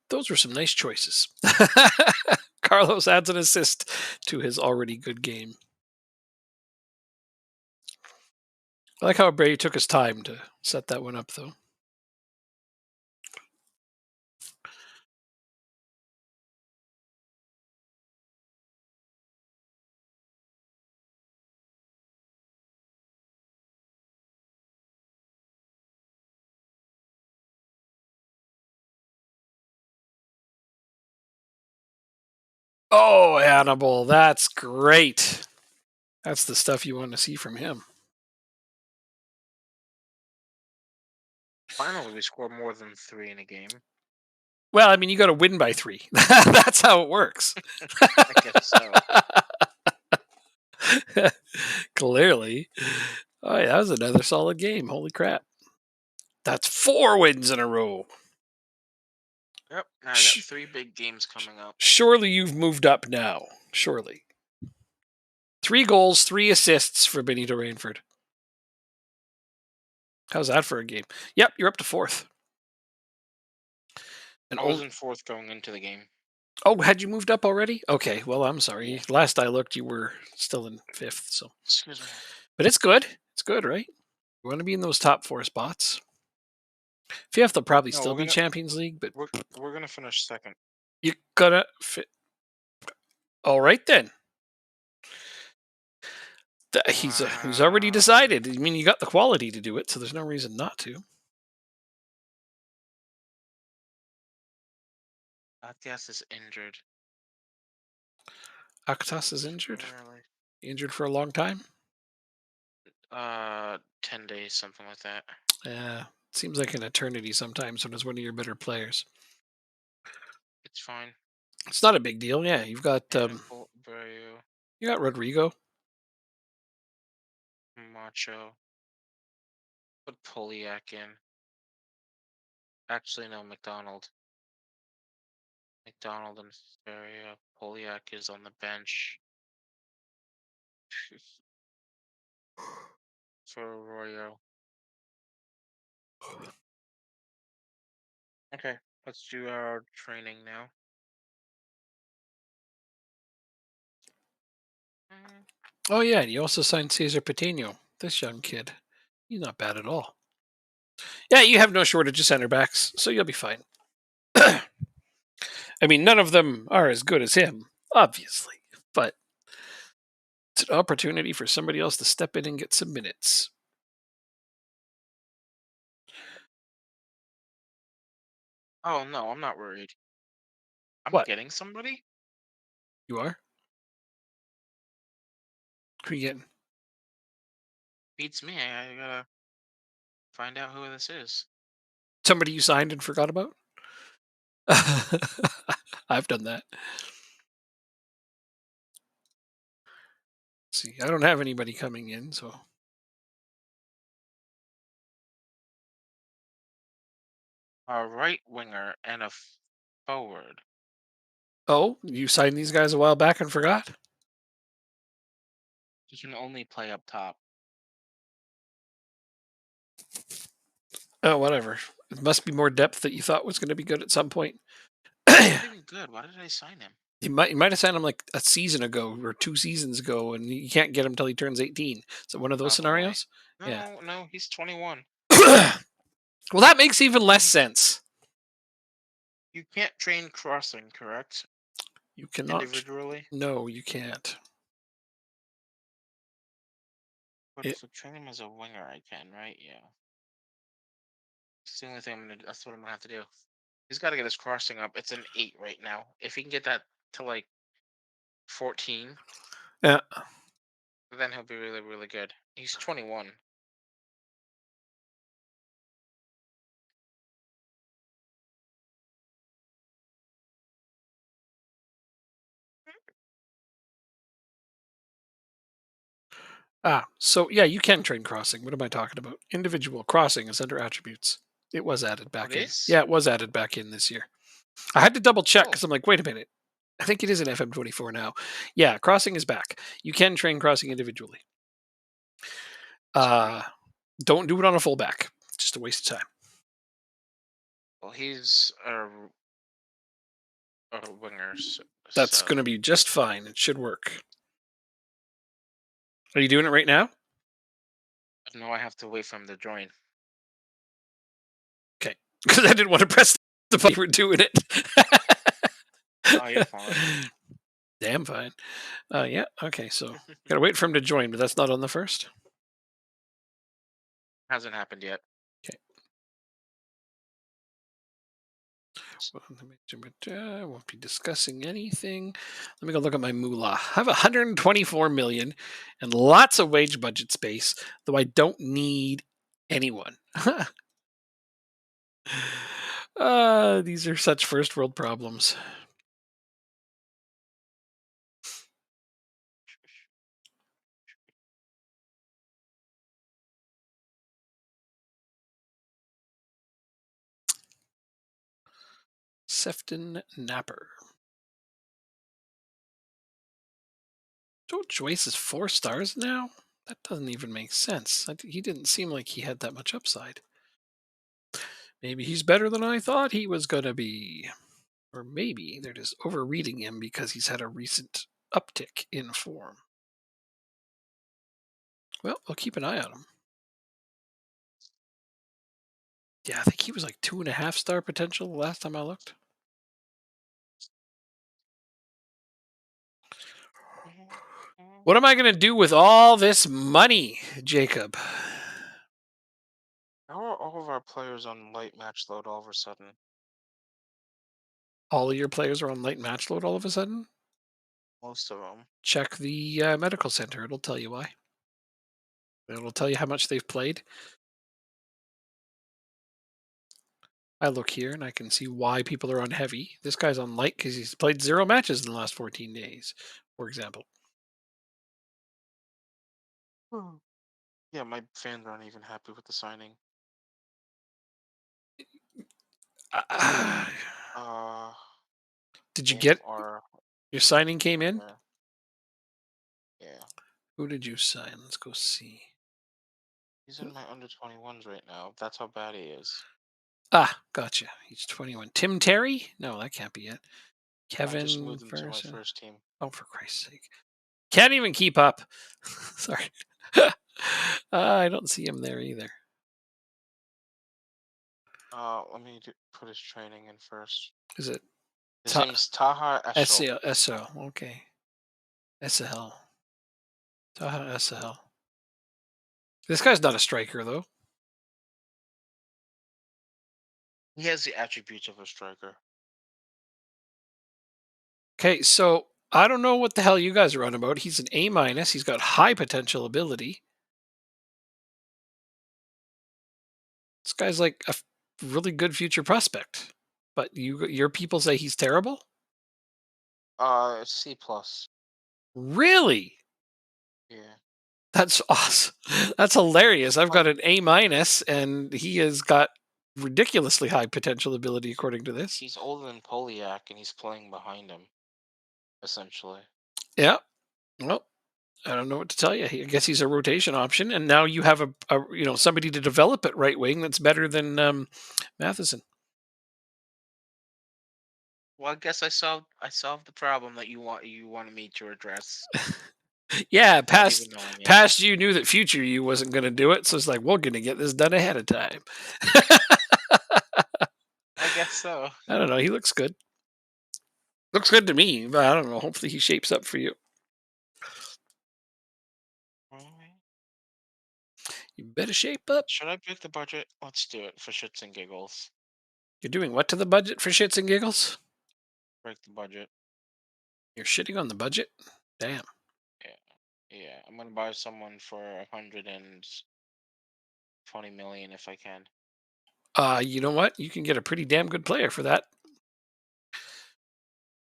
Those were some nice choices. Carlos adds an assist to his already good game. I like how Abreu took his time to set that one up, though. Oh, Hannibal, that's great. That's the stuff you want to see from him. Finally, we score more than 3 in a game. Well, I mean, you got to win by 3. That's how it works. I guess so. Clearly. Oh, yeah, that was another solid game. Holy crap. That's 4 wins in a row. Yep. Now I got 3 big games coming up. Surely you've moved up now. Surely. 3 goals, 3 assists for Benito Rainford. How's that for a game? Yep, you're up to 4th. And I was in 4th going into the game. Oh, had you moved up already? Okay, well, I'm sorry. Last I looked, you were still in 5th. So, excuse me. But it's good. It's good, right? You want to be in those top 4 spots. If you have to probably No, still we're be gonna Champions League, but we're gonna finish second. you gotta fit. All right then. He's already decided. I mean, you got the quality to do it, so there's no reason not to. Athias is injured. Akatas is injured. Really? Injured for a long time. 10 days, something like that. Yeah, seems like an eternity sometimes when it's one of your better players. It's fine. It's not a big deal. Yeah, you've got Barrio, you got Rodrigo. Macho. Put Poliak in. Actually, no, McDonald. McDonald and Barrio. Poliak is on the bench. For Arroyo. Okay, let's do our training now. Oh yeah, and you also signed Cesar Patino, this young kid. He's not bad at all. Yeah, you have no shortage of center backs, so you'll be fine. I mean, none of them are as good as him, obviously, but it's an opportunity for somebody else to step in and get some minutes. Oh no, I'm not worried. I'm What? getting somebody? You are? Who are you getting? Beats me. I gotta find out who this is. Somebody you signed and forgot about? I've done that. Let's see, I don't have anybody coming in, so. A right winger and a forward. Oh, you signed these guys a while back and forgot? He can only play up top. Oh, whatever. It must be more depth that you thought was going to be good at some point. He's not even good. Why did I sign him? You might have signed him like a season ago or 2 seasons ago, and you can't get him until he turns 18. So one of those Oh, no way. scenarios? Yeah. No, he's 21. Well, that makes even less sense. You can't train crossing, correct? You cannot. Individually? No, you can't. But if I train him as a winger, I can, right? Yeah. It's the only thing that's what I'm gonna have to do. He's got to get his crossing up. It's an 8 right now. If he can get that to like 14, Yeah. then he'll be really, really good. He's 21. So yeah, you can train crossing. What am I talking about? Individual crossing is under attributes. It was added back It in. is? Yeah, it was added back in this year. I had to double check Cool. because I'm like, wait a minute. I think it is in FM24 now. Yeah, crossing is back. You can train crossing individually. Don't do it on a fullback. Just a waste of time. Well, he's a winger. That's So going to be just fine. It should work. Are you doing it right now? no, I have to wait for him to join. Okay. Because I didn't want to press the button. You were doing it. Oh, you're fine. Damn fine. Yeah. Okay. So gotta wait for him to join, but that's not on the first. Hasn't happened yet. Okay. I won't be discussing anything. Let me go look at my moolah. I have 124 million and lots of wage budget space, though I don't need anyone. These are such first world problems. Sefton Napper. Joe Joyce is 4 stars now? That doesn't even make sense. He didn't seem like he had that much upside. Maybe he's better than I thought he was going to be. Or maybe they're just overreading him because he's had a recent uptick in form. Well, I'll keep an eye on him. Yeah, I think he was like 2.5 star potential the last time I looked. What am I going to do with all this money, Jacob? How are all of our players on light match load all of a sudden? All of your players are on light match load all of a sudden? Most of them. Check the medical center. It'll tell you why. It'll tell you how much they've played. I look here and I can see why people are on heavy. This guy's on light because he's played 0 matches in the last 14 days, for example. Yeah, my fans aren't even happy with the signing. Uh, Did you both get are. your signing came in? Yeah. Who did you sign? Let's go see. He's in my under 21s right now. That's how bad he is. Ah, gotcha. He's 21. Tim Terry? No, that can't be it. I just Kevin moved him to my Ferguson. first team. Oh, for Christ's sake. Can't even keep up. Sorry. I don't see him there either. Let me put his training in first. Is it His name's Taha Eshel. SO? Okay. SL. Taha SL. This guy's not a striker, though. He has the attributes of a striker. Okay, so I don't know what the hell you guys are on about. He's an A minus. He's got high potential ability. This guy's like a really good future prospect. But your people say he's terrible? C plus. Really? Yeah. That's awesome. That's hilarious. I've got an A minus, and he has got ridiculously high potential ability, according to this. He's older than Polyak, and he's playing behind him, essentially. Yeah. Well, I don't know what to tell you. I guess he's a rotation option, and now you have a somebody to develop at right wing that's better than Matheson. Well, I guess I solved the problem that you wanted me to address. Yeah, Not even knowing it. past you knew that future you wasn't going to do it, so it's like we're going to get this done ahead of time. I guess so. I don't know. He looks good. Looks good to me, but I don't know. Hopefully, he shapes up for you. You better shape up. Should I break the budget? Let's do it for shits and giggles. You're doing what to the budget for shits and giggles? Break the budget. You're shitting on the budget? Damn. Yeah. I'm gonna buy someone for 120 million if I can. You know what? You can get a pretty damn good player for that.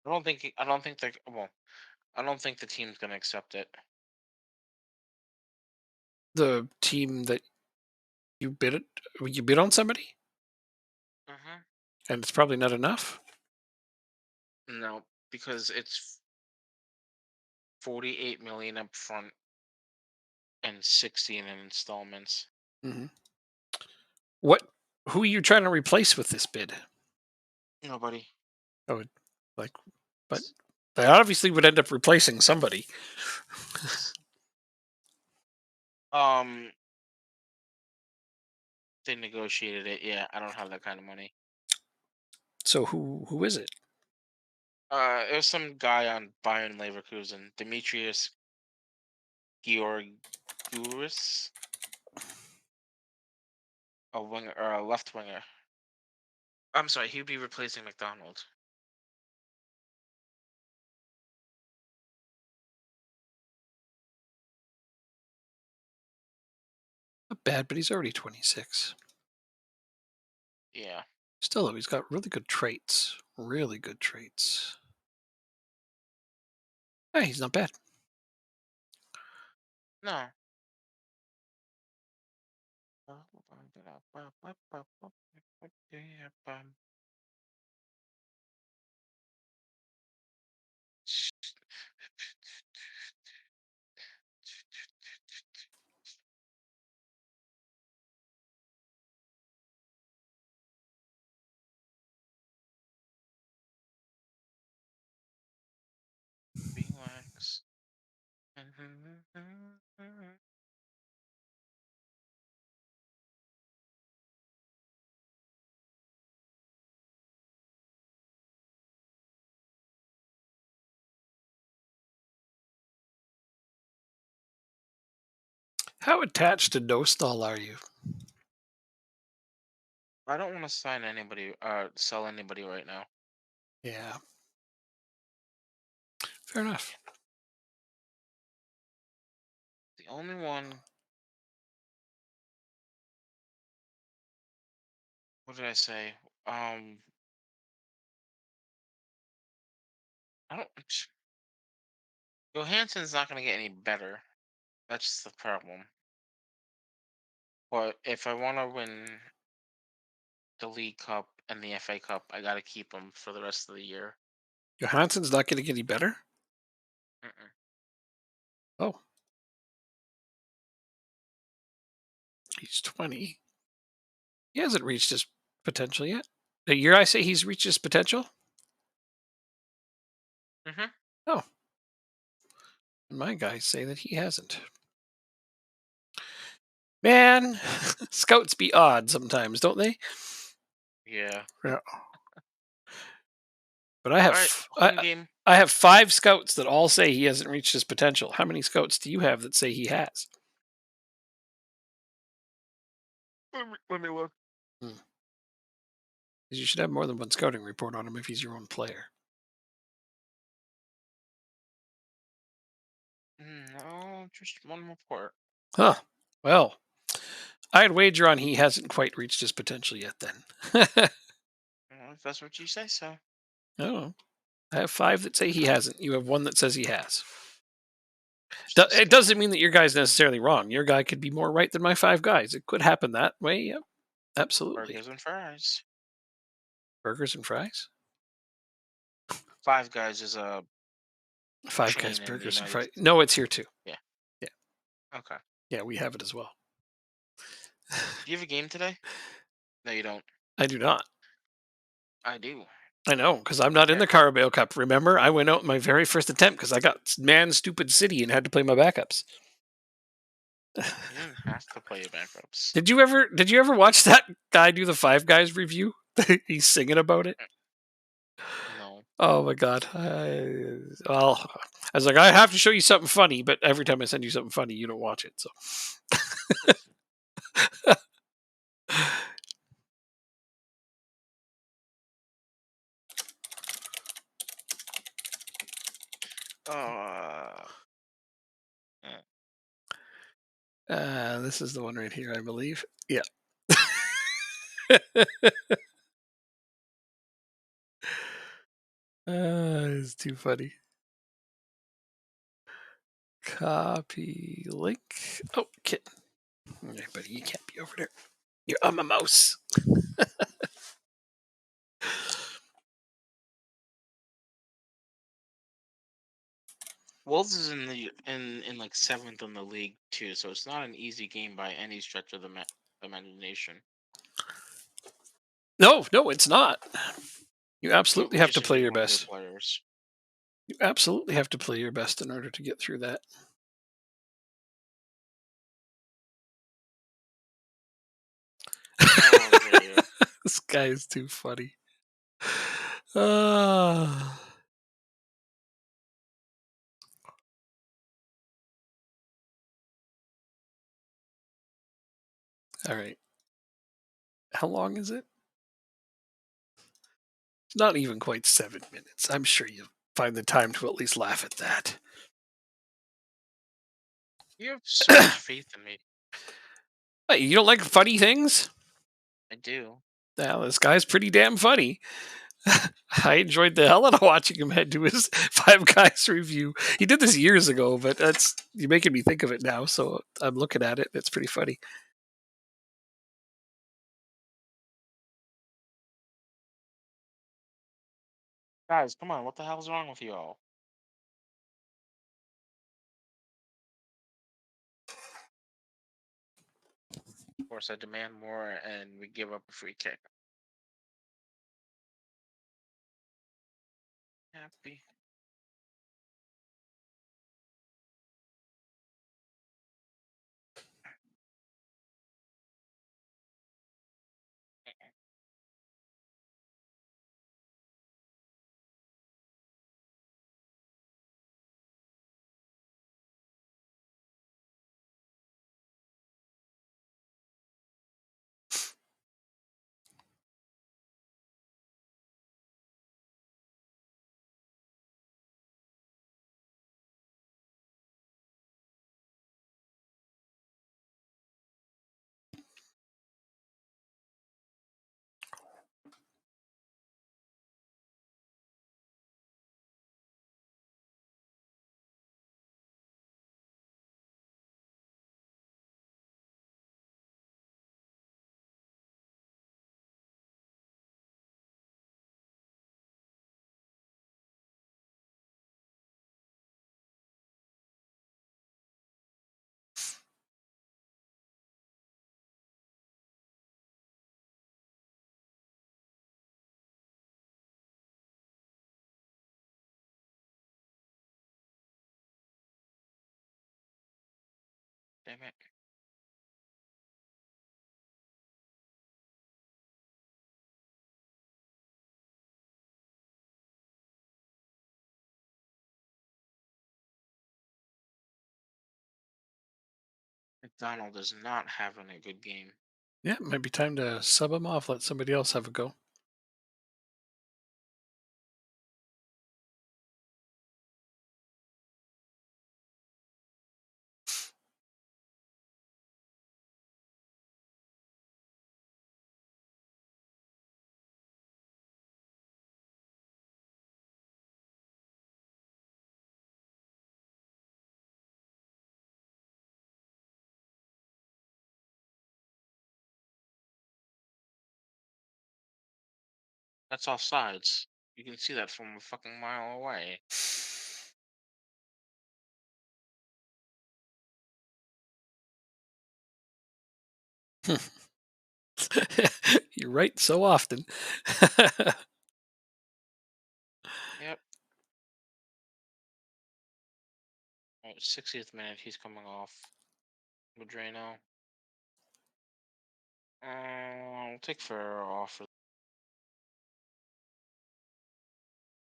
I don't think the team's gonna accept it. The team that you bid on somebody, Mm-hmm. and it's probably not enough. No, because it's 48 million up front and 60 in installments. Mm-hmm. Who are you trying to replace with this bid? Nobody. Oh, but they obviously would end up replacing somebody. They negotiated it. Yeah, I don't have that kind of money. So who is it? It was some guy on Bayern Leverkusen, Demetrius Georgouris, a winger or a left winger. I'm sorry, he'd be replacing McDonald. Not bad, but he's already 26. Yeah. Still, though, he's got really good traits. Really good traits. Hey, he's not bad. No. Relax. How attached to Dostal are you? I don't want to sign anybody, sell anybody right now. Yeah. Fair enough. The only one. What did I say? I don't. Johansson's not gonna get any better. That's the problem. But if I want to win the League Cup and the FA Cup, I gotta keep him for the rest of the year. Johansson's not going to get any better? Mm-mm. Oh. He's 20. He hasn't reached his potential yet. The year I say he's reached his potential? Mhm. Oh. My guys say that he hasn't. Man, scouts be odd sometimes, don't they? Yeah. Yeah. But I have All right. Home game. I have 5 scouts that all say he hasn't reached his potential. How many scouts do you have that say he has? Let me look. 'Cause you should have more than one scouting report on him if he's your own player. No, just one report. Huh. Well, I'd wager on he hasn't quite reached his potential yet then. Well, if that's what you say, so. Oh. I have 5 that say he hasn't. You have 1 that says he has. Just It doesn't mean that your guy's necessarily wrong. Your guy could be more right than my 5 guys. It could happen that way. Yep. Absolutely. burgers and fries. Burgers and fries? Five Guys is a 5 guys, chain in the burgers and United fries. States. No, it's here too. Yeah. Yeah. Okay. Yeah, we have it as well. Do you have a game today? No, you don't. I do not. I do. I know, because I'm not in the Okay. Carabao Cup. Remember, I went out in my very first attempt because I got man stupid city and had to play my backups. You didn't have to play your backups. Did you ever watch that guy do the 5 Guys review? He's singing about it. No. Oh my god! Well, I was like, I have to show you something funny, but every time I send you something funny, you don't watch it. So, Uh, this is the one right here, I believe. Yeah. It's too funny. Copy link. Oh, kitten. Hey, buddy, you can't be over there. You're on my mouse. Wolves is in the in like 7th in the league too, so it's not an easy game by any stretch of the imagination. No, it's not. You But absolutely we have to just play need your one of their best. players. You absolutely have to play your best in order to get through that. Oh, dear. This guy is too funny. Uh, all right. How long is it? It's not even quite 7 minutes. I'm sure you'll find the time to at least laugh at that. You have so much faith in me. Hey, you don't like funny things? I do. Now, this guy's pretty damn funny. I enjoyed the hell out of watching him head to his 5 Guys review. He did this years ago, but you're making me think of it now, so I'm looking at it. It's pretty funny. Guys, come on, what the hell's wrong with you all? Of course, I demand more, and we give up a free kick. Happy. Damn it. McDonald is not having a good game. Yeah, it might be time to sub him off. Let somebody else have a go. That's offsides. You can see that from a fucking mile away. You're right so often. Yep. All right, 60th minute, he's coming off. Madreno. I'll take Ferrer off for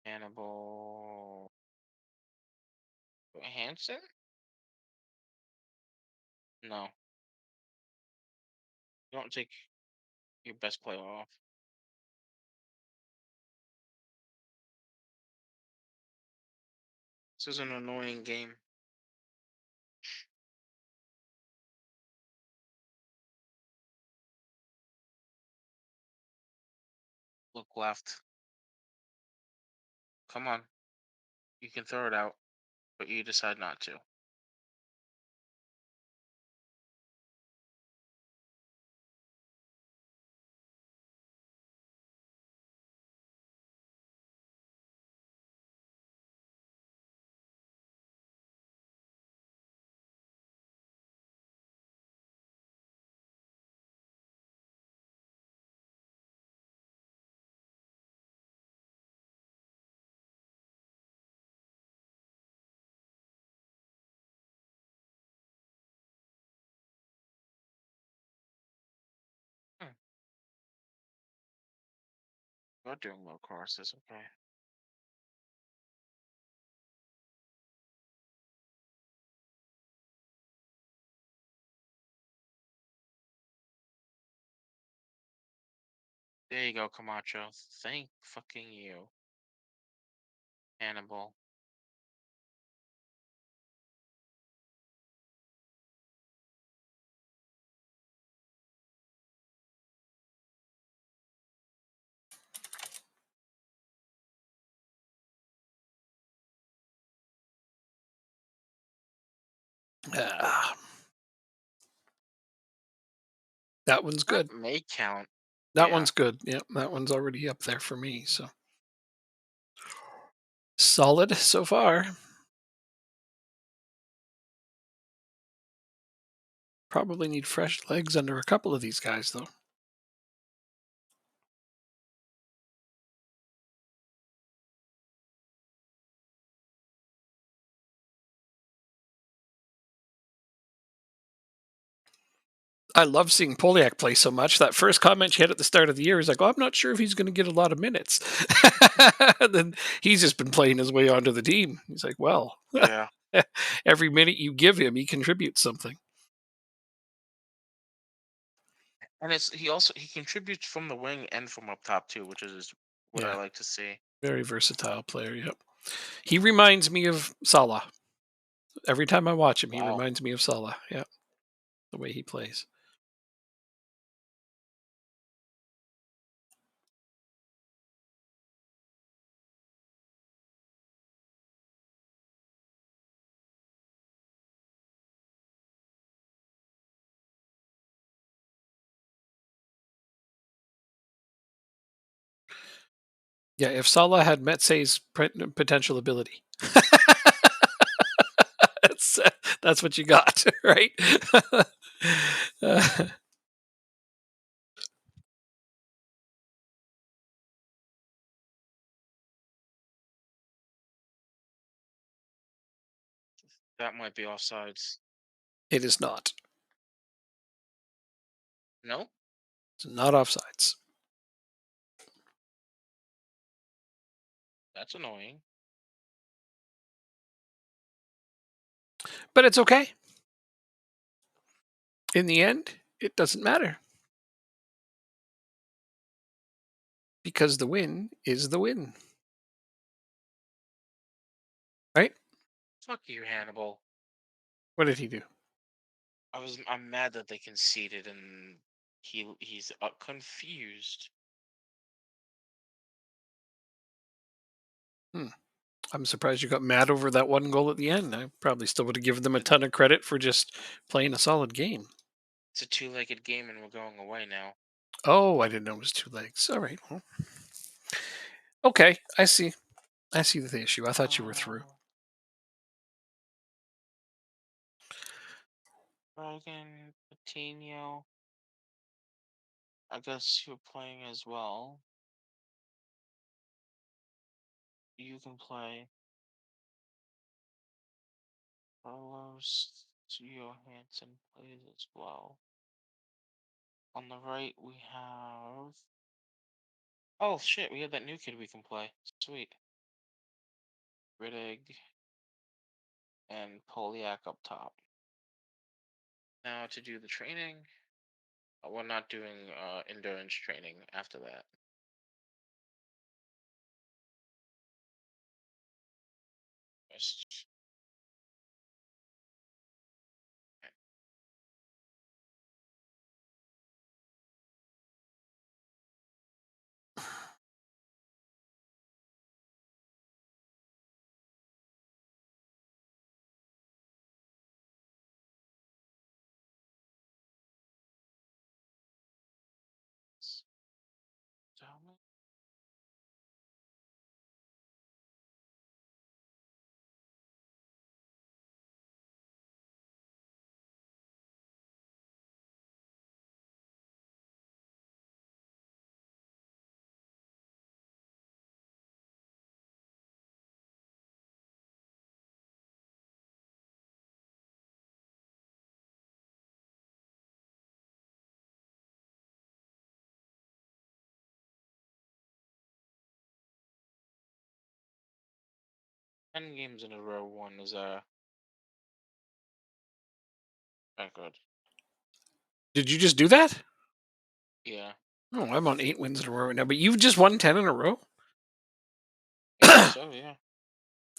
Hannibal. Hansen? No. You don't take your best player off. This is an annoying game. Look left. Come on. You can throw it out, but you decide not to. Hmm. You're doing low crosses, okay. There you go, Camacho. Thank fucking you. Hannibal. Ah, that one's That good. may count. That Yeah. one's good. Yep, that one's already up there for me. So solid so far. Probably need fresh legs under a couple of these guys, though. I love seeing Poliak play so much. That first comment she had at the start of the year is like, "Oh, I'm not sure if he's going to get a lot of minutes." And then he's just been playing his way onto the team. He's like, "Well, Yeah. every minute you give him, he contributes something." And he contributes from the wing and from up top too, which is what I Yeah, like to see. very versatile player. Yep, he reminds me of Salah. Every time I watch him, he Wow. reminds me of Salah. Yeah, the way he plays. Yeah, if Salah had Metze's potential ability, that's that's what you got, right? Uh, That might be offsides. It is not. No? It's not offsides. That's annoying. But it's okay. In the end, it doesn't matter. Because the win is the win. Right? Fuck you, Hannibal. What did he do? I'm mad that they conceded and he's confused. I'm surprised you got mad over that one goal at the end. I probably still would have given them a ton of credit for just playing a solid game. It's a two-legged game and we're going away now. Oh, I didn't know it was 2 legs. All right. Well, okay. I see. I see the issue. I thought you were through. Dragon, Patino. I guess you're playing as well. You can play Carlos Johansson plays as well. On the right we have. Oh shit, we have that new kid we can play. Sweet. Riddig and Poliak up top. Now to do the training. We're not doing endurance training after that. Just tell me. Ten games in a row won is a record. Did you just do that? Yeah. Oh, I'm on 8 wins in a row right now, but you've just won 10 in a row? I guess so, yeah.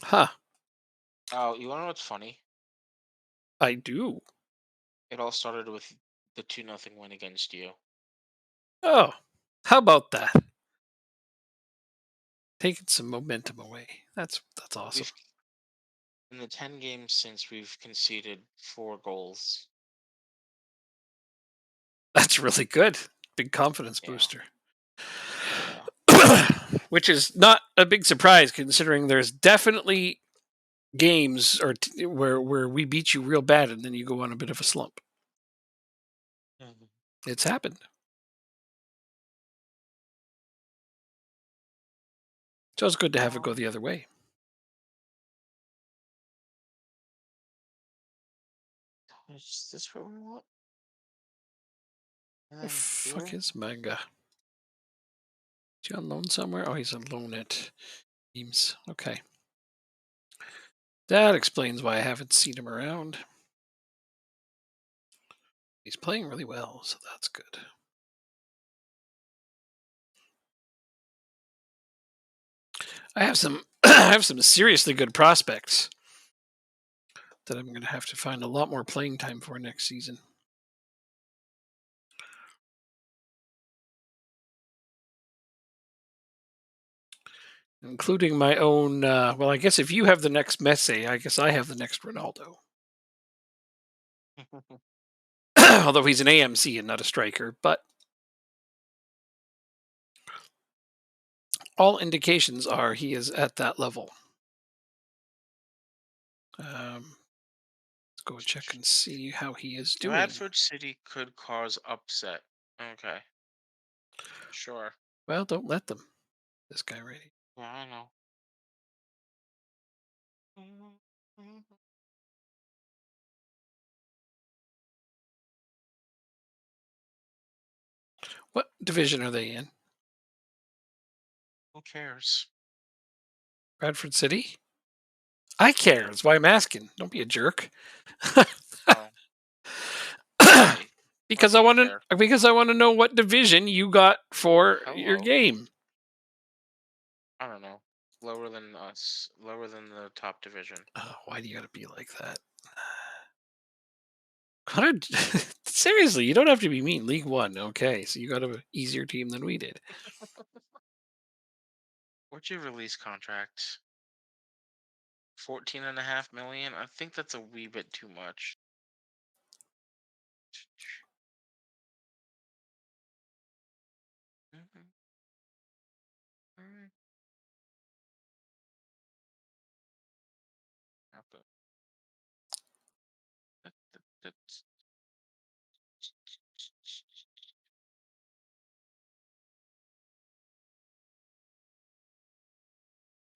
Huh. Oh, you wanna know what's funny? I do. It all started with the 2-0 win against you. Oh, how about that? Taking some momentum away. That's awesome. We've in the 10 games since we've conceded 4 goals. That's really good. Big confidence Yeah. booster. Yeah. Which is not a big surprise considering there's definitely games where we beat you real bad and then you go on a bit of a slump. Mhm. It's happened. So it's good to have it go the other way. Is this what we want? And The then fuck here? is Manga? Is he on loan somewhere? Oh, he's on loan at Teams. Okay. That explains why I haven't seen him around. He's playing really well, so that's good. I have some I have some seriously good prospects that I'm going to have to find a lot more playing time for next season. Including my own, well, I guess if you have the next Messi, I guess I have the next Ronaldo. Although he's an AMC and not a striker, but all indications are he is at that level. Let's go check and see how he is doing. Bradford City could cause upset. Okay. Sure. Well, don't let them. This guy right here. Yeah, I know. Mhm. division are they in? Who cares? Bradford City? I care. That's why I'm asking. Don't be a jerk. Oh, why? because Why I do you want care? to. Because I want to know what division you got for your Hello. game. I don't know. Lower than us. Lower than the top division. Oh, why do you got to be like that? Seriously, you don't have to be mean. League One, okay. So you got an easier team than we did. What's your release contract? 14.5 million? I think that's a wee bit too much.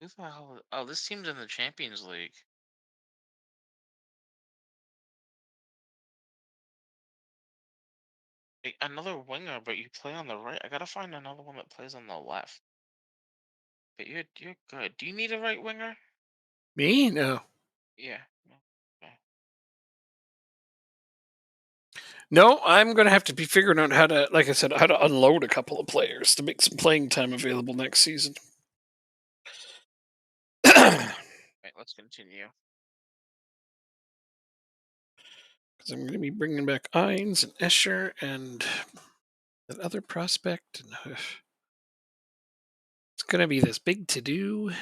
Who the hell? Oh, this team's in the Champions League. Wait, another winger, but you play on the right. I gotta find another one that plays on the left. But you're good. Do you need a right winger? Me? No. Yeah. No. Okay. No, I'm going to have to be figuring out how to, like I said, how to unload a couple of players to make some playing time available next season. Right, let's continue. Because I'm going to be bringing back Ines and Escher and that other prospect. And it's going to be this big to do.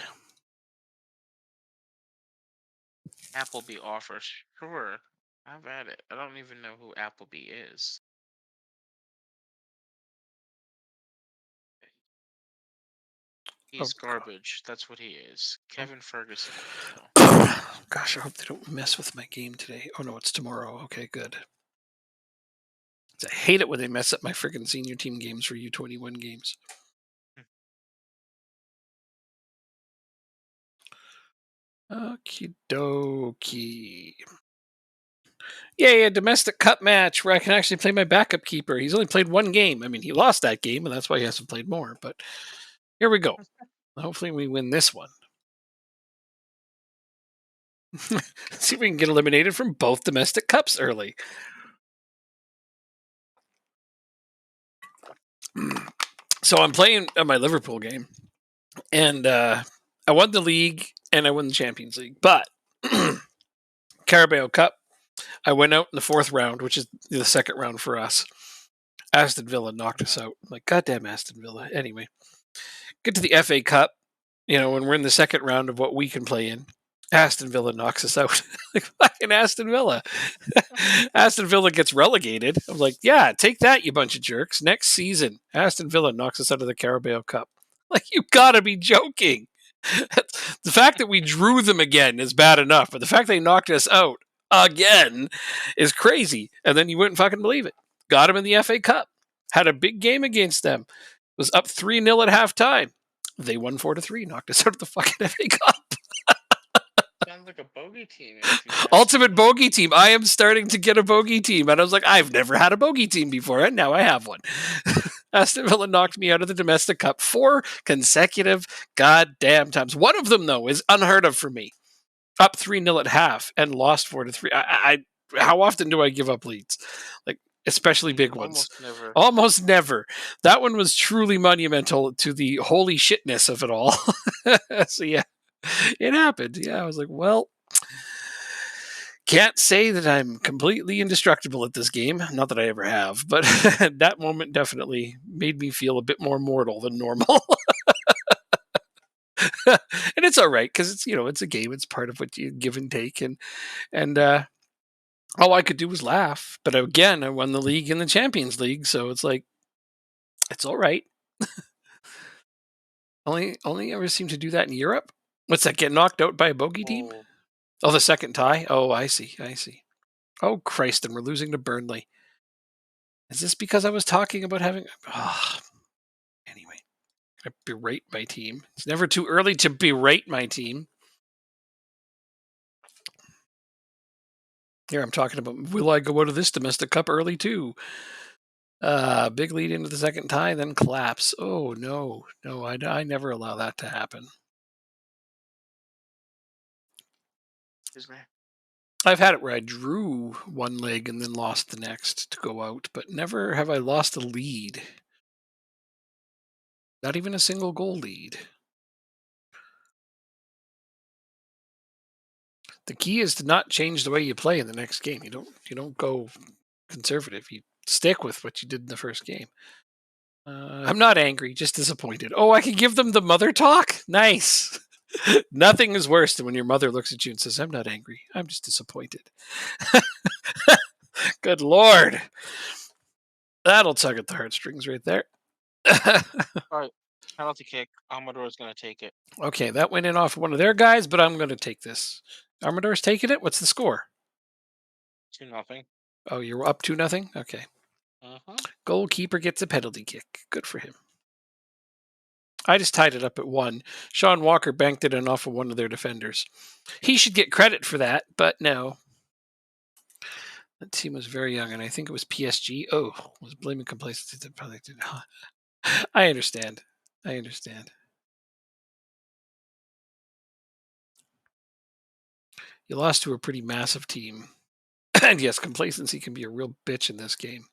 Appleby offers. Sure. Have at it. I don't even know who Appleby is. He's garbage. That's what he is. Kevin Ferguson. So. Gosh, I hope they don't mess with my game today. Oh no, it's tomorrow. Okay, good. I hate it when they mess up my freaking senior team games for U21 games. Okie dokie. Yay, a domestic cup match where I can actually play my backup keeper. He's only played one game. I mean, he lost that game, and that's why he hasn't played more. But here we go. Hopefully, we win this one. See if we can get eliminated from both domestic cups early. So I'm playing my Liverpool game, and I won the league and I won the Champions League. But Carabao Cup, I went out in the fourth round, which is the second round for us. Aston Villa knocked us out. I'm like, goddamn Aston Villa. Anyway, get to the FA Cup, when we're in the second round of what we can play in. Aston Villa knocks us out. Like, fucking Aston Villa. Aston Villa gets relegated. I'm like, yeah, take that, you bunch of jerks. Next season, Aston Villa knocks us out of the Carabao Cup. Like, you gotta be joking. The fact that we drew them again is bad enough, but the fact they knocked us out again is crazy. And then you wouldn't fucking believe it. Got them in the FA Cup. Had a big game against them. Was up 3-0 at halftime. They won 4-3, knocked us out of the fucking FA Cup. Sounds like a bogey team. Ultimate bogey team. I am starting to get a bogey team. And I was like, I've never had a bogey team before, and now I have one. Aston Villa knocked me out of the domestic cup 4 consecutive goddamn times. One of them, though, is unheard of for me. Up 3-0 at half and lost 4-3. How often do I give up leads? Like, especially big ones. Almost never. That one was truly monumental to the holy shitness of it all. So yeah, it happened. Yeah, I was like, well, can't say that I'm completely indestructible at this game. Not that I ever have, but that moment definitely made me feel a bit more mortal than normal. And it's all right because it's a game. It's part of what you give and take, and all I could do was laugh. But again, I won the league and the Champions League, so it's like it's all right. only ever seem to do that in Europe. What's that? Get knocked out by a bogey team? Oh, the second tie. Oh, I see. Oh Christ! And we're losing to Burnley. Is this because I was talking about having? Oh. Anyway, I berate my team. It's never too early to berate my team. Here I'm talking about, will I go out of this domestic cup early too? Big lead into the second tie, then collapse. Oh, no. No, I never allow that to happen. Excuse me. I've had it where I drew one leg and then lost the next to go out, but never have I lost a lead. Not even a single goal lead. The key is to not change the way you play in the next game. You don't go conservative. You stick with what you did in the first game. I'm not angry, just disappointed. Oh, I can give them the mother talk? Nice. Nothing is worse than when your mother looks at you and says, I'm not angry. I'm just disappointed. Good Lord. That'll tug at the heartstrings right there. All right. Penalty kick. Amador's going to take it. Okay, that went in off one of their guys, but I'm going to take this. Armador's taking it? What's the score? 2-0. Oh, you're up 2-0? Okay. Goalkeeper gets a penalty kick. Good for him. I just tied it up at 1. Sean Walker banked it in off of one of their defenders. He should get credit for that, but no. That team was very young, and I think it was PSG. Oh, was blaming complacency. I understand. You lost to a pretty massive team. And yes, complacency can be a real bitch in this game.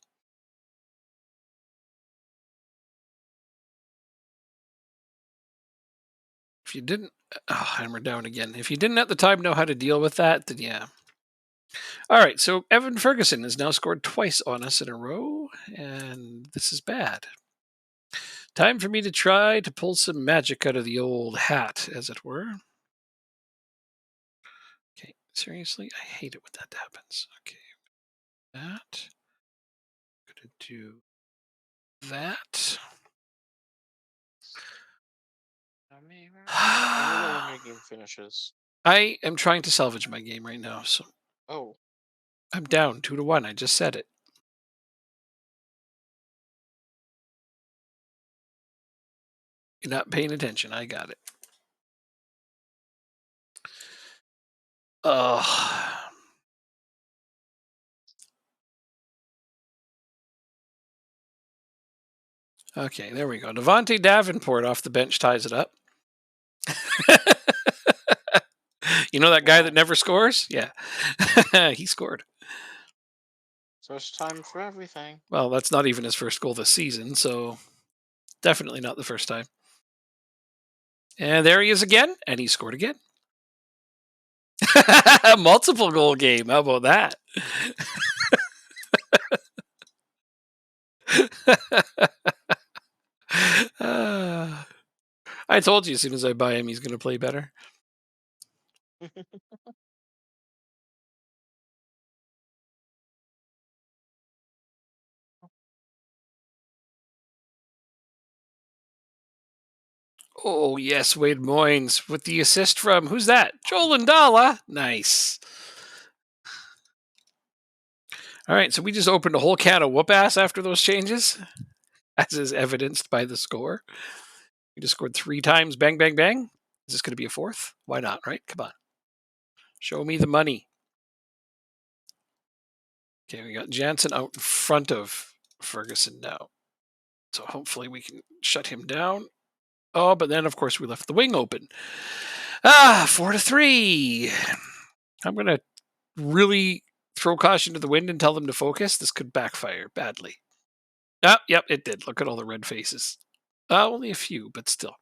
If you didn't, hammer down again. If you didn't at the time know how to deal with that, then yeah. All right, so Evan Ferguson has now scored twice on us in a row, and this is bad. Time for me to try to pull some magic out of the old hat, as it were. Okay, seriously, I hate it when that happens. Okay, that. I'm gonna do that. When your game finishes. I am trying to salvage my game right now, so. Oh. I'm down 2-1. I just said it. You're not paying attention. I got it. Okay, there we go. Devontae Davenport off the bench ties it up. You know that guy that never scores? Yeah. He scored. First time for everything. Well, that's not even his first goal this season, so definitely not the first time. And there he is again, and he scored again. Multiple goal game. How about that? I told you as soon as I buy him, he's going to play better. Oh, yes, Wade Moynes with the assist from, who's that? Joel Ndala. Nice. All right, so we just opened a whole can of whoop-ass after those changes, as is evidenced by the score. We just scored 3 times, bang, bang, bang. Is this going to be a 4th? Why not, right? Come on. Show me the money. Okay, we got Jansen out in front of Ferguson now. So hopefully we can shut him down. Oh, but then, of course, we left the wing open. 4-3. I'm going to really throw caution to the wind and tell them to focus. This could backfire badly. Yep, it did. Look at all the red faces. Only a few, but still.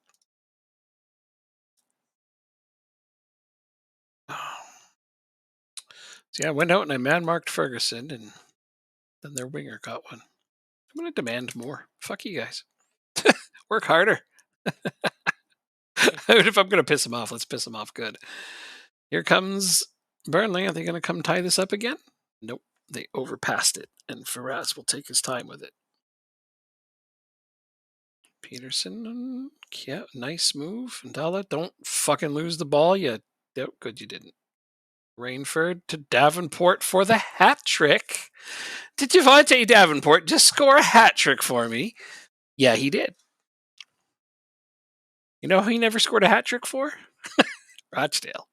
So yeah, I went out and I man-marked Ferguson, and then their winger got one. I'm going to demand more. Fuck you guys. Work harder. If I'm going to piss him off, let's piss him off good. Here comes Burnley. Are they going to come tie this up again? Nope. They overpassed it, and Ferraz will take his time with it. Peterson, yeah, nice move. Ndala, don't fucking lose the ball. Good, you didn't. Rainford to Davenport for the hat trick. Did Devontae Davenport just score a hat trick for me? Yeah, he did. You know who he never scored a hat trick for? Rochdale.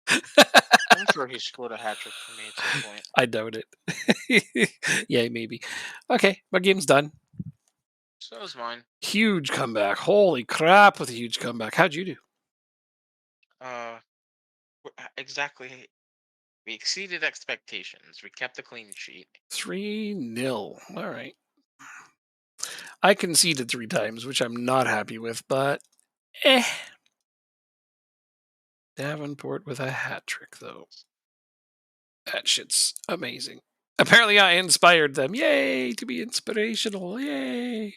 I'm sure he scored a hat trick for me at some point. I doubt it. Yeah, maybe. Okay, my game's done. So was mine. Huge comeback. Holy crap, with a huge comeback. How'd you do? Uh, exactly. We exceeded expectations. We kept a clean sheet. 3-0. All right. I conceded 3 times, which I'm not happy with, but eh. Davenport with a hat trick, though. That shit's amazing. Apparently, I inspired them. Yay, to be inspirational. Yay.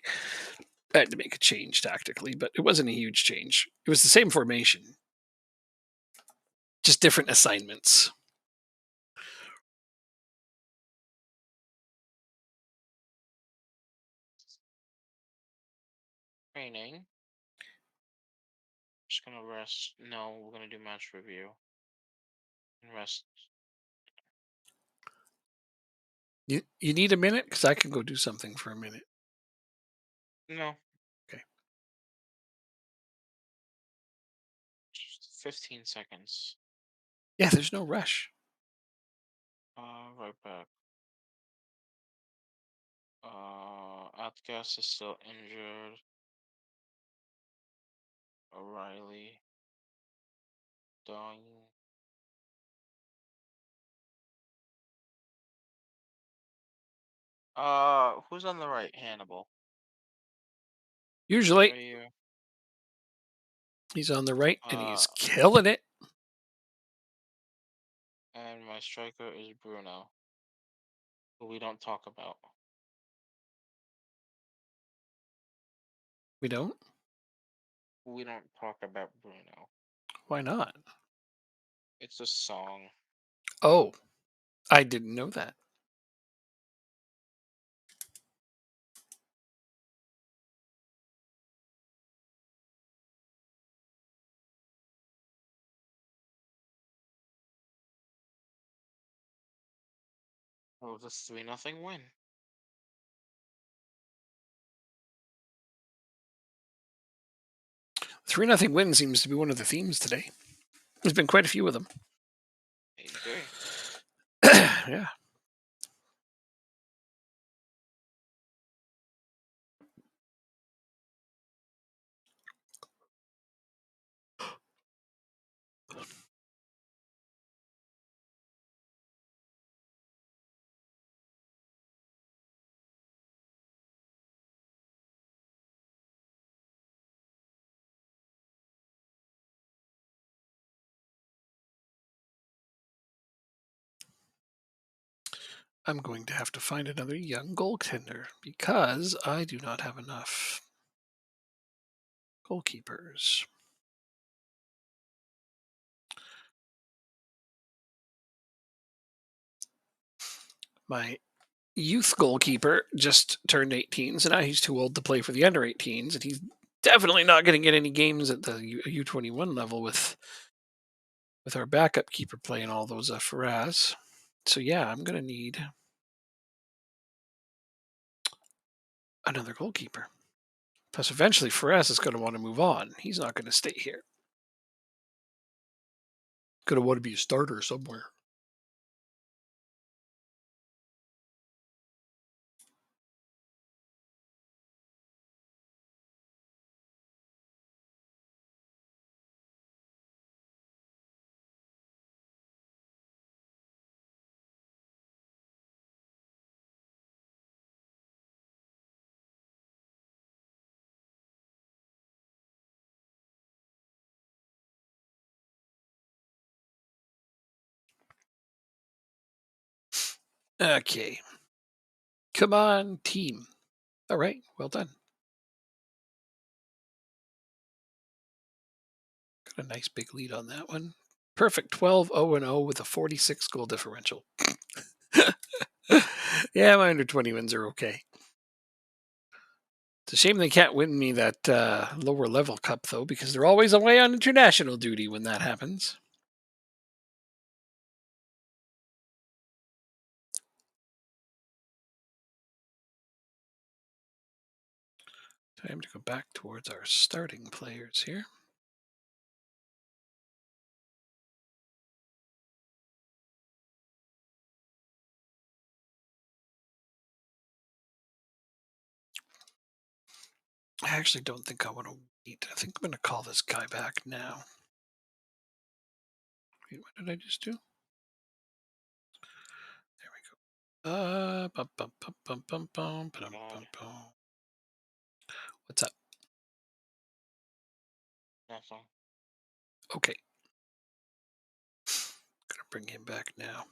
I had to make a change tactically, but it wasn't a huge change. It was the same formation, just different assignments. Training. Just gonna rest. No, we're gonna do match review. And rest. You need a minute? Because I can go do something for a minute. No. Okay. Just 15 seconds. Yeah, there's no rush. Right back. Outcast is still injured. O'Reilly. Done. Who's on the right? Hannibal. Usually, Are you? he's on the right and Uh, he's killing it. and my striker is Bruno, who we don't talk about. We don't? We don't talk about Bruno. Why not? It's a song. Oh, I didn't know that. It was a 3-0 win. Three nothing win seems to be one of the themes today. There's been quite a few of them. I agree. Yeah. I'm going to have to find another young goaltender because I do not have enough goalkeepers. My youth goalkeeper just turned 18, so now he's too old to play for the under 18s, and he's definitely not going to get any games at the U21 level with our backup keeper playing all those Faraz. So yeah, I'm going to need another goalkeeper. Plus, eventually, Faraz is going to want to move on. He's not going to stay here. Going to want to be a starter somewhere. Okay. Come on, team. All right, well done. Got a nice big lead on that one. Perfect 12-0-0 with a 46 goal differential. Yeah, my under 20 wins are okay. It's a shame they can't win me that lower level cup, though, because they're always away on international duty when that happens. Time to go back towards our starting players here. I actually don't think I want to wait. I think I'm going to call this guy back now. Wait, what did I just do? There we go. Bum, bum, bum, bum, bum, bum, ba-dum, bum, bum. What's up? Nothing. Okay. Gonna bring him back now.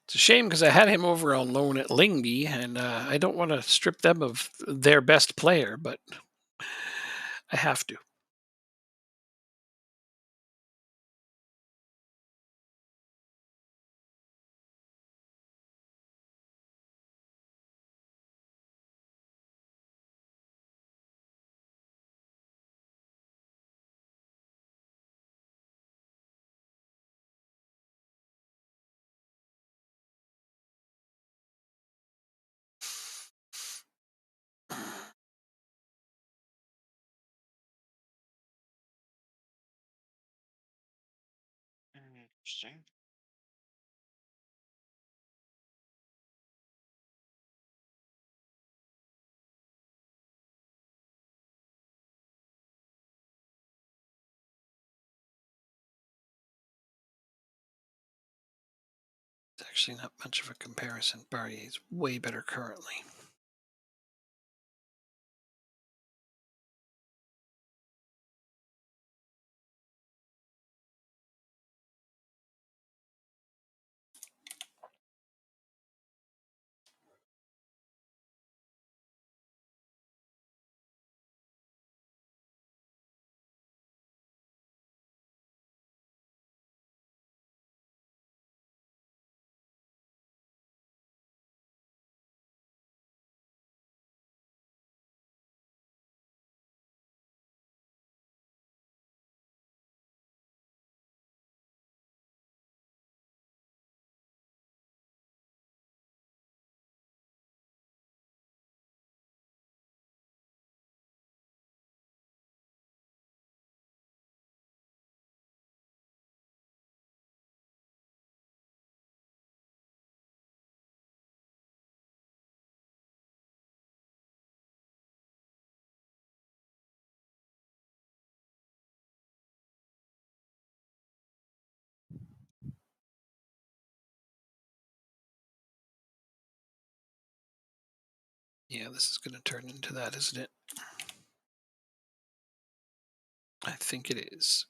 It's a shame because I had him over on loan at Lingby, and I don't want to strip them of their best player, but I have to. Interesting. It's actually not much of a comparison. Barrier is way better currently. Yeah, this is going to turn into that, isn't it? I think it is.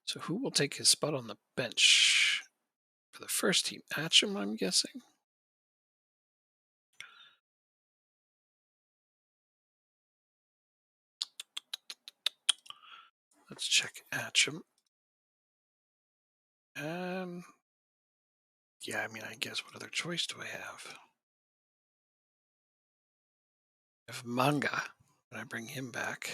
So who will take his spot on the bench for the first team? Atcham, I'm guessing. Let's check Atcham. Yeah, I mean, I guess what other choice do I have? I have Manga, and I bring him back.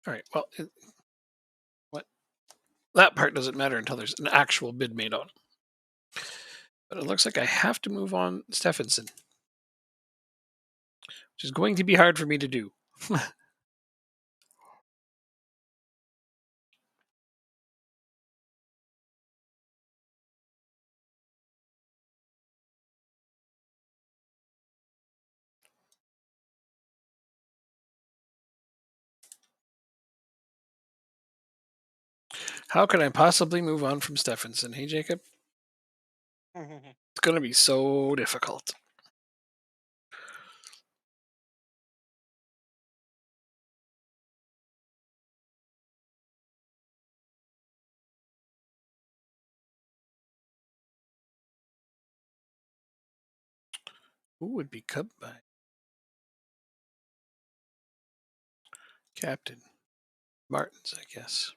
All right, well, what? That part doesn't matter until there's an actual bid made on it. But it looks like I have to move on Stephenson, which is going to be hard for me to do. How can I possibly move on from Stephenson? Hey, Jacob? It's going to be so difficult. Who would be cut by? Captain Martins, I guess.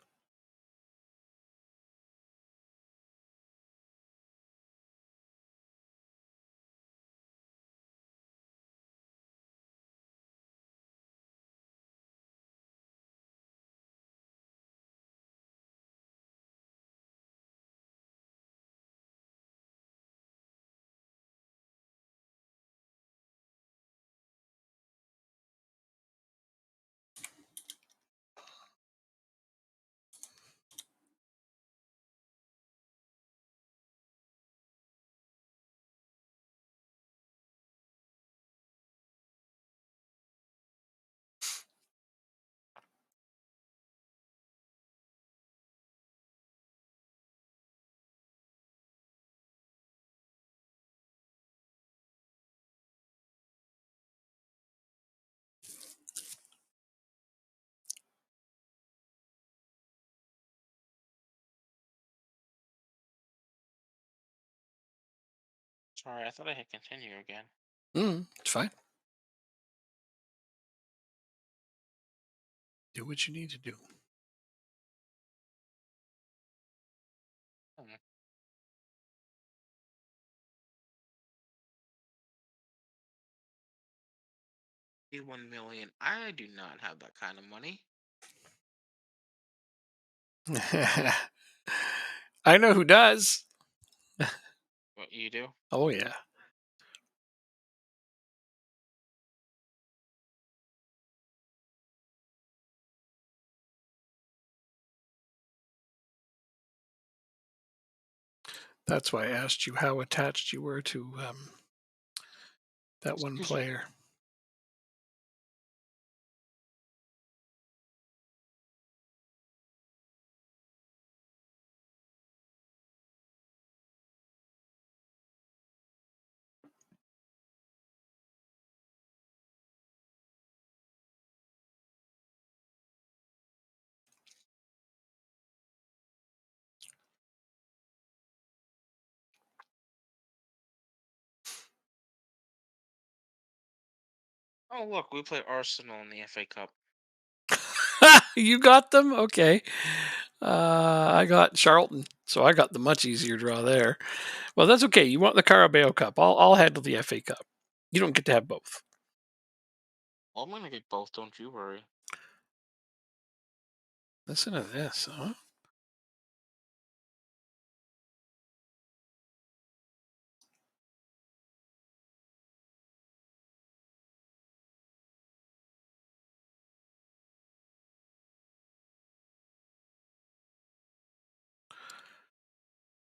Sorry, I thought I hit continue again. It's fine. Do what you need to do. Hmm. 1 million. I do not have that kind of money. I know who does. What you do? Oh, yeah. That's why I asked you how attached you were to that one Excuse me. player. Oh, look, we play Arsenal in the FA Cup. You got them? Okay. I got Charlton, so I got the much easier draw there. Well, that's okay. You want the Carabao Cup. I'll handle the FA Cup. You don't get to have both. Well, I'm gonna get both. Don't you worry. Listen to this, huh?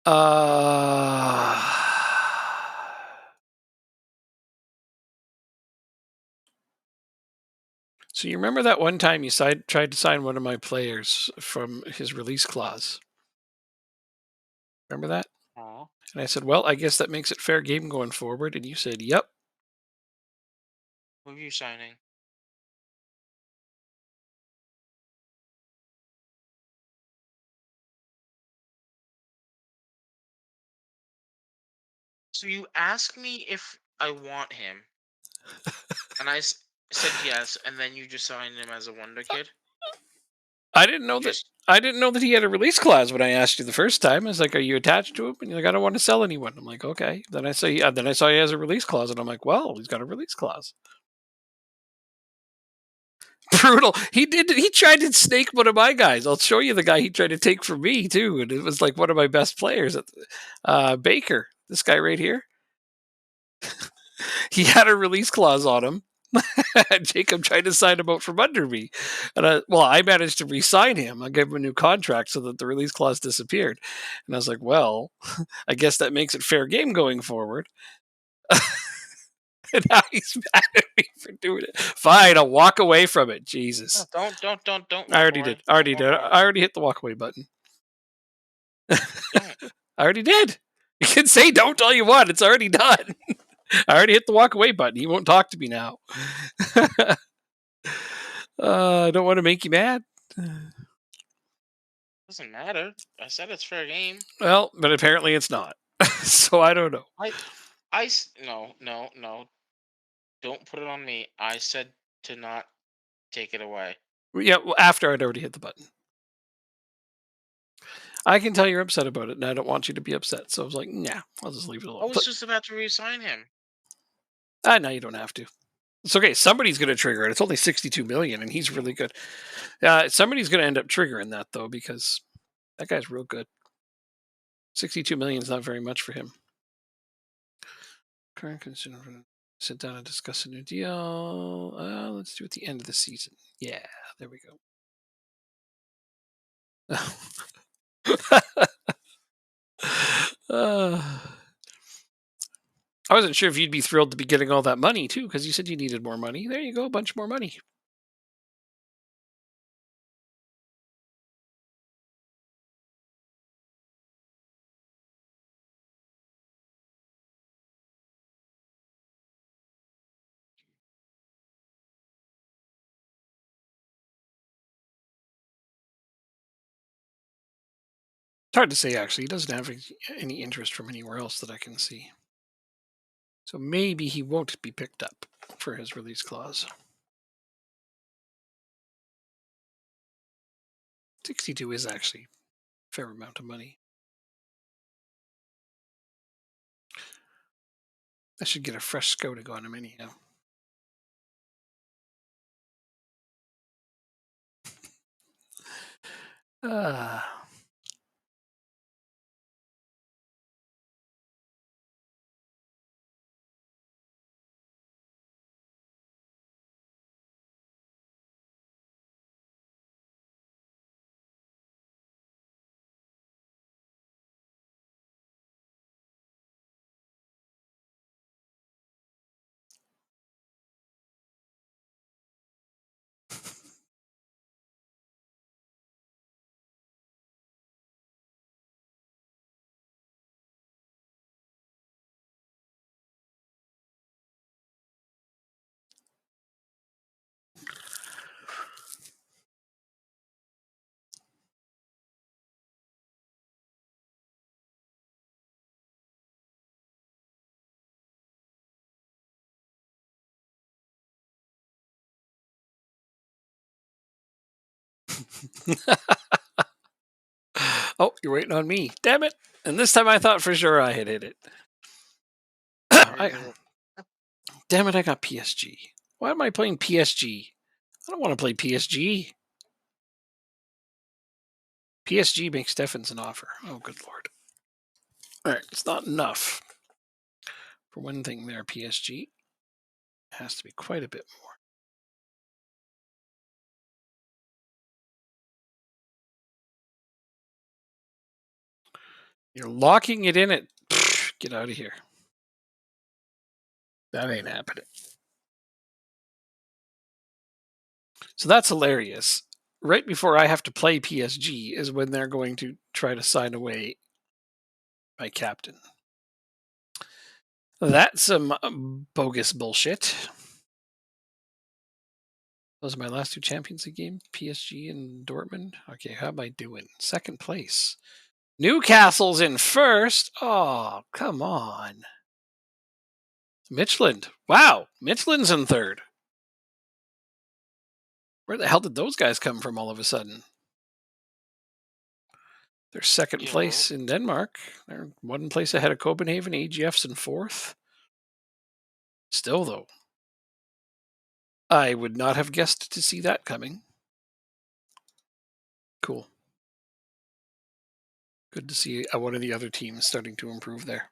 Uh, so you remember that one time you tried to sign one of my players from his release clause? Remember that? Aw. And I said, well, I guess that makes it fair game going forward. And you said, yep. Who are you signing? So you asked me if I want him, and said yes, and then you just signed him as a wonder kid. I didn't You know that. just I didn't know that he had a release clause when I asked you the first time. I was like, "Are you attached to him?" And you're like, "I don't want to sell anyone." I'm like, "Okay." Then I saw he has a release clause, and I'm like, "Well, he's got a release clause." Brutal. He did. He tried to snake one of my guys. I'll show you the guy he tried to take from me too, and it was like one of my best players, Baker. This guy right here. He had a release clause on him. Jacob tried to sign him out from under me, and I managed to re-sign him. I gave him a new contract so that the release clause disappeared. And I was like, well, I guess that makes it fair game going forward. And now he's mad at me for doing it. Fine, I'll walk away from it. no, Jesus, don't I walk already did. away. I Don't already walk did. away. I already hit the walk away button. Don't. I already did. You can say don't all you want. It's already done. I already hit the walk away button. He won't talk to me now. I don't want to make you mad. Doesn't matter. I said it's fair game. Well, but apparently it's not. So I don't know. I no. Don't put it on me. I said to not take it away. Yeah, well, after I'd already hit the button. I can tell you're upset about it, and I don't want you to be upset. So I was like, yeah, I'll just leave it I alone. was just about to reassign him. Now you don't have to. It's okay. Somebody's going to trigger it. It's only 62 million, and he's really good. Somebody's going to end up triggering that though, because that guy's real good. 62 million is not very much for him. Current consumer. Sit down and discuss a new deal. Let's do it at the end of the season. Yeah, there we go. uh, I wasn't sure if you'd be thrilled to be getting all that money too, because you said you needed more money. There you go, a bunch more money. It's hard to say actually. He doesn't have any interest from anywhere else that I can see. So maybe he won't be picked up for his release clause. 62 is actually a fair amount of money. I should get a fresh scouting on him anyhow. Ah. Oh, you're waiting on me. Damn it. And this time I thought for sure I had hit it. Damn it, I got PSG. Why am I playing PSG? I don't want to play PSG. PSG makes Steffens an offer. Oh, good lord. All right, it's not enough. For one thing there, PSG. It has to be quite a bit more. You're locking it in at... Get out of here. That ain't happening. So that's hilarious. Right before I have to play PSG is when they're going to try to sign away my captain. That's some bogus bullshit. Those are my last two Champions League games, PSG and Dortmund. Okay, how am I doing? Second place. Newcastle's in first. Oh, come on. Midtjylland. Wow, Midtjylland's in third. Where the hell did those guys come from all of a sudden? They're second place in Denmark. They're one place ahead of Copenhagen. AGF's in fourth. Still, though, I would not have guessed to see that coming. Cool. Good to see one of the other teams starting to improve there.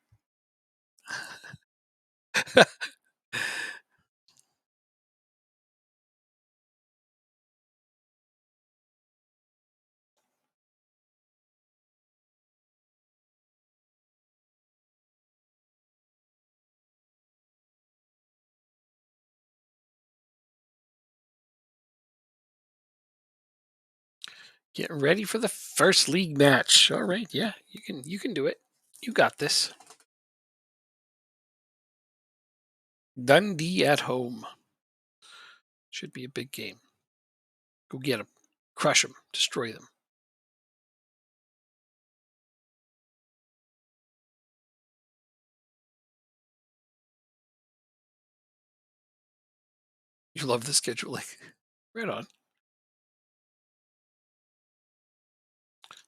Getting ready for the first league match. All right, yeah, you can do it. You got this. Dundee at home. Should be a big game. Go get them. Crush them. Destroy them. You love the scheduling. Right on.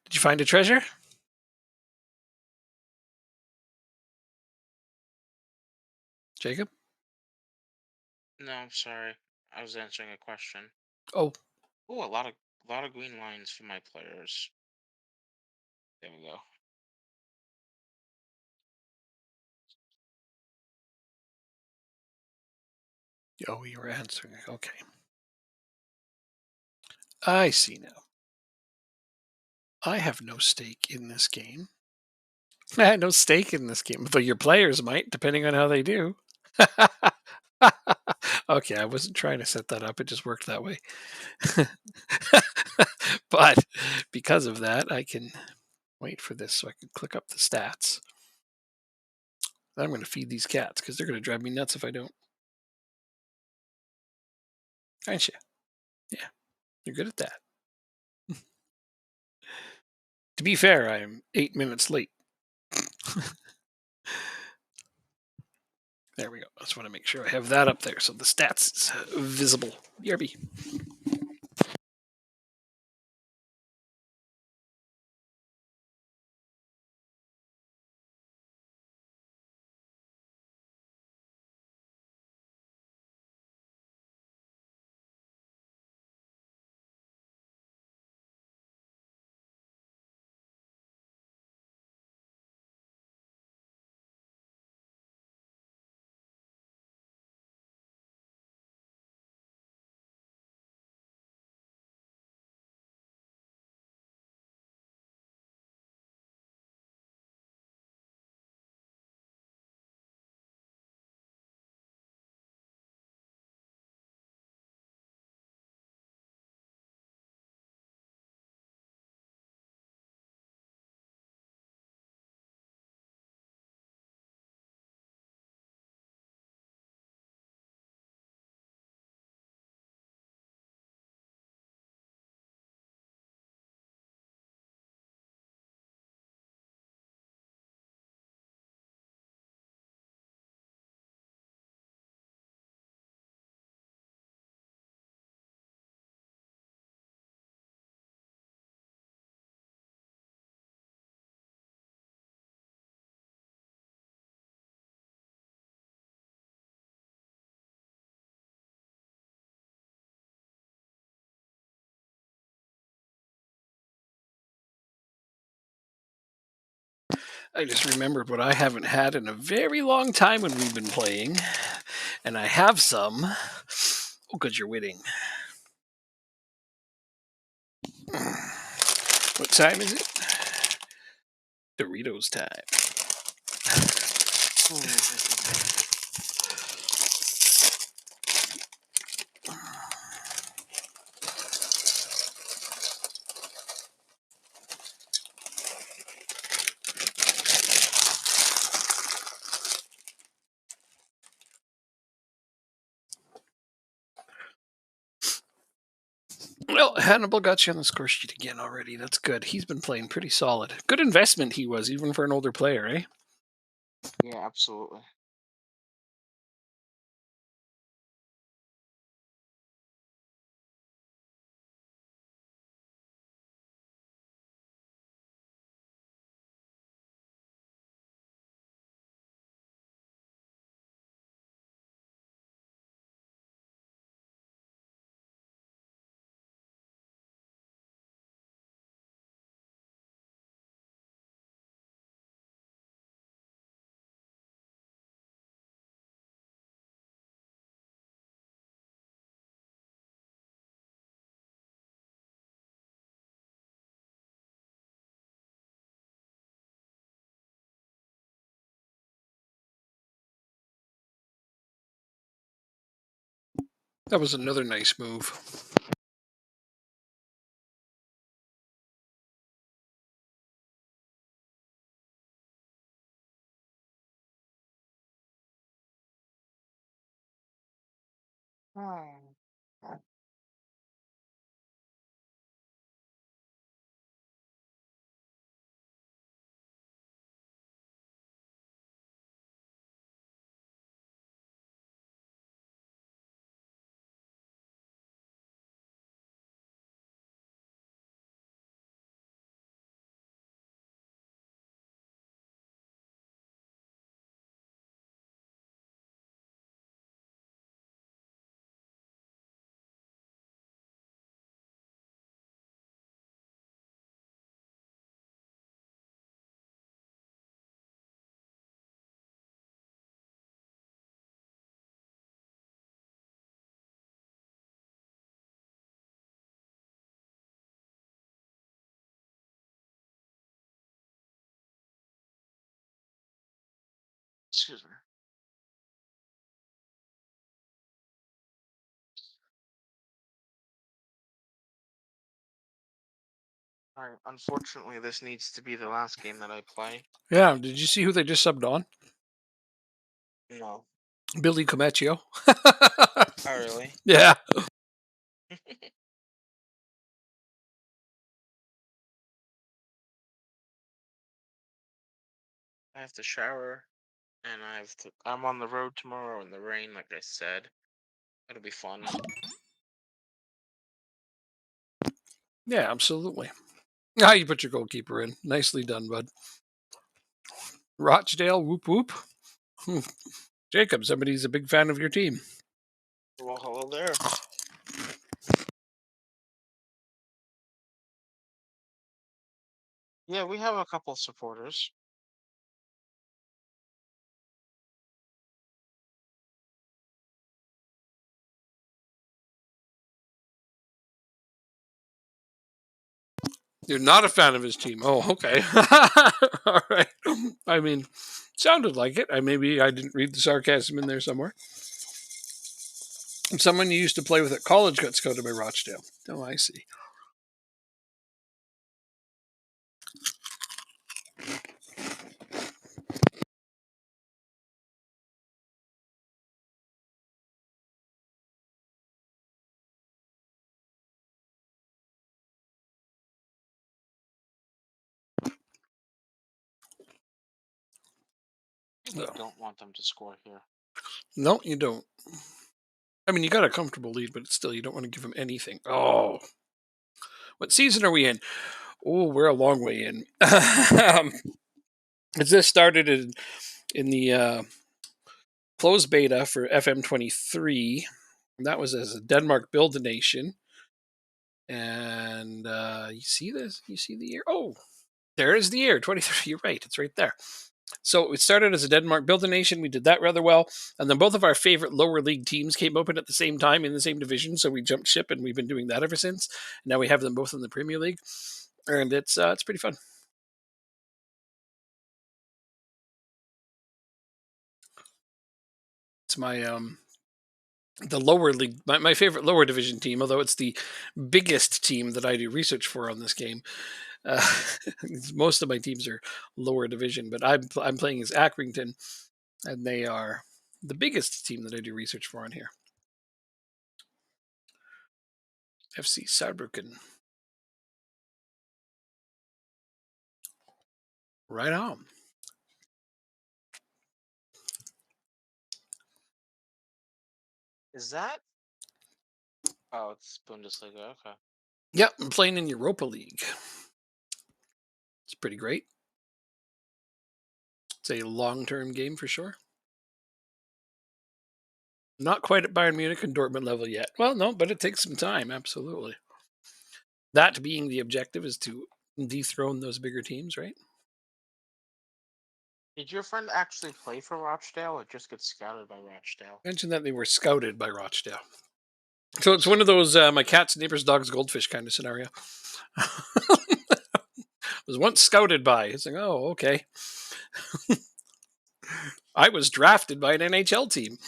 Did you find a treasure? Jacob? No, I'm sorry. I was answering a question. Oh. Oh, a lot of green lines for my players. There we go. Oh, you were answering. Okay. I see now. I have no stake in this game. I had no stake in this game, but your players might, depending on how they do. Okay, I wasn't trying to set that up. It just worked that way. But because of that, I can wait for this so I can click up the stats. Then I'm going to feed these cats because they're going to drive me nuts if I don't. Aren't you? Yeah, you're good at that. To be fair, I am 8 minutes late. There we go. I just want to make sure I have that up there so the stats is visible. BRB. I just remembered what I haven't had in a very long time when we've been playing. And I have some. Oh, good, you're winning. What time is it? Doritos time. Well, Hannibal got you on the score sheet again already. That's good. He's been playing pretty solid. Good investment he was, even for an older player, eh? Yeah, absolutely. That was another nice move. Excuse me. All right. Unfortunately, this needs to be the last game that I play. Yeah, did you see who they just subbed on? No. Billy Comecchio. Oh, really? Yeah. I have to shower. And I'm on the road tomorrow in the rain, like I said. It'll be fun. Yeah, absolutely. Ah, you put your goalkeeper in. Nicely done, bud. Rochdale, whoop whoop. Jacob, somebody's a big fan of your team. Well, hello there. Yeah, we have a couple of supporters. You're not a fan of his team. Oh, okay. All right. I mean, sounded like it. Maybe I didn't read the sarcasm in there somewhere. Someone you used to play with at college got scouted by Rochdale. Oh, I see. You don't want them to score here. No, you don't. I mean, you got a comfortable lead, but still, you don't want to give them anything. Oh, what season are we in? Oh, we're a long way in. As this started in the closed beta for FM23, and that was as a Denmark Build a Nation. And you see this? You see the year? Oh, there is the year 2030. You're right. It's right there. So it started as a Denmark Build a Nation. We did that rather well. And then both of our favorite lower league teams came open at the same time in the same division. So we jumped ship and we've been doing that ever since. Now we have them both in the Premier League. And it's pretty fun. It's my the lower league, my favorite lower division team, although it's the biggest team that I do research for on this game. Uh, most of my teams are lower division, but I'm playing as Accrington, and they are the biggest team that I do research for on here. FC Saarbrücken. Right on. Is that? Oh, it's Bundesliga. Okay. Yep, I'm playing in Europa League. It's pretty great. It's a long-term game for sure. Not quite at Bayern Munich and Dortmund level yet. Well, no, but it takes some time, absolutely. That being the objective is to dethrone those bigger teams, right? Did your friend actually play for Rochdale or just get scouted by Rochdale? I mentioned that they were scouted by Rochdale. So it's one of those my cat's, neighbor's, dog's, goldfish kind of scenario. Was once scouted by. It's like, oh, okay. I was drafted by an NHL team.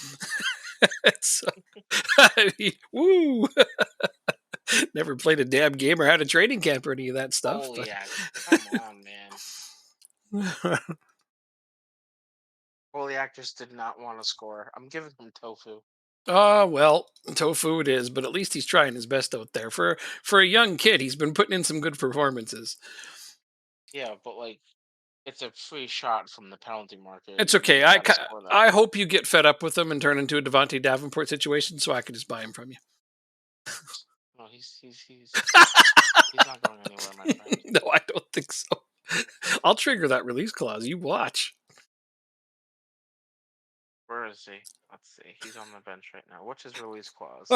So, I mean, woo! Never played a damn game or had a training camp or any of that stuff. Oh, but... yeah. Come on, man. Poliak just did not want to score. I'm giving him tofu. Well, tofu it is, but at least he's trying his best out there. For a young kid, he's been putting in some good performances. Yeah, but like, it's a free shot from the penalty marker. It's You okay. gotta score that. I hope you get fed up with him and turn into a Devontae Davenport situation, so I can just buy him from you. No, he's not going anywhere, my friend. No, I don't think so. I'll trigger that release clause. You watch. Where is he? Let's see. He's on the bench right now. What's his release clause?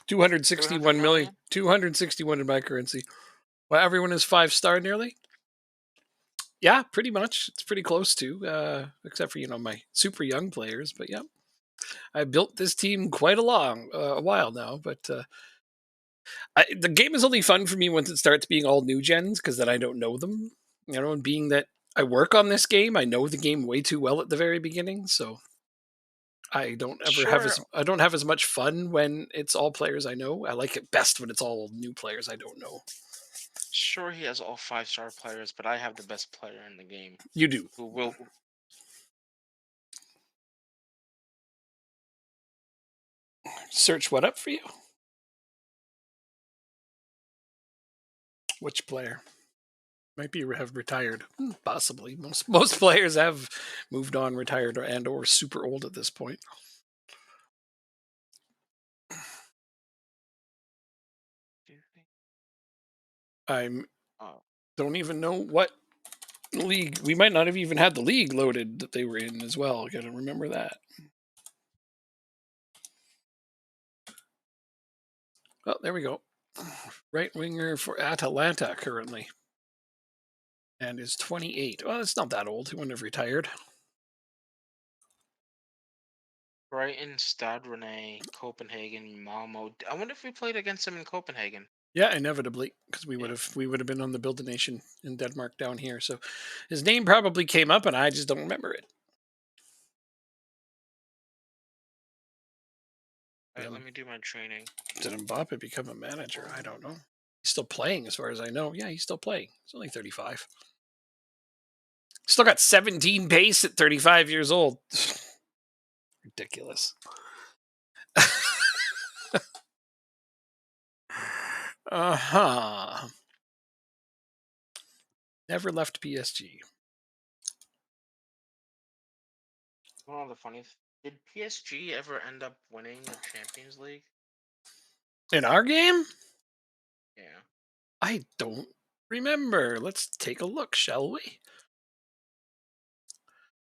261 million. 261 in my currency. Well, everyone is 5-star nearly. Yeah, pretty much. It's pretty close to, except for my super young players. But yeah, I built this team quite a while now. But the game is only fun for me once it starts being all new gens, because then I don't know them. And being that I work on this game, I know the game way too well at the very beginning, so I don't ever have as much fun when it's all players I know. I like it best when it's all new players I don't know. Sure, he has all 5-star players, but I have the best player in the game. You do. Who will? Search what up for you? Which player? Might be have retired. Possibly. Most players have moved on, retired, or super old at this point. Do you think? I Oh, don't even know what league. We might not have even had the league loaded that they were in as well. Gotta remember that. Oh, there we go. Right winger for Atalanta currently. And is 28. Well, it's not that old. He wouldn't have retired. Brighton, Stade Rennais, Copenhagen, Malmo. I wonder if we played against him in Copenhagen. Yeah, inevitably, because we would have been on the Build a Nation in Denmark down here. So his name probably came up, and I just don't remember it. All right, let me do my training. Did Mbappe become a manager? I don't know. He's still playing, as far as I know. Yeah, he's still playing. He's only 35. Still got 17 pace at 35 years old. Ridiculous. Uh-huh. Never left PSG. Oh, the funny. Did PSG ever end up winning the Champions League? In our game? Yeah. I don't remember. Let's take a look, shall we?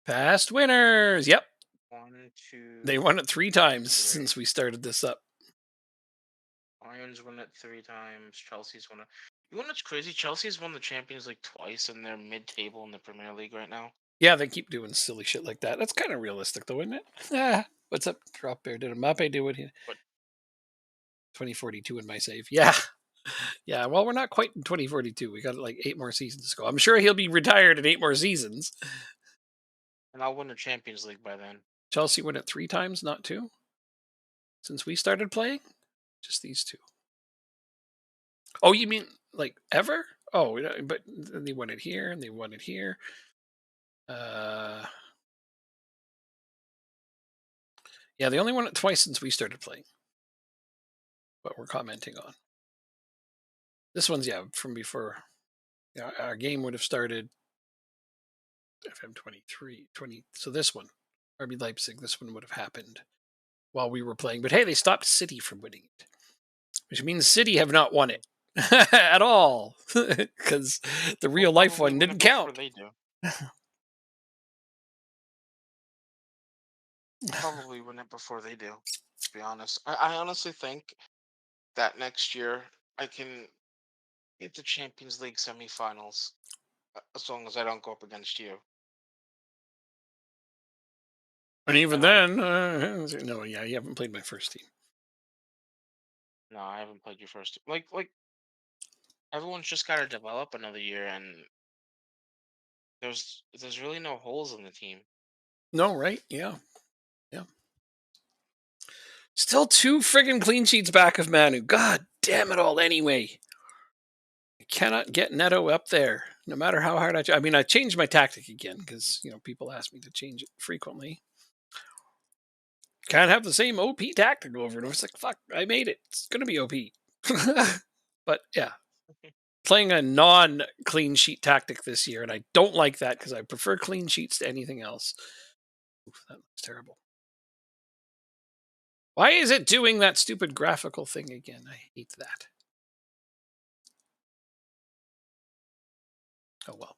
Past winners. Yep. 1, 2. They won it 3 times 3. since we started this up. Bayern's won it 3 times. Chelsea's won it. You know what's crazy? Chelsea's won the Champions League twice, and they're mid-table in the Premier League right now. Yeah, they keep doing silly shit like that. That's kind of realistic, though, isn't it? Ah, what's up, Drop Bear? Did Mbappe do it? What? 2042 in my save. Yeah. Yeah, well, we're not quite in 2042. We got like 8 more seasons to go. I'm sure he'll be retired in 8 more seasons. And I'll win the Champions League by then. Chelsea won it 3 times, not 2? Since we started playing? Just these 2. Oh, you mean like ever? Oh, but they won it here and they won it here. Yeah, they only won it twice since we started playing. What we're commenting on. This one's, yeah, from before. Yeah, our game would have started FM23, 20. So this one, RB Leipzig, this one would have happened while we were playing. But hey, they stopped City from winning it, which means City have not won it at all because the real life one didn't count. They do. Probably win it before they do, to be honest. I honestly think that next year I can get the Champions League semifinals as long as I don't go up against you. And even then, no, yeah, you haven't played my first team. No, I haven't played your first team. Like everyone's just got to develop another year, and there's really no holes in the team. No, right? Yeah. Yeah. Still 2 friggin' clean sheets back of Manu. God damn it all anyway. I cannot get Neto up there, no matter how hard I mean, I changed my tactic again because, people ask me to change it frequently. Can't have the same OP tactic over and I was like, fuck, I made it. It's going to be OP. But yeah, playing a non-clean sheet tactic this year, and I don't like that because I prefer clean sheets to anything else. Oof, that looks terrible. Why is it doing that stupid graphical thing again? I hate that. Oh, well.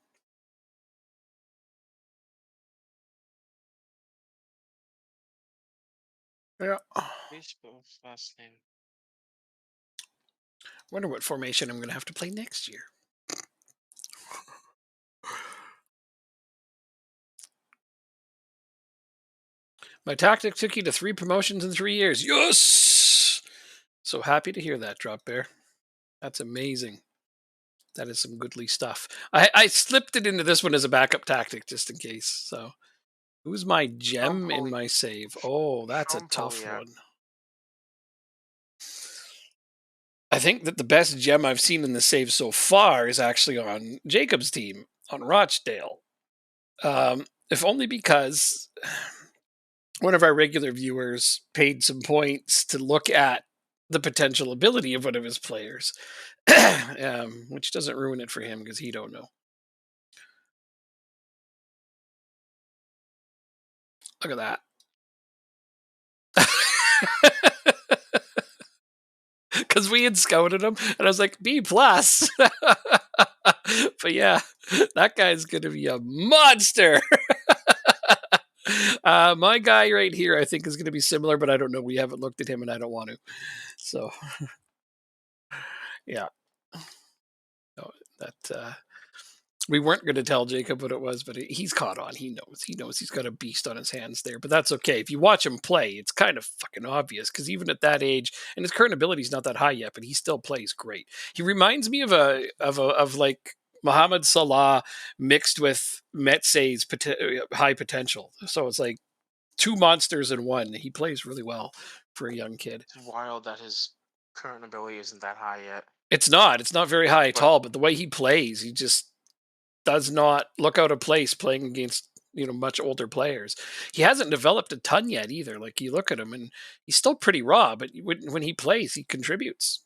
Yeah. Last name. Wonder what formation I'm going to have to play next year. My tactic took you to 3 promotions in 3 years. Yes! So happy to hear that, Drop Bear. That's amazing. That is some goodly stuff. I slipped it into this one as a backup tactic just in case. So, who's my gem in my save? Oh, that's a tough one. I think that the best gem I've seen in the save so far is actually on Jacob's team, on Rochdale. If only because one of our regular viewers paid some points to look at the potential ability of one of his players, which doesn't ruin it for him because he don't know. Look at that. Because we had scouted him, and I was like, B plus. But yeah, that guy's gonna be a monster. My guy right here, I think, is gonna be similar, but I don't know. We haven't looked at him, and I don't want to. So yeah, no, that we weren't going to tell Jacob what it was, but he's caught on. He knows. He knows he's got a beast on his hands there. But that's okay. If you watch him play, it's kind of fucking obvious because even at that age, and his current ability is not that high yet, but he still plays great. He reminds me of like Mohamed Salah mixed with Metze's high potential. So it's like two monsters in one. He plays really well for a young kid. It's wild that his current ability isn't that high yet. It's not. It's not very high at But- all. But the way he plays, he just does not look out of place playing against much older players. He hasn't developed a ton yet either. Like you look at him and he's still pretty raw, but when he plays, he contributes.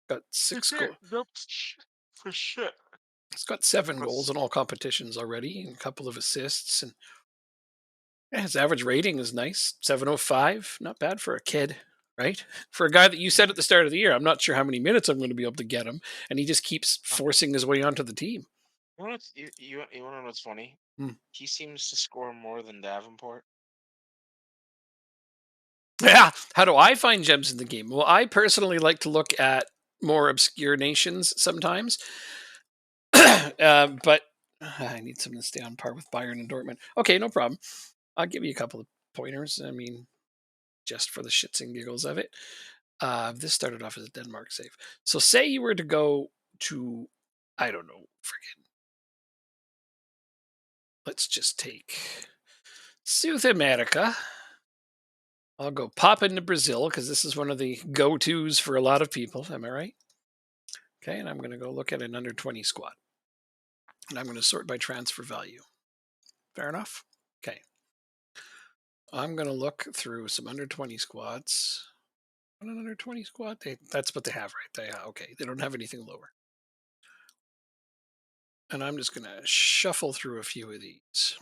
Got 6 goals. Nope, for shit. He's got 7 goals in all competitions already, and a couple of assists, and his average rating is nice, 705. Not bad for a kid, right? For a guy that you said at the start of the year, I'm not sure how many minutes I'm going to be able to get him, and he just keeps forcing his way onto the team. You want to know what's funny? Hmm. He seems to score more than Davenport. Yeah. How do I find gems in the game? Well, I personally like to look at more obscure nations sometimes. But I need someone to stay on par with Bayern and Dortmund. Okay, no problem. I'll give you a couple of pointers. I mean, just for the shits and giggles of it. This started off as a Denmark save. So say you were to go to, I don't know, friggin'. Let's just take South America. I'll go pop into Brazil because this is one of the go-tos for a lot of people. Am I right? Okay, and I'm going to go look at an under 20 squad. And I'm going to sort by transfer value. Fair enough? Okay. I'm going to look through some under 20 squads. An under 20 squad? That's what they have, right? Okay, they don't have anything lower. And I'm just going to shuffle through a few of these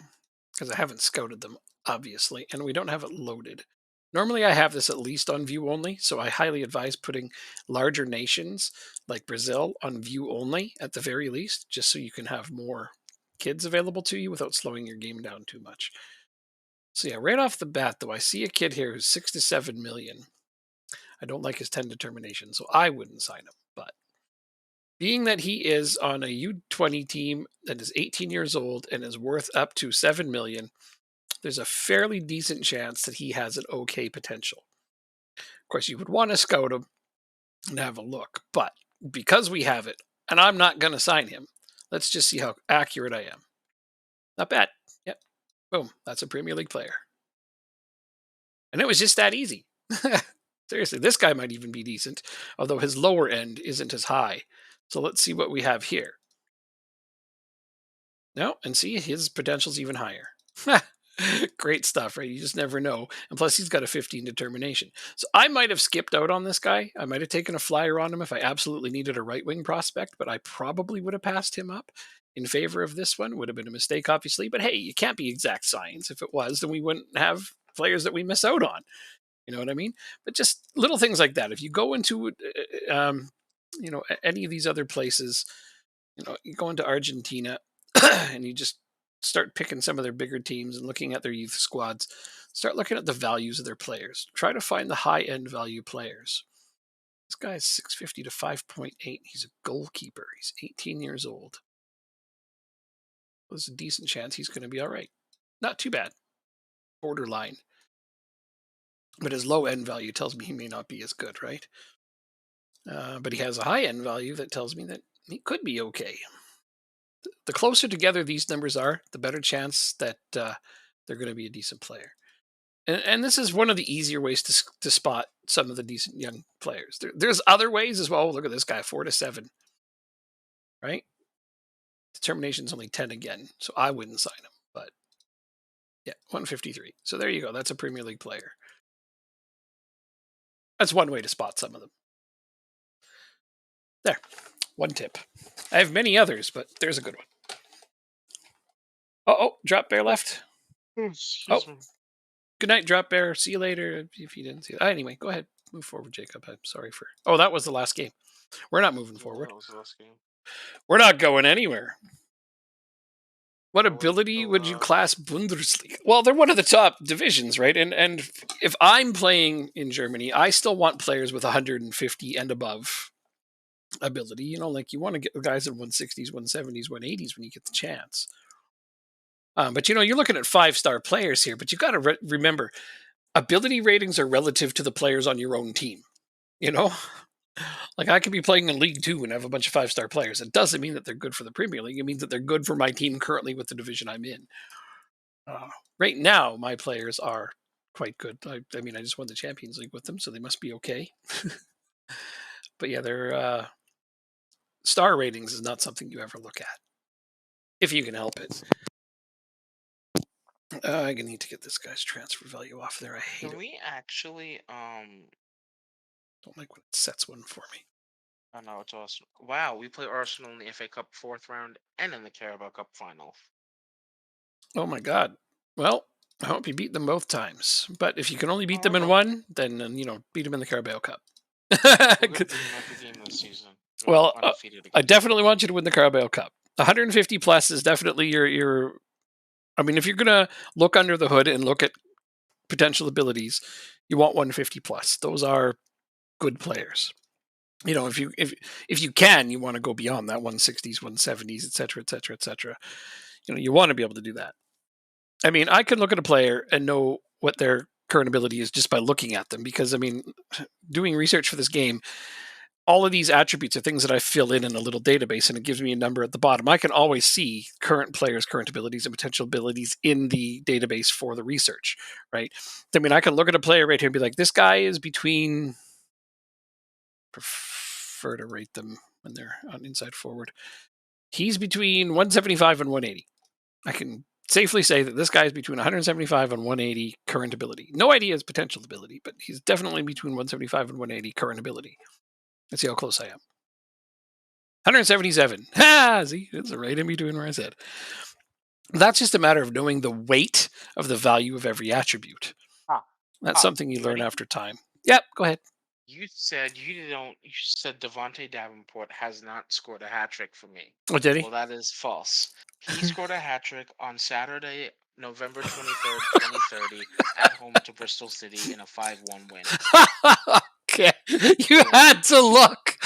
because I haven't scouted them, obviously, and we don't have it loaded. Normally, I have this at least on view only, so I highly advise putting larger nations like Brazil on view only at the very least, just so you can have more kids available to you without slowing your game down too much. So yeah, right off the bat, though, I see a kid here who's 6 to 7 million. I don't like his 10 determination, so I wouldn't sign him. But being that he is on a U20 team that is 18 years old and is worth up to 7 million, there's a fairly decent chance that he has an okay potential. Of course, you would want to scout him and have a look, but because we have it, and I'm not going to sign him, let's just see how accurate I am. Not bad. Yep. Boom. That's a Premier League player. And it was just that easy. Seriously, this guy might even be decent, although his lower end isn't as high. So let's see what we have here. No, and see, his potential's even higher. Great stuff, right? You just never know. And plus, he's got a 15 determination. So I might have skipped out on this guy. I might have taken a flyer on him if I absolutely needed a right wing prospect, but I probably would have passed him up in favor of this one. Would have been a mistake, obviously. But hey, you can't be exact science. If it was, then we wouldn't have players that we miss out on. You know what I mean? But just little things like that. If you go into, any of these other places, you go into Argentina and you just start picking some of their bigger teams and looking at their youth squads. Start looking at the values of their players. Try to find the high-end value players. This guy's 650 to 5.8. He's a goalkeeper. He's 18 years old. There's a decent chance he's going to be all right. Not too bad. Borderline. But his low-end value tells me he may not be as good, right? But he has a high-end value that tells me that he could be okay. The closer together these numbers are, the better chance that they're going to be a decent player. And this is one of the easier ways to spot some of the decent young players. There's other ways as well. Look at this guy, 4 to 7, right? Determination's only 10 again, so I wouldn't sign him. But yeah, 153. So there you go. That's a Premier League player. That's one way to spot some of them. There, one tip. I have many others, but there's a good one. Oh, drop bear left. Excuse me. Good night, Drop Bear. See you later. If you didn't see it. Anyway, go ahead. Move forward, Jacob. I'm sorry for. Oh, that was the last game. We're not moving Yeah, forward. that was the last game. We're not going anywhere. What Well, ability would you uh, class Bundesliga? Well, they're one of the top divisions, right? And if I'm playing in Germany, I still want players with 150 and above ability. You know, like you want to get the guys in 160s, 170s, 180s when you get the chance. But you know, you're looking at 5-star players here. But you got to remember, ability ratings are relative to the players on your own team. You know, like I could be playing in League Two and have a bunch of 5-star players. It doesn't mean that they're good for the Premier League. It means that they're good for my team currently with the division I'm in. Right now, my players are quite good. I mean, I just won the Champions League with them, so they must be okay. But yeah, their star ratings is not something you ever look at, if you can help it. I need to get this guy's transfer value off there. I hate can it. we actually Don't like when it sets one for me. Oh no, it's awesome. Wow, we play Arsenal in the FA Cup fourth round and in the Carabao Cup final. Oh my god. Well, I hope you beat them both times. But if you can only beat Oh, them in no. one, then beat them in the Carabao Cup. We're gonna beat them every game this season. We're Well, undefeated I again. definitely want you to win the Carabao Cup. 150 plus is definitely your. I mean, if you're gonna look under the hood and look at potential abilities, you want 150 plus. Those are good players. You know, if you can, you want to go beyond that 160s, 170s, etc., etc., etc. You know, you want to be able to do that. I mean, I can look at a player and know what their current ability is just by looking at them because, I mean, doing research for this game, all of these attributes are things that I fill in a little database and it gives me a number at the bottom. I can always see current players' current abilities and potential abilities in the database for the research, right? I mean, I can look at a player right here and be like, this guy is between, prefer to rate them when they're on inside forward. He's between 175 and 180. I can safely say that this guy is between 175 and 180 current ability. No idea his potential ability, but he's definitely between 175 and 180 current ability. Let's see how close I am. 177. Ha! See, it's right in between where I said. That's just a matter of knowing the weight of the value of every attribute. That's something you learn ready? after time. Yep, go ahead. You said You said Devontae Davenport has not scored a hat trick for me. Oh, did he? Well, that is false. He scored a hat trick on Saturday, November 23rd, 2030, at home to Bristol City in a 5-1 win. Okay, you had to look,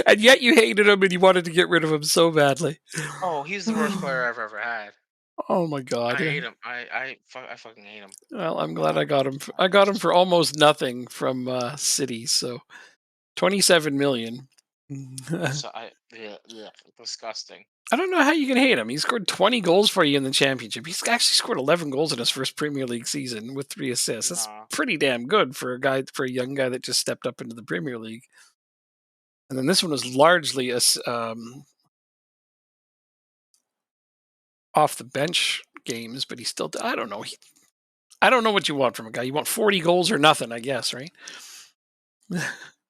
and yet you hated him and you wanted to get rid of him so badly. Oh, he's the worst player I've ever had. Oh my god! I hate him. I fucking hate him. Well, I'm glad I got him. I got him for almost nothing from City. So, 27 million. Disgusting. I don't know how you can hate him. He scored 20 goals for you in the championship. He's actually scored 11 goals in his first Premier League season with 3 assists. That's pretty damn good for a young guy that just stepped up into the Premier League. And then this one was largely a off the bench games, but he still. I don't know. I don't know what you want from a guy. You want 40 goals or nothing, I guess, right?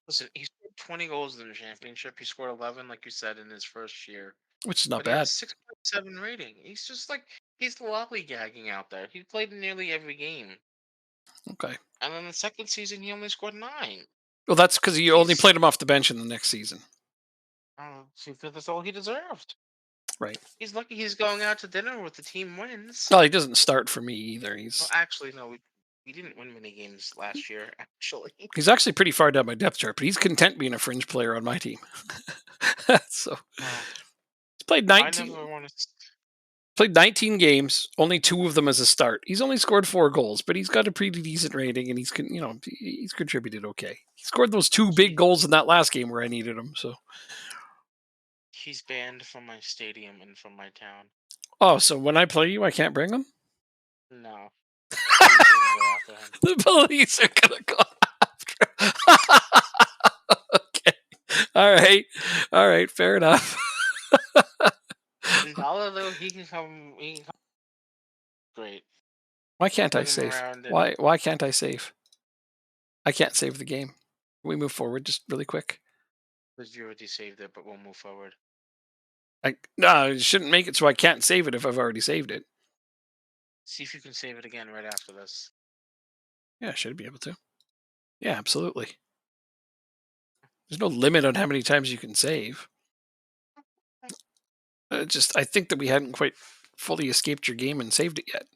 Listen, he scored 20 goals in the championship. He scored 11, like you said, in his first year. Which is not But he had a bad. 6.7 rating. He's just like, he's lollygagging out there. He played in nearly every game. Okay. And then the second season, he only scored 9. Well, that's because you only played him off the bench in the next season. Because that's all he deserved. Right. He's lucky he's going out to dinner with the team wins. Well, he doesn't start for me either. Well, actually, no. We didn't win many games last year, actually. He's actually pretty far down my depth chart, but he's content being a fringe player on my team. So he's played 19. Played 19 games, only 2 of them as a start. He's only scored 4 goals, but he's got a pretty decent rating, and he's contributed okay. He scored those 2 big goals in that last game where I needed him. So he's banned from my stadium and from my town. Oh, so when I play you, I can't bring him? No. The police are gonna go after him. Okay. All right. Fair enough. Although he can come. Great. Why can't I save? Why can't I save? I can't save the game. Can we move forward just really quick? Because you already saved it, but we'll move forward. No, it shouldn't make it so I can't save it if I've already saved it. See if you can save it again right after this. Yeah, I should be able to. Yeah, absolutely. There's no limit on how many times you can save. I think that we hadn't quite fully escaped your game and saved it yet.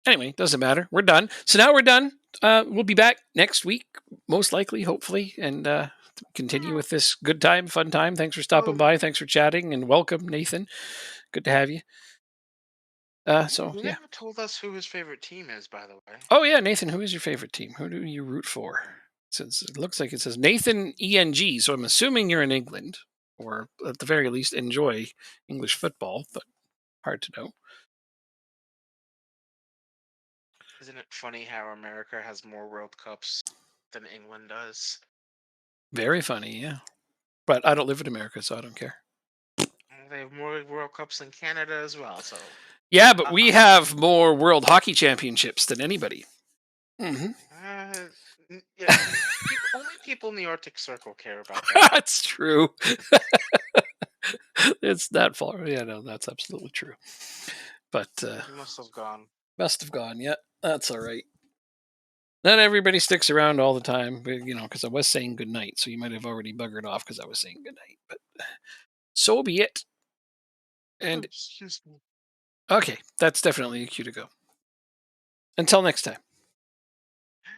Anyway, doesn't matter. We're done. So now we're done. We'll be back next week, most likely, hopefully, and continue with this good time, fun time. Thanks for stopping by. Thanks for chatting, and welcome, Nathan. Good to have you. He never told us who his favorite team is, by the way. Oh yeah, Nathan. Who is your favorite team? Who do you root for? Since it looks like it says Nathan ENG, so I'm assuming you're in England, or at the very least enjoy English football, but hard to know. Isn't it funny how America has more World Cups than England does? Very funny, yeah. But I don't live in America, so I don't care. They have more World Cups than Canada as well, so. Yeah, but we have more World Hockey Championships than anybody. Mm-hmm. Yeah, only people in the Arctic Circle care about that. That's true. It's that far. Yeah, no, that's absolutely true. But He must have gone. Must have gone. Yeah, that's all right. Not everybody sticks around all the time, but, because I was saying good night, so you might have already buggered off because I was saying good night. But so be it. And Excuse me. okay, that's definitely a cue to go. Until next time.